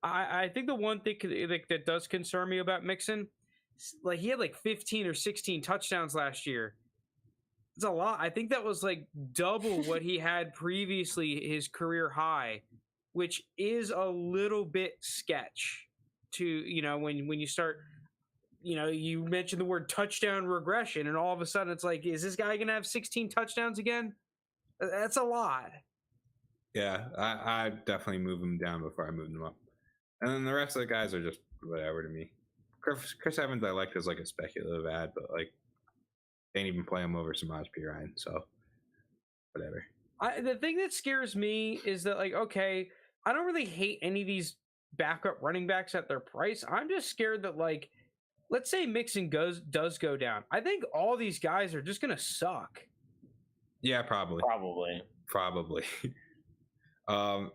I think the one thing that does concern me about Mixon, like he had like 15 or 16 touchdowns last year. It's a lot. I think that was like double what he had previously, his career high, which is a little bit sketch to, when you start, you mentioned the word touchdown regression and all of a sudden it's like, is this guy going to have 16 touchdowns again? That's a lot. Yeah, I definitely move him down before I move him up. And then the rest of the guys are just whatever to me. Chris Evans I liked as like a speculative ad, but like, can't even play him over Samaj P. Ryan, so whatever. The thing that scares me is that, like, okay, I don't really hate any of these backup running backs at their price. I'm just scared that, like, let's say Mixon does go down. I think all these guys are just gonna suck. Yeah, probably. Right,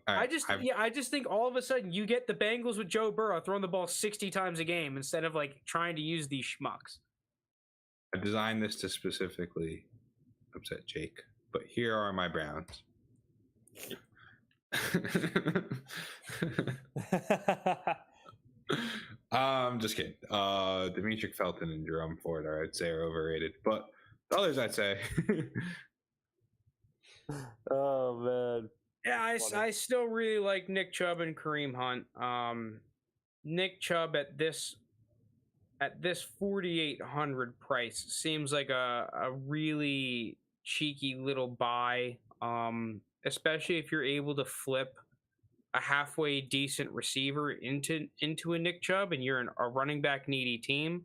I just think all of a sudden you get the Bengals with Joe Burrow throwing the ball 60 times a game instead of like trying to use these schmucks. I designed this to specifically upset Jake, but here are my Browns. I'm just kidding. Demetric Felton and Jerome Ford I'd say are overrated, but the others I'd say. Oh man. Yeah, I still really like Nick Chubb and Kareem Hunt. Nick Chubb at this 4,800 price seems like a really cheeky little buy, especially if you're able to flip a halfway decent receiver into a Nick Chubb and you're a running back needy team.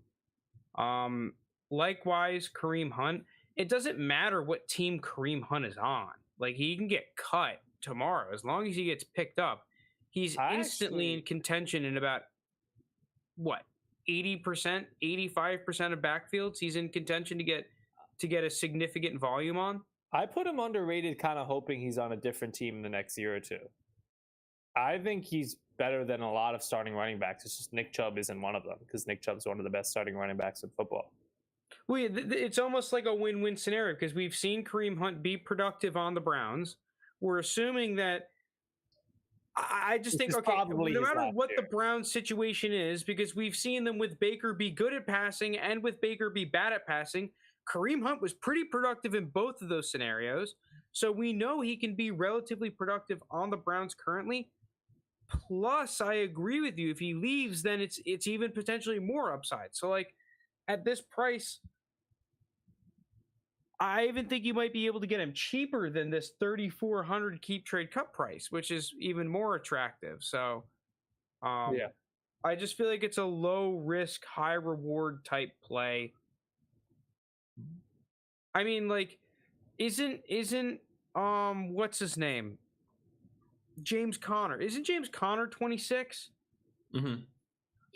Likewise, Kareem Hunt. It doesn't matter what team Kareem Hunt is on. Like, he can get cut tomorrow as long as he gets picked up. He's instantly in contention in about what? 80%, 85% of backfields he's in contention to get a significant volume on. I put him underrated, kind of hoping he's on a different team in the next year or two. I think he's better than a lot of starting running backs. It's just Nick Chubb isn't one of them because Nick Chubb's one of the best starting running backs in football. Well, it's almost like a win-win scenario because we've seen Kareem Hunt be productive on the Browns. We're assuming that I just think, okay, no matter what the Browns situation is, because we've seen them with Baker be good at passing and with Baker be bad at passing, Kareem Hunt was pretty productive in both of those scenarios. So we know he can be relatively productive on the Browns currently. Plus, I agree with you. If he leaves, then it's even potentially more upside. So, like, at this price, I even think you might be able to get him cheaper than this 3,400 keep trade cut price, which is even more attractive. So, yeah, I just feel like it's a low risk, high reward type play. I mean, like, isn't what's his name? James Conner. Isn't James Conner 26? Mm-hmm.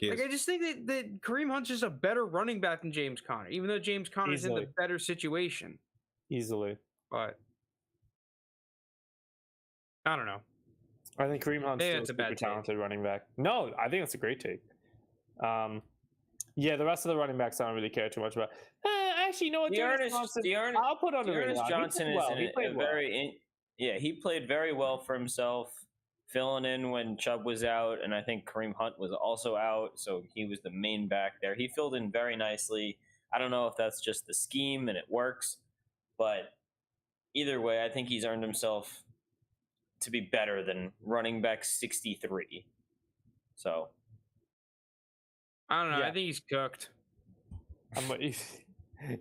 Like, I just think that Kareem Hunt's just a better running back than James Conner, even though James Conner's in the better situation. Easily. But I don't know. I think Kareem Hunt's still a super talented running back. No, I think that's a great take. Yeah, the rest of the running backs I don't really care too much about. Actually, you know what? I'll put underrated. Dearness Johnson he played very well for himself, filling in when Chubb was out, and I think Kareem Hunt was also out, so he was the main back there. He filled in very nicely. I don't know if that's just the scheme and it works, but either way, I think he's earned himself to be better than running back 63. So I don't know. Yeah. I think he's cooked.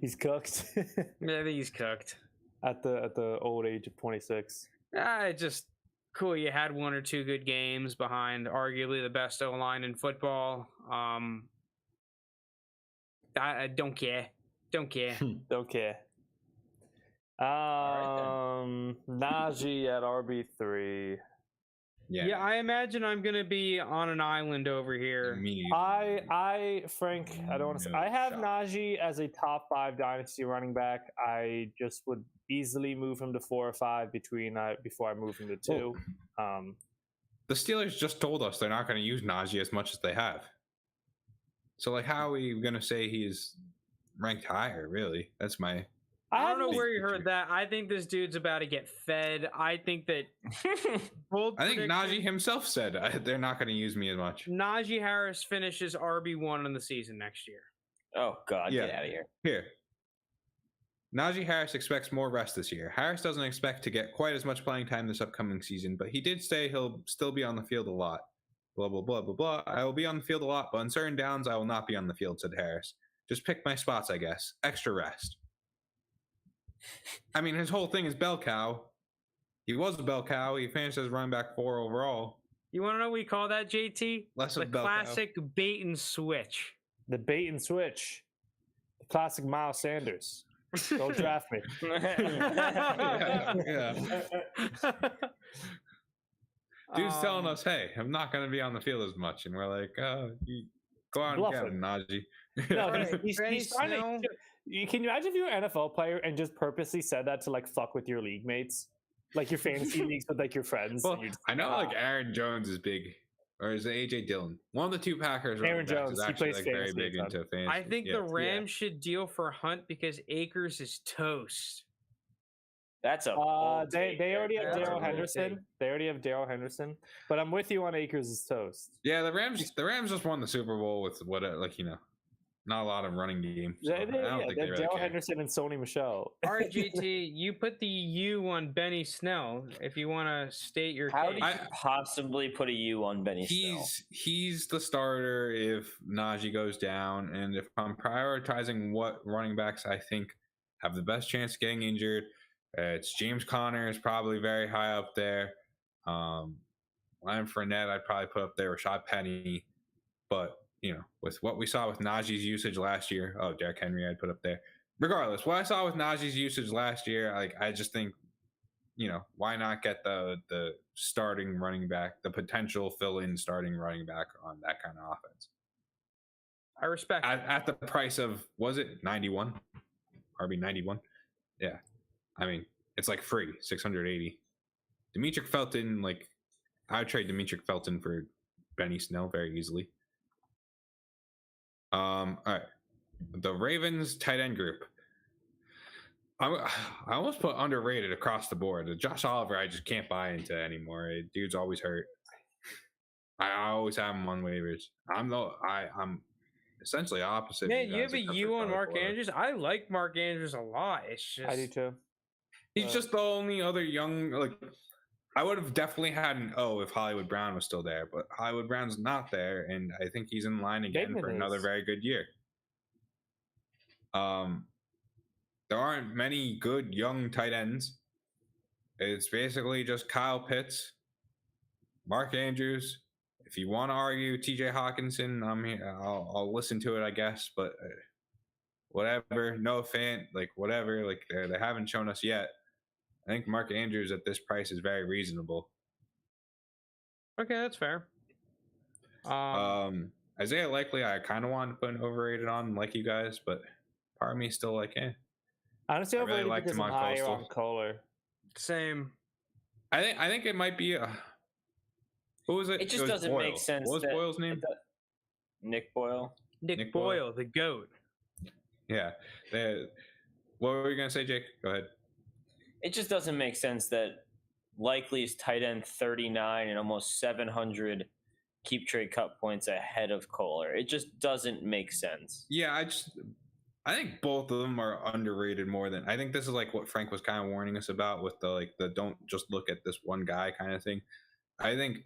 He's cooked. Yeah, I think he's cooked at the old age of 26. Just cool. You had one or two good games behind arguably the best O-line in football. I don't care. Don't care. Don't care. Najee at RB3. Yeah, I imagine I'm gonna be on an island over here. Frank, I don't want to say I have Najee as a top 5 dynasty running back. I just would easily move him to 4 or 5 before I move him to 2. The Steelers just told us they're not going to use Najee as much as they have. So, like, how are we going to say he's ranked higher? Really, that's my. I don't know where you heard that. I think this dude's about to get fed. I think that. I think Najee himself said they're not going to use me as much. Najee Harris finishes RB1 in the season next year. Oh, God, get out of here. Here. Najee Harris expects more rest this year. Harris doesn't expect to get quite as much playing time this upcoming season, but he did say he'll still be on the field a lot. Blah, blah, blah, blah, blah. I will be on the field a lot, but on certain downs, I will not be on the field, said Harris. Just pick my spots, I guess. Extra rest. I mean, his whole thing is bell cow. He was a bell cow. He finished as running back 4 overall. You want to know what we call that, JT? The classic bait and switch. The bait and switch. The classic Miles Sanders. Don't draft me. Yeah. Dude's telling us, hey, I'm not going to be on the field as much. And we're like, you go out and get him, Najee. No, he's trying to... Can you imagine if you were an NFL player and just purposely said that to, like, fuck with your league mates? Like, your fantasy leagues with, like, your friends? Well, I know, like, Aaron Jones is big. Or is it A.J. Dillon? One of the 2 Packers. Aaron Jones, is actually, like, very big into fantasy. I think the Rams should deal for Hunt because Akers is toast. That's a they already have Darrell Henderson. They already have Darrell Henderson. But I'm with you on Akers is toast. Yeah, the Rams just won the Super Bowl with what, like, not a lot of running game. So I don't think they really Darrell Henderson and Sony Michel. RGT, you put the U on Benny Snell if you want to state your How case. do you possibly put a U on Benny Snell? He's the starter if Najee goes down, and if I'm prioritizing what running backs I think have the best chance of getting injured, it's James Conner is probably very high up there. Leonard Fournette I'd probably put up there. Rashad Penny, but with what we saw with Najee's usage last year, Derrick Henry I'd put up there. Regardless, what I saw with Najee's usage last year, I just think, why not get the starting running back, the potential fill-in starting running back on that kind of offense? I respect at the price of, was it 91? RB 91? Yeah. I mean, it's like free, 680. Demetric Felton, I would trade Demetric Felton for Benny Snell very easily. All right. The Ravens tight end group. I almost put underrated across the board. The Josh Oliver, I just can't buy into anymore. Dude's always hurt. I always have him on waivers. I'm essentially opposite. Man, you have a U on Mark Andrews. I like Mark Andrews a lot. It's just I do too. He's just the only other young. I would have definitely had an O if Hollywood Brown was still there, but Hollywood Brown's not there, and I think he's in line again for another very good year. There aren't many good young tight ends. It's basically just Kyle Pitts, Mark Andrews. If you want to argue TJ Hawkinson, I'm here. I'll listen to it, I guess, but whatever. No fan, whatever. They haven't shown us yet. I think Mark Andrews at this price is very reasonable. Okay, that's fair. Isaiah Likely, I kind of wanted to put an overrated on like you guys, but part of me is still like, Honestly, I really overrated liked because him I'm on higher Coastal. on Kohler. Same. I think it might be who was it? It just was doesn't Boyle. make sense. What was Boyle's name? Nick Boyle. Nick Boyle. Boyle, the GOAT. Yeah. What were you gonna say, Jake? Go ahead. It just doesn't make sense that Likely is tight end 39 and almost 700 keep trade cut points ahead of Kohler. It just doesn't make sense. Yeah, I think both of them are underrated more than I think this is like what Frank was kind of warning us about with the don't just look at this one guy kind of thing. I think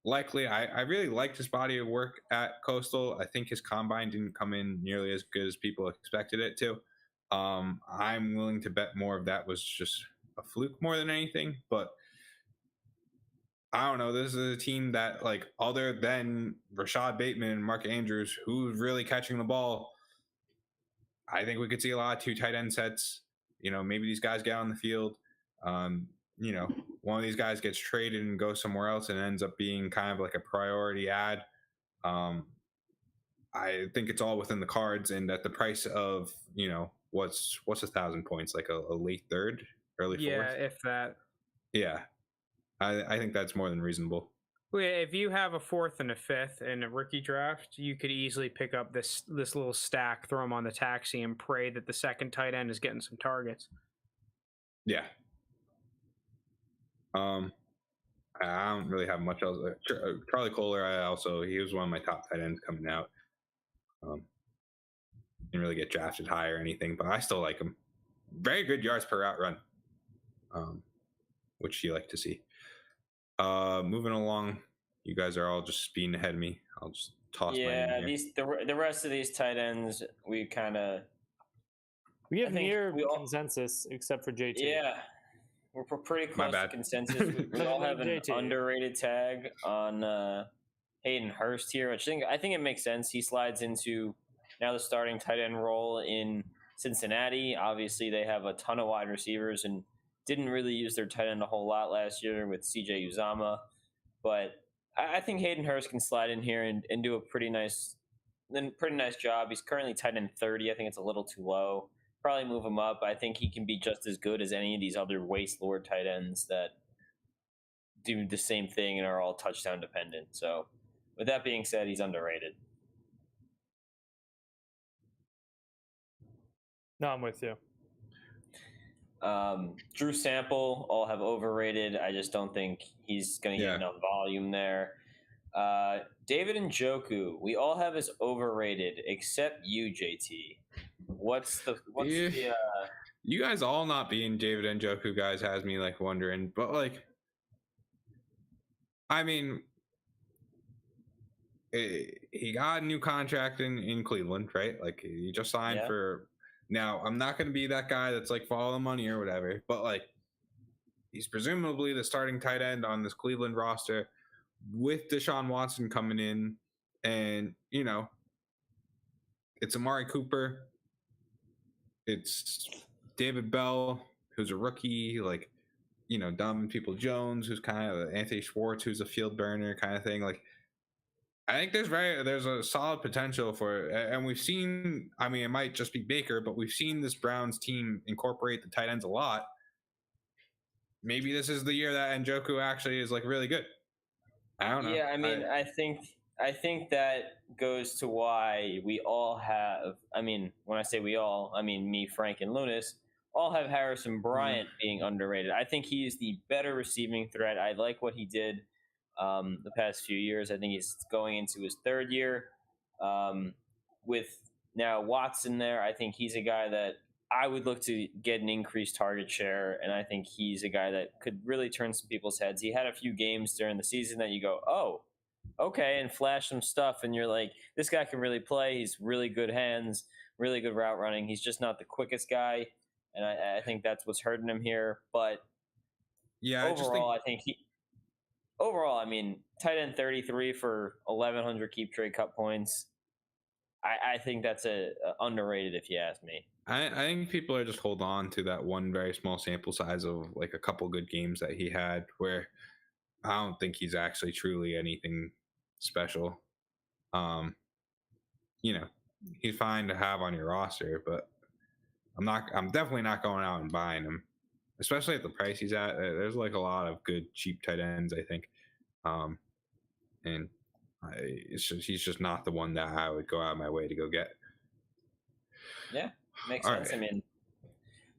Likely, I really liked his body of work at Coastal. I think his combine didn't come in nearly as good as people expected it to. I'm willing to bet more of that was just a fluke more than anything, but I don't know. This is a team that, like, other than Rashad Bateman and Mark Andrews, who's really catching the ball, I think we could see a lot of 2 tight end sets. Maybe these guys get on the field. One of these guys gets traded and goes somewhere else and ends up being kind of like a priority ad. I think it's all within the cards, and at the price of, what's 1,000 points, like a late third, early fourth. Yeah, if that. Yeah. I think that's more than reasonable. Well, yeah, if you have a 4th and a 5th in a rookie draft, you could easily pick up this little stack, throw them on the taxi, and pray that the second tight end is getting some targets. Yeah. I don't really have much else. Charlie Kohler, he was one of my top tight ends coming out. Didn't really get drafted high or anything, but I still like him. Very good yards per route run, which you like to see. Moving along, you guys are all just speeding ahead of me. I'll just toss my in here. The rest of these tight ends, we have near consensus except for JT. Yeah, we're pretty close to consensus. We all have an JT. Underrated tag on Hayden Hurst here, which I think it makes sense. He slides into now the starting tight end role in Cincinnati. Obviously, they have a ton of wide receivers and didn't really use their tight end a whole lot last year with CJ Uzama. But I think Hayden Hurst can slide in here and do a pretty nice job. He's currently tight end 30. I think it's a little too low. Probably move him up. I think he can be just as good as any of these other waste lord tight ends that do the same thing and are all touchdown dependent. So with that being said, he's underrated. No, I'm with you. Drew Sample, all have overrated. I just don't think he's going to get enough volume there. David Njoku, we all have as overrated except you, JT. You guys all not being David Njoku guys has me like wondering, but like, I mean, he got a new contract in Cleveland, right? Like he just signed for. Now, I'm not going to be that guy that's like follow the money or whatever, but like he's presumably the starting tight end on this Cleveland roster with Deshaun Watson coming in, and it's Amari Cooper, it's David Bell, who's a rookie, like Donovan People-Jones, who's kind of Anthony Schwartz, who's a field burner kind of thing. Like I think there's a solid potential for, and we've seen, I mean, it might just be Baker, but we've seen this Browns team incorporate the tight ends a lot. Maybe this is the year that Njoku actually is like really good. I don't know. Yeah, I mean, I think that goes to why we all have, I mean, when I say we all, I mean me, Frank, and Lounis, all have Harrison Bryant being underrated. I think he is the better receiving threat. I like what he did the past few years. I think he's going into his 3rd year with now Watson there. I think he's a guy that I would look to get an increased target share, and I think he's a guy that could really turn some people's heads. He had a few games during the season that you go, oh, okay, and flash some stuff, and you're like, this guy can really play. He's really good hands, really good route running. He's just not the quickest guy, and I think that's what's hurting him here. But yeah, overall, I mean, tight end 33 for 1,100 keep trade cut points. I think that's a underrated if you ask me. I think people are just holding on to that one very small sample size of like a couple good games that he had where I don't think he's actually truly anything special. You know, he's fine to have on your roster, but I'm definitely not going out and buying him, especially at the price he's at. There's like a lot of good cheap tight ends, I think. And he's just not the one that I would go out of my way to go get. Yeah, makes All sense. right. I mean,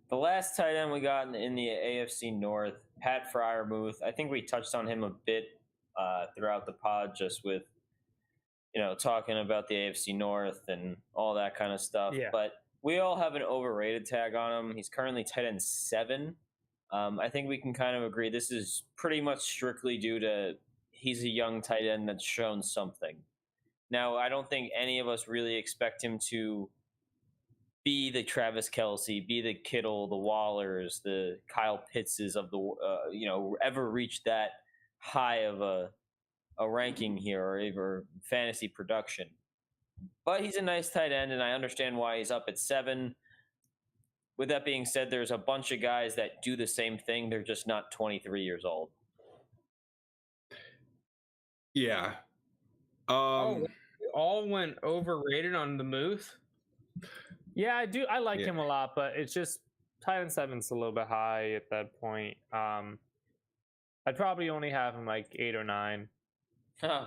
the last tight end we got in the AFC North, Pat Freiermuth. I think we touched on him a bit throughout the pod, just with talking about the AFC North and all that kind of stuff. Yeah. But we all have an overrated tag on him. He's currently tight end 7. I think we can kind of agree this is pretty much strictly due to he's a young tight end that's shown something. Now, I don't think any of us really expect him to be the Travis Kelce, be the Kittle, the Wallers, the Kyle Pittses of the, ever reach that high of a ranking here or ever fantasy production. But he's a nice tight end, and I understand why he's up at 7. With that being said, there's a bunch of guys that do the same thing. They're just not 23 years old. Yeah. All went overrated on the Muth. Yeah, I do. I like him a lot, but it's just tight end 7's a little bit high at that point. I'd probably only have him like 8 or 9.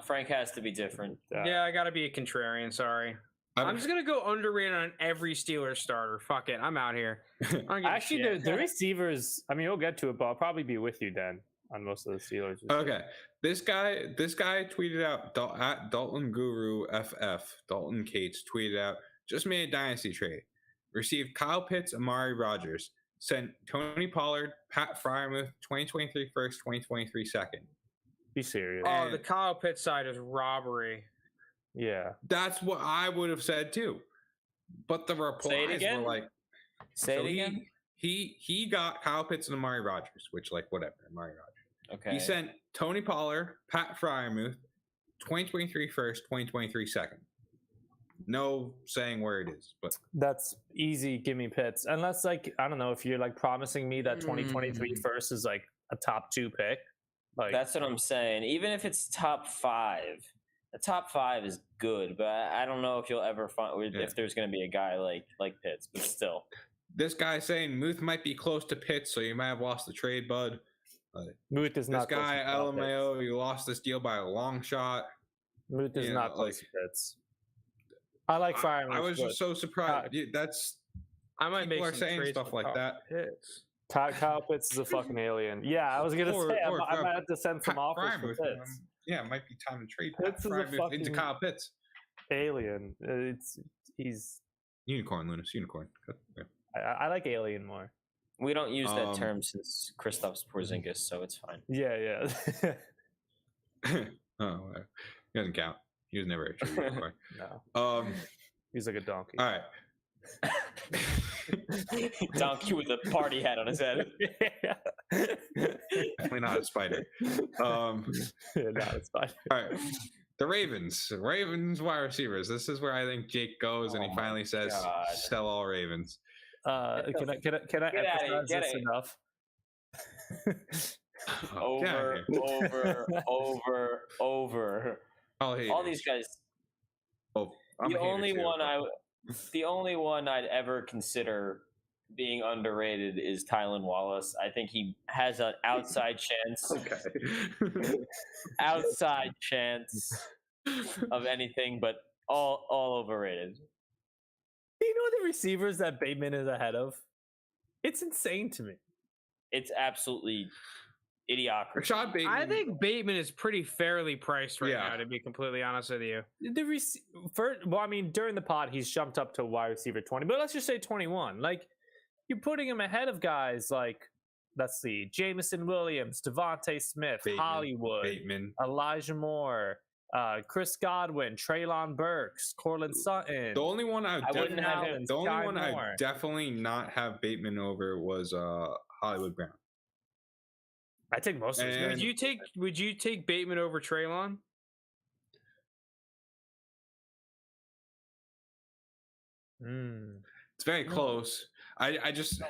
Frank has to be different. Yeah, I got to be a contrarian. Sorry. I'm just going to go underrated on every Steelers starter. Fuck it. I'm out here. Actually, the receivers, I mean, we'll get to it, but I'll probably be with you, Dan, on most of the Steelers. Okay. This guy tweeted out at Dalton Guru FF, Dalton Cates tweeted out, just made a dynasty trade. Received Kyle Pitts, Amari Rogers. Sent Tony Pollard, Pat Freiermuth, 2023 first, 2023 second. Be serious. Oh, the Kyle Pitts side is robbery. Yeah. That's what I would have said too. But the replies were like, Say it again. He got Kyle Pitts and Amari Rogers, which like whatever, Amari Rogers. Okay. He sent Tony Pollard, Pat Freiermuth, 2023 first, 2023 second. No saying where it is, but that's easy. Give me Pitts. Unless like, I don't know, if you're like promising me that 2023 first is like a top 2 pick. Like that's what I'm saying. Even if it's top 5, the top 5 is good, but I don't know if you'll ever find if there's going to be a guy like Pitts, but still. This guy saying Muth might be close to Pitts, so you might have lost the trade, bud. Muth is not. This guy LMAO, you lost this deal by a long shot. Muth is not close to Pitts. I like Freiermuth. I was just so surprised. I might make people are some saying trades stuff like that. Pitts. Kyle Pitts is a fucking alien. Yeah, I was gonna say I might have to send some offers for Pitts. Yeah, it might be time to trade Pitts is a fucking into Kyle Pitts. Alien. He's unicorn, Lounis. Unicorn. Yeah. I like alien more. We don't use that term since Kristaps Porzingis, so it's fine. Yeah. Oh, he doesn't count. He was never a true unicorn. No. He's like a donkey. All right. Donkey with a party hat on his head. Definitely not a spider. Not a spider. All right. The Ravens wide receivers. This is where I think Jake goes, and he finally says, "Sell all Ravens." Can I emphasize this enough? Over. All these guys. Oh, the only one I'd ever consider being underrated is Tylan Wallace. I think he has an outside chance. Okay. Outside chance of anything, but all overrated. Do you know the receivers that Bateman is ahead of? It's insane to me. It's absolutely idiocracy. Rashad Bateman. I think Bateman is pretty fairly priced right now, to be completely honest with you. During the pod, he's jumped up to wide receiver 20, but let's just say 21. Like, you're putting him ahead of guys like, let's see, Jamison Williams, Devontae Smith, Hollywood, Elijah Moore, Chris Godwin, Treylon Burks, Cortland Sutton. The only one I definitely not have Bateman over was Hollywood Brown. I take most of his. Would you take Bateman over Treylon? It's very close. I just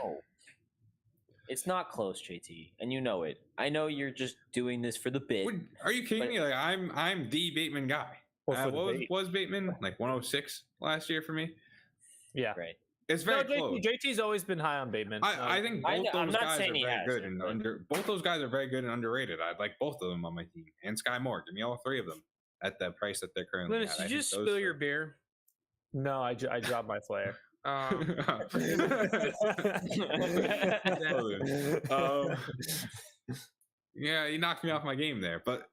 It's not close, JT, and you know it. I know you're just doing this for the bit. Are you kidding But- me? Like I'm the Bateman guy. Or for the What bait. was Bateman like 106 last year for me? Yeah. Right. It's No, very close. JT's always been high on Bateman. I think I both know- I'm those not guys are saying he very good hasn't, and but- both those guys are very good and underrated. I'd like both of them on my team. And Sky Moore. Give me all three of them at the price that they're currently Linus, at. I did you think just those spill three- your beer? No, I dropped my flare. Yeah, he knocked me off my game there. But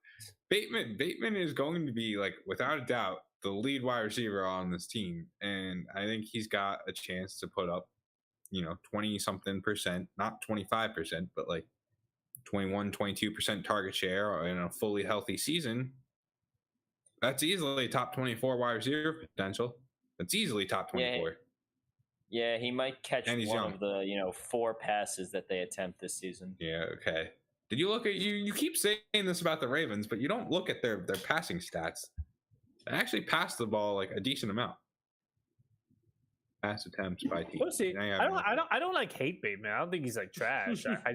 Bateman is going to be, like, without a doubt, the lead wide receiver on this team. And I think he's got a chance to put up, 20-something%, not 25%, but like 21-22% target share in a fully healthy season. That's easily top 24 wide receiver potential. That's easily top 24. Yeah, he might catch And he's one young. of the 4 passes that they attempt this season. Yeah, okay. Did you look at you keep saying this about the Ravens, but you don't look at their passing stats. They actually pass the ball like a decent amount. Pass attempts by team. We'll see. Now you I have- don't like hate Bateman. I don't think he's like trash. I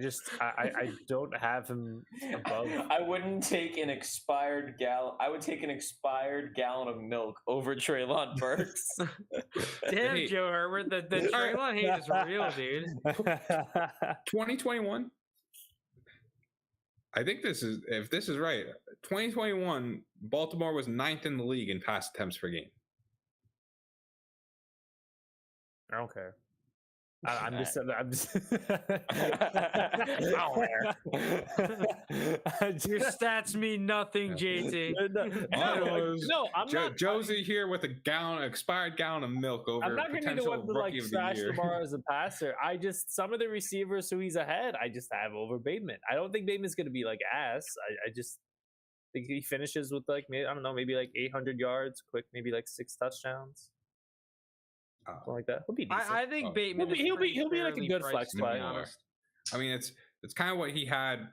don't have him above. I wouldn't take an expired gallon. I would take an expired gallon of milk over Treylon Burks. Damn, Hey. Joe Herbert, the Treylon hate is real, dude. 2021. I think if this is right, 2021, Baltimore was 9th in the league in pass attempts per game. I don't care. I'm just. Your stats mean nothing, JT. No, I'm not. Josie here with expired gallon of milk over I'm not going to be the potential one to like rookie of the trash year. Lamar as a passer. Some of the receivers who he's ahead, I just have over Bateman. I don't think Bateman's going to be like ass. I just think he finishes with like maybe like 800 yards, quick, maybe like 6 touchdowns, something like that. He'll be decent. I think Bateman. He'll be like a good flex play. I mean, it's kind of what he had.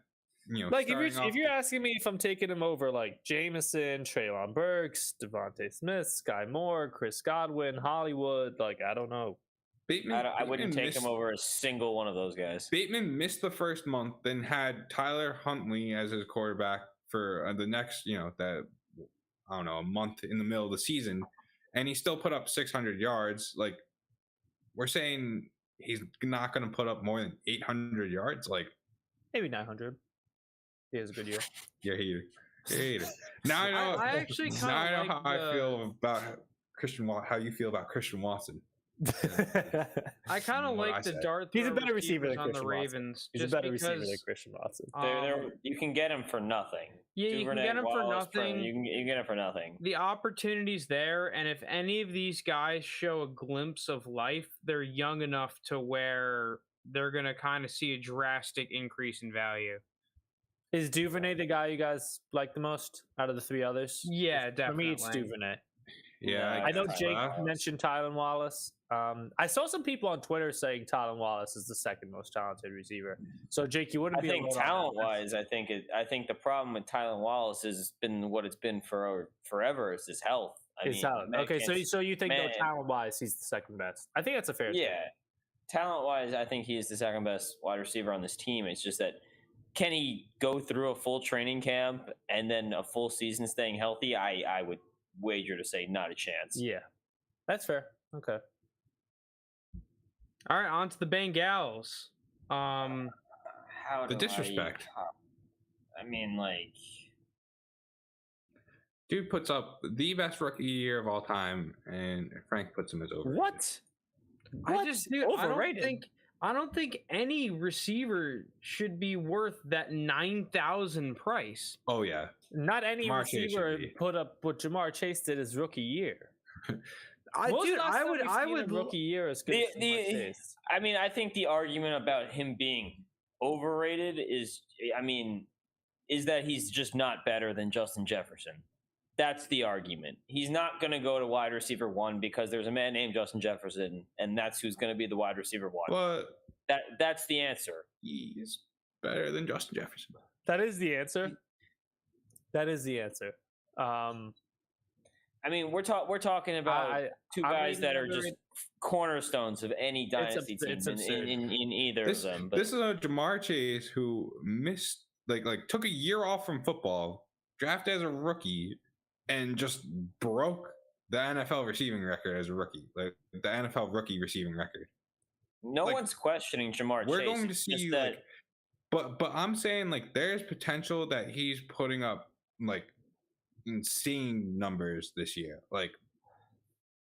Like starting if off you're asking me if I'm taking him over like Jameson, Treylon Burks, Devontae Smith, Sky Moore, Chris Godwin, Hollywood, like I don't know. I wouldn't take him over a single one of those guys. Bateman missed the first month, then had Tyler Huntley as his quarterback for the next, a month in the middle of the season, and he still put up 600 yards. Like, we're saying he's not going to put up more than 800 yards. Like, Maybe 900. He has a good year. you're a hater. Now I know. I actually now I kind know of how I feel about how you feel about Christian Watson. I kind of What I like the said. dart. He's a throw better receiver than receivers on the Christian Watson. Ravens. He's a just better receiver than because, Christian Watson. You can get him for nothing. Yeah, you can get him for Wallace, nothing. You can get him for nothing. The opportunity's there, and if any of these guys show a glimpse of life, they're young enough to where they're going to kind of see a drastic increase in value. Is Duvernay the guy you guys like the most out of the 3 others? Yeah, For me, it's definitely. Duvernay. Yeah, I know guess. Jake mentioned Tylan Wallace. I saw some people on Twitter saying Tylan Wallace is the second most talented receiver. So Jake, you wouldn't I be think alone on that. talent-wise, I think the problem with Tylan Wallace has been what it's been for forever is his health. His talent. man Okay, can't- so you think man- though talent wise he's the second best? I think that's a fair. yeah, statement. talent-wise, I think he is the second best wide receiver on this team. It's just that can he go through a full training camp and then a full season staying healthy? I would wager to say not a chance. Yeah, that's fair. Okay. All right, on to the Bengals. How The do disrespect. I mean, like, Dude puts up the best rookie year of all time, and Frank puts him as over. What? I just dude, Overrated. I don't think any receiver should be worth that 9,000 price. Oh yeah, Not any Jamar Chase receiver should be. put up what Jamar Chase did his rookie year. I Most dude, last I time would we've I seen would a rookie year as good as Jamar Chase. I mean, I think the argument about him being overrated is that he's just not better than Justin Jefferson. That's the argument. He's not going to go to wide receiver 1 because there's a man named Justin Jefferson, and that's who's going to be the wide receiver 1. but That's the answer. he's better than Justin Jefferson. That is the answer. That is the answer. I I mean, we're talking about two guys that are just cornerstones of any dynasty team in either of them. But this is a Jamar Chase who missed like took a year off from football, drafted as a rookie, and just broke the NFL receiving record as a rookie, like the NFL rookie receiving record. No one's questioning Jamar Chase. We're going to see like, but I'm saying like there's potential that he's putting up like insane numbers this year, like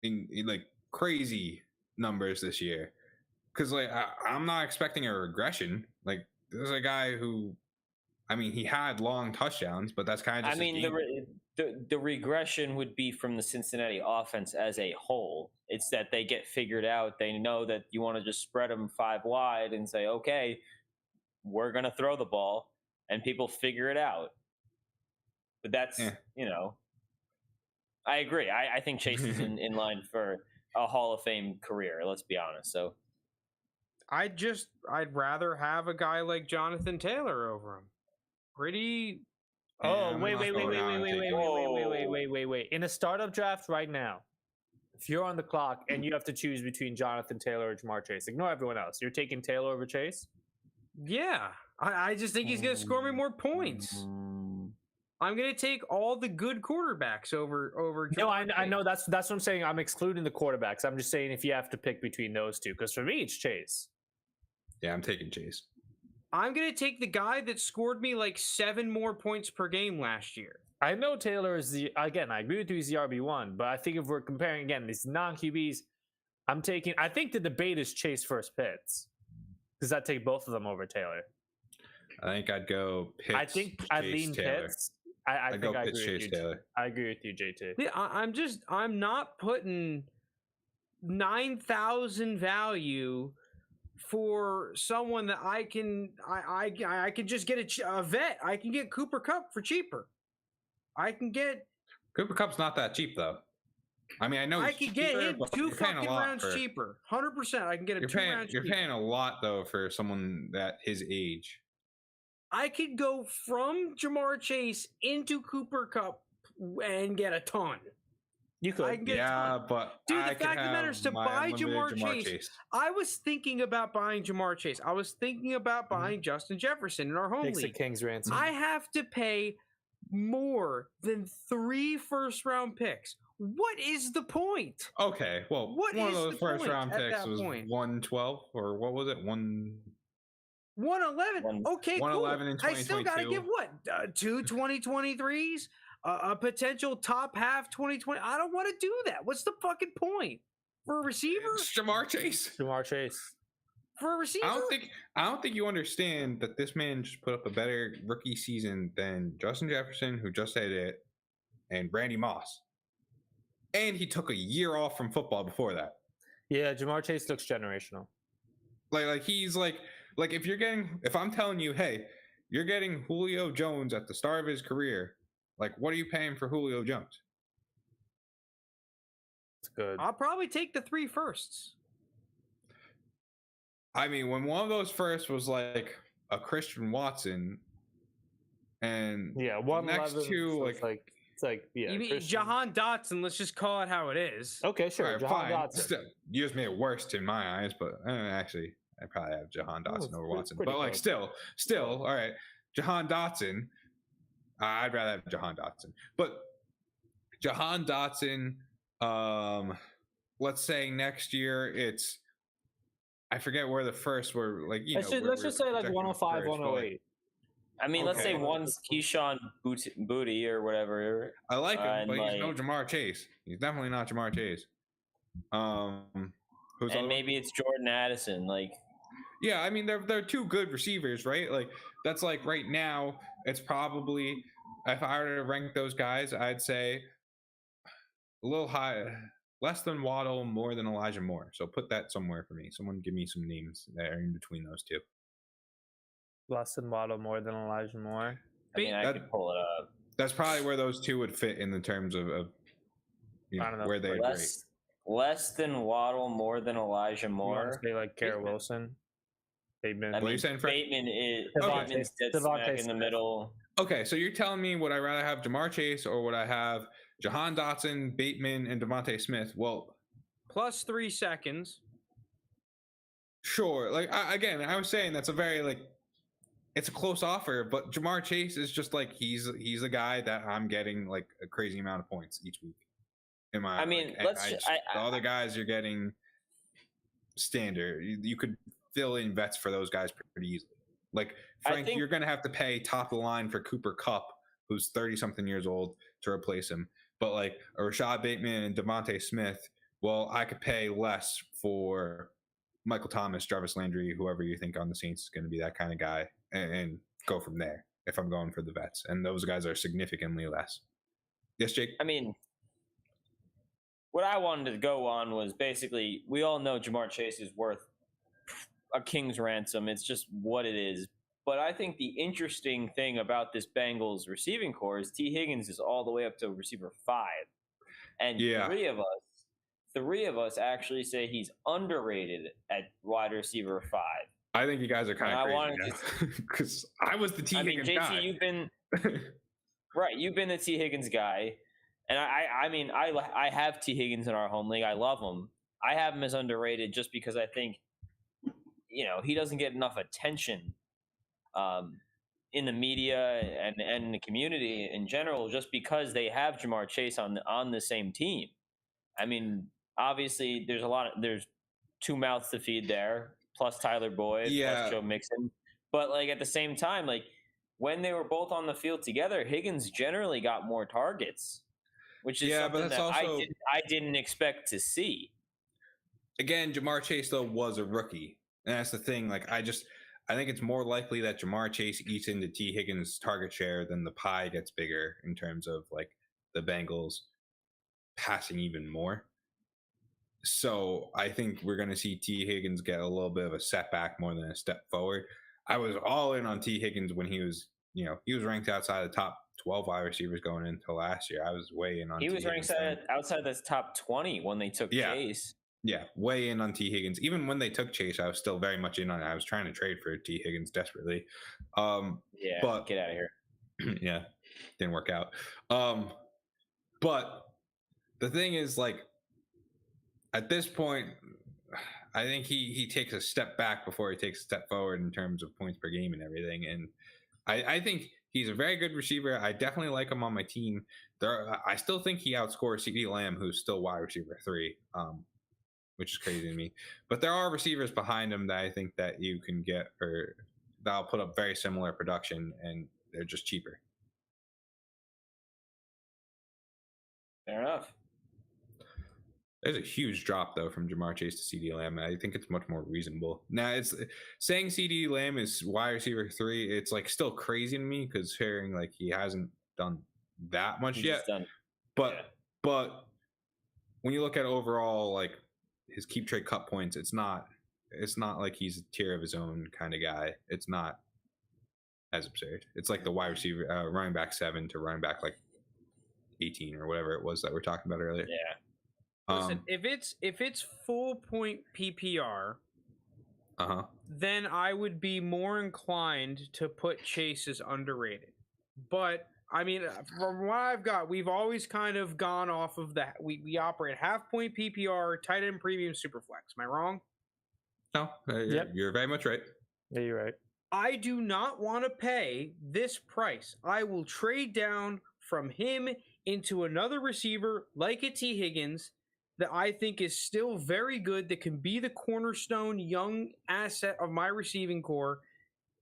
in like crazy numbers this year, because like I'm not expecting a regression. Like there's a guy who, I mean, he had long touchdowns, but that's kind of just the regression would be from the Cincinnati offense as a whole. It's that they get figured out. They know that you want to just spread them 5 wide and say, okay, we're going to throw the ball, and people figure it out. But that's, I agree. I think Chase is in line for a Hall of Fame career, let's be honest. So I'd rather have a guy like Jonathan Taylor over him. Pretty. Oh, wait. In a startup draft right now, if you're on the clock and you have to choose between Jonathan Taylor or Jamar Chase, ignore everyone else. You're taking Taylor over Chase? Yeah. I just think he's going to score me more points. I'm going to take all the good quarterbacks over. No, I know that's what I'm saying. I'm excluding the quarterbacks. I'm just saying if you have to pick between those two, because for me it's Chase. Yeah, I'm taking Chase. I'm going to take the guy that scored me like 7 more points per game last year. I know Taylor is I agree with you, he's the RB1, but I think if we're comparing again these non-QBs, I think the debate is Chase first Pitts. Because I'd take both of them over Taylor. I think I'd go Pitts. I think I'd lean Taylor. Pitts. I think I agree with you. Taylor. I agree with you, JT. Yeah, I'm not putting 9,000 value for someone that I can just get a vet. I can get Cooper Kupp for cheaper. Cooper Kupp's not that cheap though. I mean, I know I can get him 2 fucking rounds cheaper. 100%. I can get him 2 rounds cheaper. You're paying a lot though for someone that his age. I could go from Jamar Chase into Cooper Kupp and get a ton. You could. I can get a ton. But dude, the fact of the matter is to buy Jamar Chase. I was thinking about buying Jamar Chase. I was thinking about buying Justin Jefferson in our home Takes league. a king's ransom. I have to pay more than 3 first-round picks. What is the point? Okay, well, what one is of those first-round picks was point? 112, or what was it? 111. Okay, 111 in 2022. I still got to give what? 2 2023s? A potential top half 2020. I don't want to do that. What's the fucking point? For a receiver? It's Jamar Chase. Jamar Chase. For a receiver? I don't think you understand that this man just put up a better rookie season than Justin Jefferson, who just had it, and Randy Moss. And he took a year off from football before that. Yeah, Jamar Chase looks generational. Like he's like if I'm telling you, hey, you're getting Julio Jones at the start of his career, like what are you paying for Julio Jones? It's good. I'll probably take the 3 firsts. I mean, when one of those first was like a Christian Watson, and yeah, the next 2 it's like you mean Jahan Dotson? Let's just call it how it is. Okay, sure. Right, Jahan Dotson. Still, you just made it worse in my eyes, but actually, I probably have Jahan Dotson over Watson. But like, still, all right, Jahan Dotson. I'd rather have Jahan Dotson, but Jahan Dotson. Let's say next year it's. I forget where the first were. Like, let's just say like 105, 108. I mean, let's say one's Keyshawn Booty or whatever. I like him, but he's no Jamar Chase. He's definitely not Jamar Chase. Maybe it's Jordan Addison. Like, yeah, I mean, they're 2 good receivers, right? Like, that's like right now, it's probably, if I were to rank those guys, I'd say a little high, less than Waddle, more than Elijah Moore. So put that somewhere for me. Someone give me some names that are in between those 2. Less than Waddle, more than Elijah Moore. I mean, I could pull it up. That's probably where those 2 would fit in the terms of where they rate. Less than Waddle, more than Elijah Moore. They like Garrett Wilson. Bateman. Bateman is dead smack in the middle. Okay, so you're telling me would I rather have Jamar Chase or would I have Jahan Dotson, Bateman, and Devontae Smith. Well, Plus 3 seconds. sure. Like I was saying, that's a very like it's a close offer, but Jamar Chase is just like he's a guy that I'm getting like a crazy amount of points each week. I mean, the other guys you're getting standard. You could fill in vets for those guys pretty easily. Like Frank, you're going to have to pay top of the line for Cooper Kupp, who's 30-something years old, to replace him. But like a Rashad Bateman and Devontae Smith, well, I could pay less for Michael Thomas, Jarvis Landry, whoever you think on the Saints is going to be that kind of guy, and go from there if I'm going for the vets. And those guys are significantly less. Yes, Jake? I mean, what I wanted to go on was basically, we all know Jamar Chase is worth a king's ransom. It's just what it is. But I think the interesting thing about this Bengals receiving core is T. Higgins is all the way up to receiver 5. And three of us actually say he's underrated at wide receiver 5. I think you guys are kind of crazy because I was the T. Higgins JT, guy. You've been right. You've been the T. Higgins guy, and I have T. Higgins in our home league. I love him. I have him as underrated just because I think, he doesn't get enough attention in the media and in the community in general, just because they have Jamar Chase on the same team. I mean, obviously, there's 2 mouths to feed there, plus Tyler Boyd, plus Joe Mixon. But like at the same time, like when they were both on the field together, Higgins generally got more targets, which is something that I didn't expect to see. Again, Jamar Chase though was a rookie, and that's the thing. Like I think it's more likely that Jamar Chase eats into T. Higgins' target share than the pie gets bigger in terms of like the Bengals passing even more. So I think we're going to see T. Higgins get a little bit of a setback more than a step forward. I was all in on T. Higgins when he was ranked outside the top 12 wide receivers going into last year. I was way in on He was ranked outside the top 20 when they took Chase. Yeah, way in on T. Higgins. Even when they took Chase, I was still very much in on it. I was trying to trade for T. Higgins desperately. But get out of here. Yeah, didn't work out. But the thing is, like, at this point, I think he takes a step back before he takes a step forward in terms of points per game and everything. And I think he's a very good receiver. I definitely like him on my team. I still think he outscores CeeDee Lamb, who's still wide receiver 3, which is crazy to me. But there are receivers behind him that I think that you can get or that'll put up very similar production, and they're just cheaper. Fair enough. There's a huge drop, though, from Jamar Chase to CeeDee Lamb. I think it's much more reasonable. Now, it's saying CeeDee Lamb is wide receiver 3. It's like still crazy to me because hearing like he hasn't done that much yet. But when you look at overall like his keep trade cut points, it's not like he's a tier of his own kind of guy. It's not as absurd. It's like the wide receiver, running back 7 to running back like 18 or whatever it was that we're talking about earlier. Yeah. Listen, if it's full point PPR, then I would be more inclined to put Chase as underrated. But I mean, from what I've got, we've always kind of gone off of that. We operate half point PPR, tight end premium, super flex. Am I wrong? No, you're very much right. Yeah, you're right. I do not want to pay this price. I will trade down from him into another receiver like a T. Higgins that I think is still very good, that can be the cornerstone young asset of my receiving core.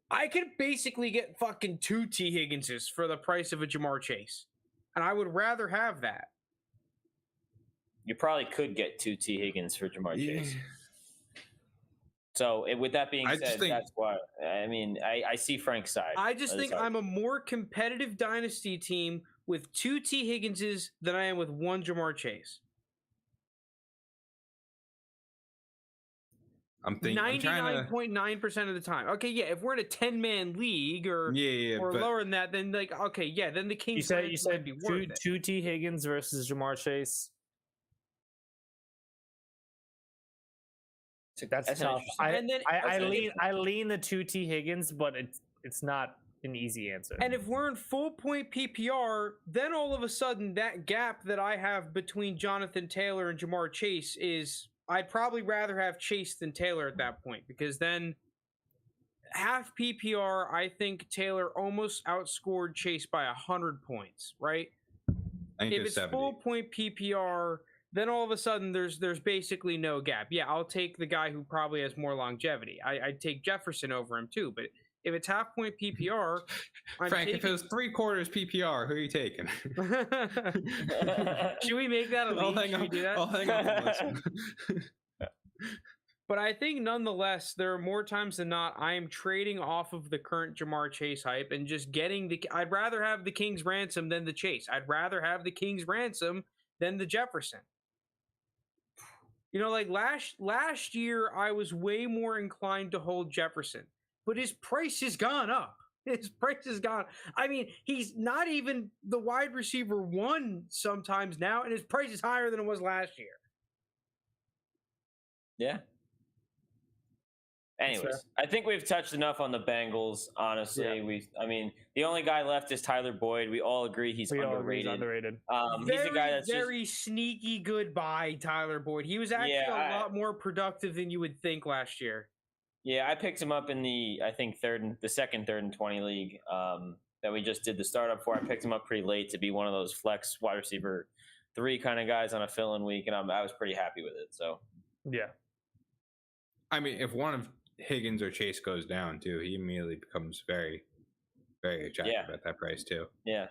I could basically get fucking 2 T. Higginses for the price of a Jamar Chase. And I would rather have that. You probably could get 2 T. Higgins for Jamar Chase. So with that being said, that's why, I mean, I see Frank's side. I just think I'm a more competitive dynasty team with 2 T. Higginses than I am with 1 Jamar Chase. I'm thinking 99.9% of the time. Okay, yeah, if we're in a 10-man league or lower than that, then like then the Kings. You said two T. Higgins versus Jamar Chase. That's tough. I lean the 2 T. Higgins, but it's not an easy answer. And if we're in full point PPR, then all of a sudden that gap that I have between Jonathan Taylor and Jamar Chase is, I'd probably rather have Chase than Taylor at that point, because then half PPR, I think Taylor almost outscored Chase by 100 points, right? I think If it's 70. full point PPR, then all of a sudden there's basically no gap. Yeah, I'll take the guy who probably has more longevity. I'd take Jefferson over him too, but if it's half point PPR, Frank, if it was 3/4 PPR, who are you taking? Should we make that a I'll league? hang Should we up. do that? I'll hang up and listen. But I think nonetheless, there are more times than not, I am trading off of the current Jamar Chase hype and just getting the. I'd rather have the King's ransom than the Chase. I'd rather have the King's ransom than the Jefferson. You know, like last year, I was way more inclined to hold Jefferson, but his price has gone up. His price has gone. I mean, he's not even the wide receiver one sometimes now, and his price is higher than it was last year. Yeah. Anyways, I think we've touched enough on the Bengals. Honestly, I mean, the only guy left is Tyler Boyd. We all agree he's underrated. He's a guy that's very sneaky good buy, Tyler Boyd. He was actually a lot more productive than you would think last year. Yeah, I picked him up in the second, third, and 20 league that we just did the startup for. I picked him up pretty late to be one of those flex wide receiver 3 kind of guys on a fill-in week, and I was pretty happy with it. So yeah, I mean, if one of Higgins or Chase goes down too, he immediately becomes very, very attractive at that price too. Yeah.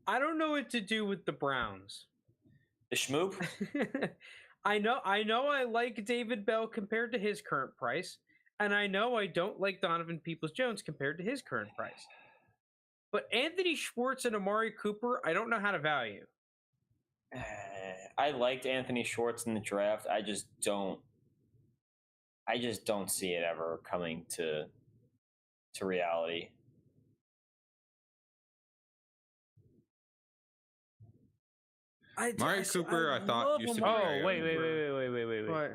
I don't know what to do with the Browns. The schmoop? I know I like David Bell compared to his current price, and I know I don't like Donovan Peoples-Jones compared to his current price. But Anthony Schwartz and Amari Cooper, I don't know how to value. I liked Anthony Schwartz in the draft. I just don't see it ever coming to reality. Amari Cooper, I thought used to be. Oh, wait. What?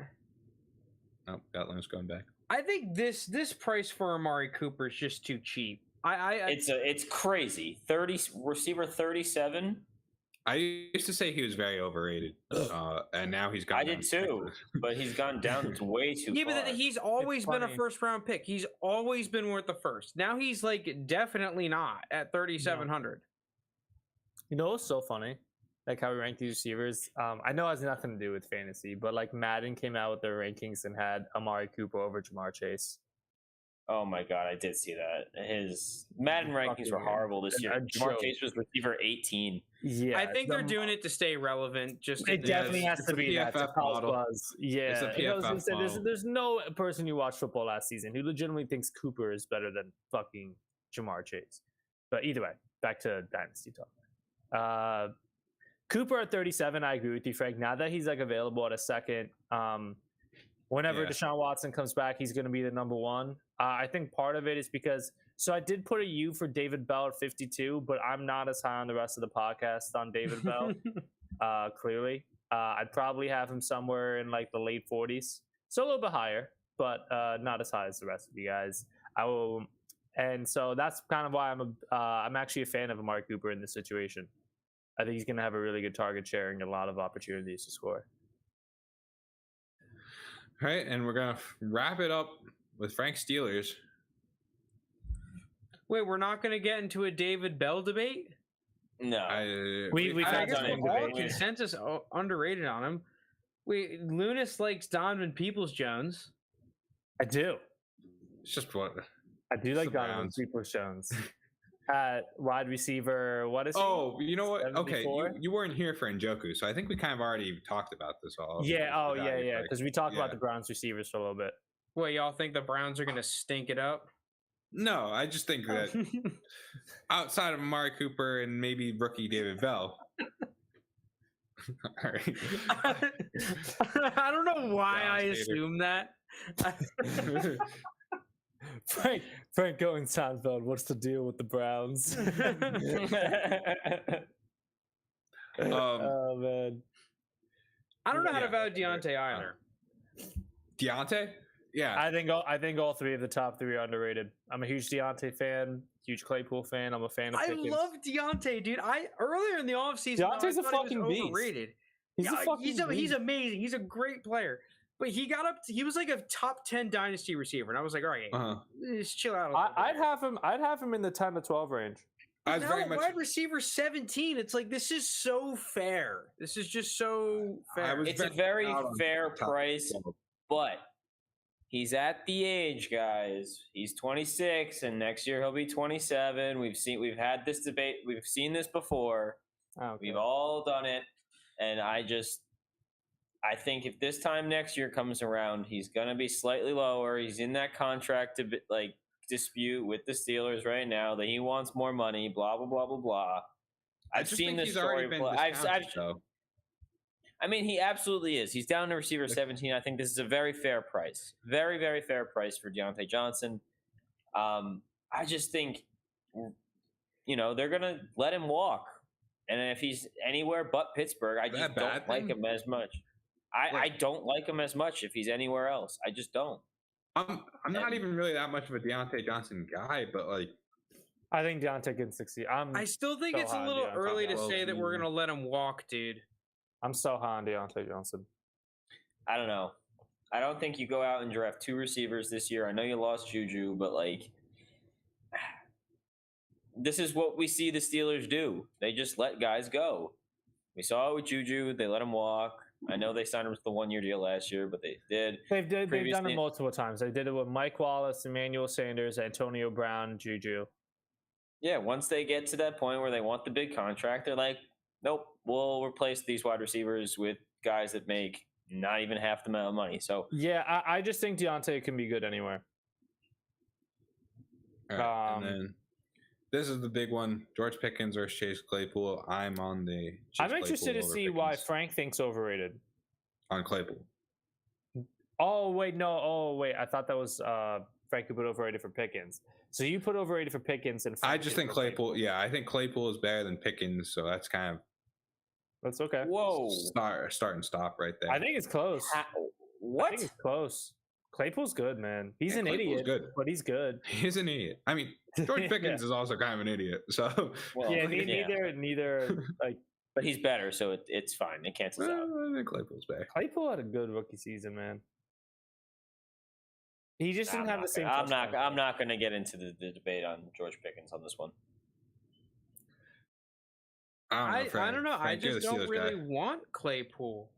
Oh, Gatlin's going back. I think this price for Amari Cooper is just too cheap. It's crazy. Receiver 37. I used to say he was very overrated, and now he's gone. I did too, but he's gone down way too yeah, far. but he's always been a first round pick. He's always been worth the first. Now he's like definitely not at 3,700. You know what's so funny? Like how we rank these receivers. I know it has nothing to do with fantasy, but like Madden came out with their rankings and had Amari Cooper over Jamar Chase. Oh my god, I did see that. His Madden rankings were horrible this year. Jamar Chase was receiver 18. Yeah, I think they're doing it to stay relevant. Just it definitely has to be that. PFF model. Yeah, It's a PFF model. There's no person who watched football last season who legitimately thinks Cooper is better than fucking Jamar Chase. But either way, back to Dynasty talk. Cooper at 37, I agree with you, Frank. Now that he's like available at a second, whenever Deshaun Watson comes back, he's going to be the number one. I think part of it is because, so I did put a U for David Bell at 52, but I'm not as high on the rest of the podcast on David Bell. Clearly, I'd probably have him somewhere in like the late 40s, so a little bit higher, but not as high as the rest of you guys. And so that's kind of why I'm actually a fan of Amari Cooper in this situation. I think he's going to have a really good target share and a lot of opportunities to score. All right, and we're gonna wrap it up with Frank Steelers. Wait, we're not going to get into a David Bell debate? No, we I guess done we're all debate. consensus underrated on him. Lounis likes Donovan Peoples-Jones. I do. It's just what I do It's like the Donovan Browns. Peoples-Jones. At wide receiver, what is he? Oh, you know what? Okay, 74? you weren't here for Njoku, so I think we kind of already talked about this all. Yeah. Oh, the yeah, value yeah. price. Because we talked Yeah. about the Browns receivers for a little bit. What, y'all think the Browns are going to stink it up? No, I just think that outside of Amari Cooper and maybe rookie David Bell. All right. I don't know why Browns I hater. assume that. Frank going Seinfeld. What's the deal with the Browns? Oh man. I don't know how to Yeah. value Deontay either. Deontay? yeah. I think all three of the top three are underrated. I'm a huge Deontay fan, huge Claypool fan. I'm a fan of I Pickens. love Deontay, dude. Earlier in the offseason, Deontay's I a thought he was fucking beast. overrated. He's a fucking he's beast. amazing. He's a great player. But he was like a top 10 dynasty receiver, and I was like, all right, just chill out. I'd have him in the 10 to 12 range. I was now very much. wide receiver 17. It's like this is so fair. This is just so fair. It's a very fair price, but he's at the age, guys. He's 26, and next year he'll be 27. We've had this debate. We've seen this before. Okay. We've all done it, and I think if this time next year comes around, he's gonna be slightly lower. He's in that contract dispute with the Steelers right now that he wants more money. Blah blah blah blah blah. I've seen this story. I mean, he absolutely is. He's down to receiver 17. I think this is a very fair price. Very, very fair price for Deontay Johnson. I just think, they're going to let him walk. And if he's anywhere but Pittsburgh, I just don't like him as much. I don't like him as much if he's anywhere else. I just don't. I'm not even really that much of a Deontay Johnson guy, but like, I think Deontay can succeed. I still think it's a little early to say that we're going to let him walk, dude. I'm so high on Deontay Johnson. I don't know. I don't think you go out and draft two receivers this year. I know you lost Juju, but this is what we see the Steelers do. They just let guys go. We saw it with Juju. They let him walk. I know they signed him to the 1-year deal last year, but they did. They've done it multiple times. They did it with Mike Wallace, Emmanuel Sanders, Antonio Brown, Juju. Yeah, once they get to that point where they want the big contract, they're like, nope, we'll replace these wide receivers with guys that make not even half the amount of money. So yeah, I just think Deontay can be good anywhere. All right, and then this is the big one: George Pickens or Chase Claypool. I'm on the. I'm interested to see why Frank thinks overrated on Claypool. Oh wait, no. Oh wait, I thought that was Frank who put overrated for Pickens. So you put overrated for Pickens, and Frank I just think Claypool. Yeah, I think Claypool is better than Pickens, so that's kind of. That's okay. Whoa! Start and stop right there. I think it's close. What? I think it's close. Claypool's good, man. He's an idiot, but he's good. He's an idiot. I mean, George Pickens is also kind of an idiot. So neither like. But he's better, so it's fine. It cancels out. I think Claypool's better. Claypool had a good rookie season, man. He just didn't have the same. I'm not going to get into the debate on George Pickens on this one. I don't know. I just don't really want Claypool.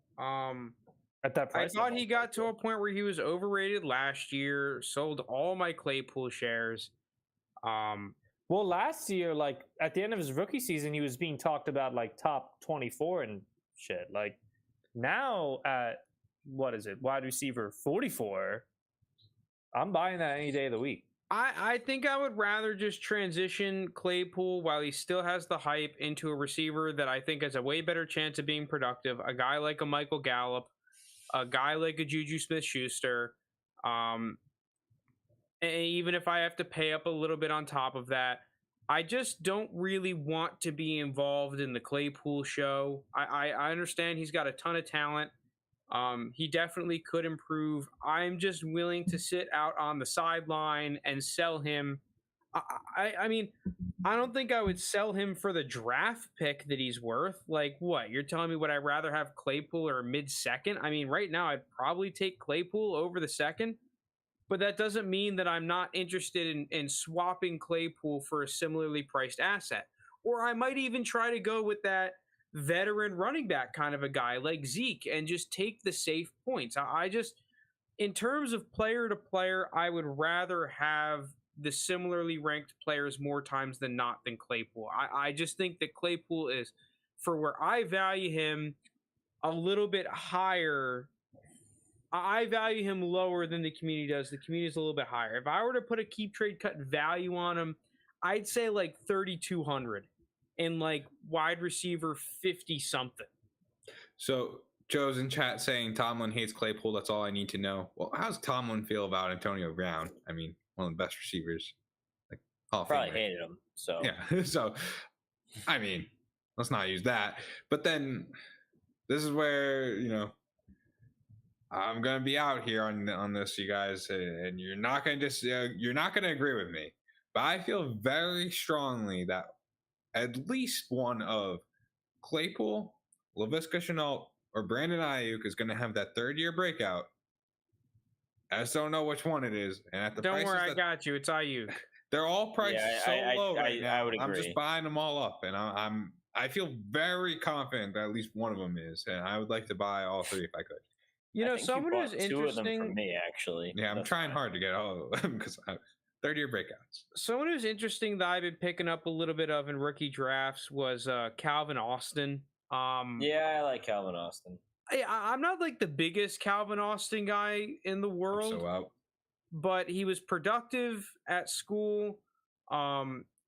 At that price, I thought he got to a point where he was overrated last year. Sold all my Claypool shares. Well, last year, like at the end of his rookie season, he was being talked about like top 24 and shit. Like now at what is it, wide receiver 44? I'm buying that any day of the week. I think I would rather just transition Claypool while he still has the hype into a receiver that I think has a way better chance of being productive. A guy like a Michael Gallup, a guy like a Juju Smith-Schuster. And even if I have to pay up a little bit on top of that, I just don't really want to be involved in the Claypool show. I understand he's got a ton of talent. He definitely could improve. I'm just willing to sit out on the sideline and sell him. I mean, I don't think I would sell him for the draft pick that he's worth. Like, what? You're telling me would I rather have Claypool or mid-second? I mean, right now I'd probably take Claypool over the second, but that doesn't mean that I'm not interested in swapping Claypool for a similarly priced asset. Or I might even try to go with that veteran running back kind of a guy like Zeke and just take the safe points. I just, in terms of player to player, I would rather have the similarly ranked players more times than not than Claypool. I just think that Claypool is, for where I value him, a little bit higher. I value him lower than the community does. The community is a little bit higher. If I were to put a keep trade cut value on him, I'd say like 3,200. And like wide receiver 50 something. So Joe's in chat saying Tomlin hates Claypool. That's all I need to know. Well, how's Tomlin feel about Antonio Brown? I mean, one of the best receivers. Like, probably hated him. So yeah. So I mean, let's not use that. But then this is where I'm gonna be out here on this, you guys, and you're not gonna agree with me. But I feel very strongly that at least one of Claypool, Laviska Shenault, or Brandon Ayuk is gonna have that third-year breakout. I just don't know which one it is. And at the Don't prices worry, I got you. It's Ayuk. they're all priced so low right now. I would agree. I'm just buying them all up, and I feel very confident that at least one of them is, and I would like to buy all three if I could. You know, I think someone you who's bought two of them interesting. from me, actually. Yeah, I'm That's trying fine. hard to get all of them because third-year breakouts. Someone who's interesting that I've been picking up a little bit of in rookie drafts was Calvin Austin. Yeah, I like Calvin Austin. I'm not like the biggest Calvin Austin guy in the I'm world, so out. but he was productive at school.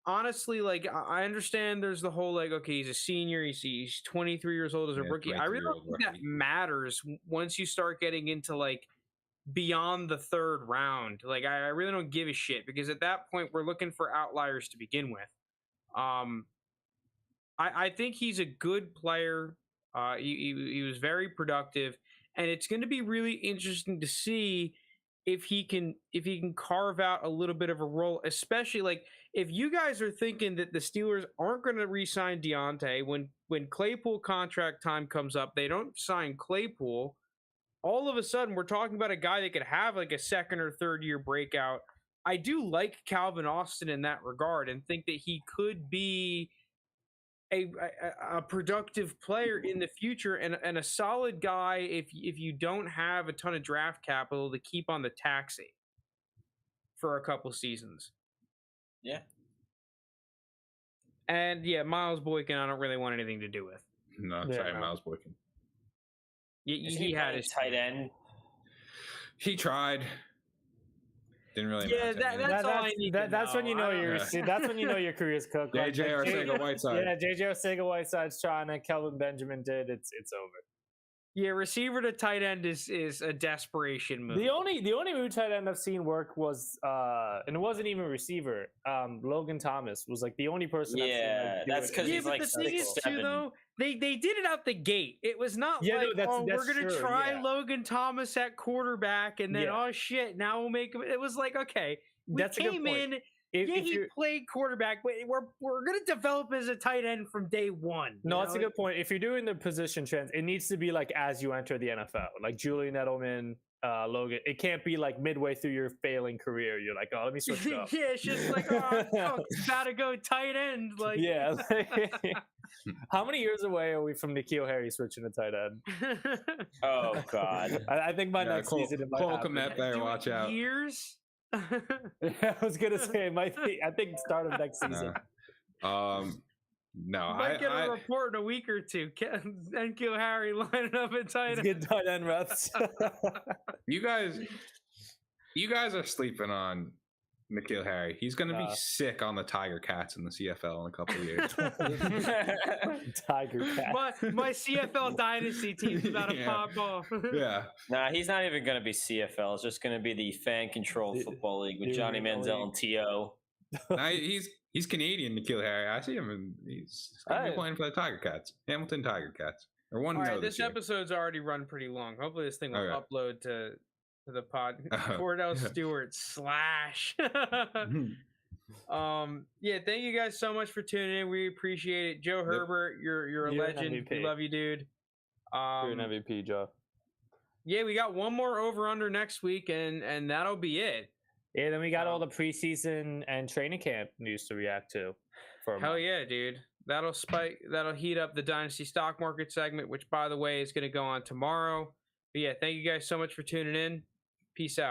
Honestly, like I understand there's the whole like, okay, he's a senior, he's 23 years old as a Yeah, rookie. I really don't 23-year-old think that rookie. matters once you start getting into like beyond the third round. Like I really don't give a shit because at that point we're looking for outliers to begin with. I think he's a good player. He was very productive, and it's going to be really interesting to see if he can carve out a little bit of a role, especially like if you guys are thinking that the Steelers aren't going to re-sign Deontay when Claypool contract time comes up, they don't sign Claypool. All of a sudden, we're talking about a guy that could have like a second or third year breakout. I do like Calvin Austin in that regard and think that he could be a productive player in the future and a solid guy if you don't have a ton of draft capital to keep on the taxi for a couple seasons. Yeah. And yeah, Miles Boykin, I don't really want anything to do with. No, Yeah, sorry, no. Miles Boykin. He had his tight end. He tried. Didn't really Yeah, matter to me. that's all I need to That's when know. you know I don't your know. that's when you know your career's cooked. Like, JJ Arcega-Whiteside. Yeah, JJ Arcega-Whiteside's trying to. Kelvin Benjamin did. It's over. Yeah, receiver to tight end is a desperation move. The only move tight end I've seen work was and it wasn't even receiver. Logan Thomas was like the only person. I've seen, Yeah, like, do that's it. 'cause Yeah, he's but like the thing is too 6'7". though, they did it out the gate. It was not Yeah, no, like, that's we're gonna true, try yeah. Logan Thomas at quarterback, and then Yeah. oh shit, now we'll make him. It was like, okay, we That's a good came point. in. If He you're- played quarterback, but we're gonna develop as a tight end from day one. No, you that's a know? good point. If you're doing the position trends, it needs to be like as you enter the NFL, like Julian Edelman, Logan. It can't be like midway through your failing career. You're like, oh, let me switch it up. Yeah, it's just like, oh, gotta go tight end. Like, Yeah. How many years away are we from N'Keal Harry switching to tight end? Oh God. I think by Yeah, next Cole- season it might Cole happen. Kmet better Do it watch out. Years. I was gonna say it might be. I think start of next season. No, Might get a report in a week or two. And kill Harry lining up at tight It's end. good tight end reps. you guys are sleeping on N'Keal Harry. He's gonna be sick on the Tiger Cats in the CFL in a couple of years. Tiger cat. My CFL dynasty team's about to Yeah. pop off. Yeah. Nah, he's not even going to be CFL. It's just going to be the fan-controlled football league with Dude, Johnny league. Manziel and T.O. Nah, he's Canadian, N'Keal Harry. I see him, and he's gonna be Right. playing for the Tiger Cats, Hamilton Tiger Cats. Or one All no right, this year. episode's already run pretty long. Hopefully, this thing will Okay. upload to the pod. Uh-huh. Cordell Stewart / yeah, thank you guys so much for tuning in. We appreciate it. Joe Herbert, you're a You're an legend. We MVP. love you, dude. You're an MVP, Joe. Yeah, we got one more over under next week, and that'll be it. Yeah, then we got all the preseason and training camp news to react to. For a Hell month. yeah, dude. That'll heat up the Dynasty Stock Market segment, which by the way is going to go on tomorrow. But yeah, thank you guys so much for tuning in. Peace out.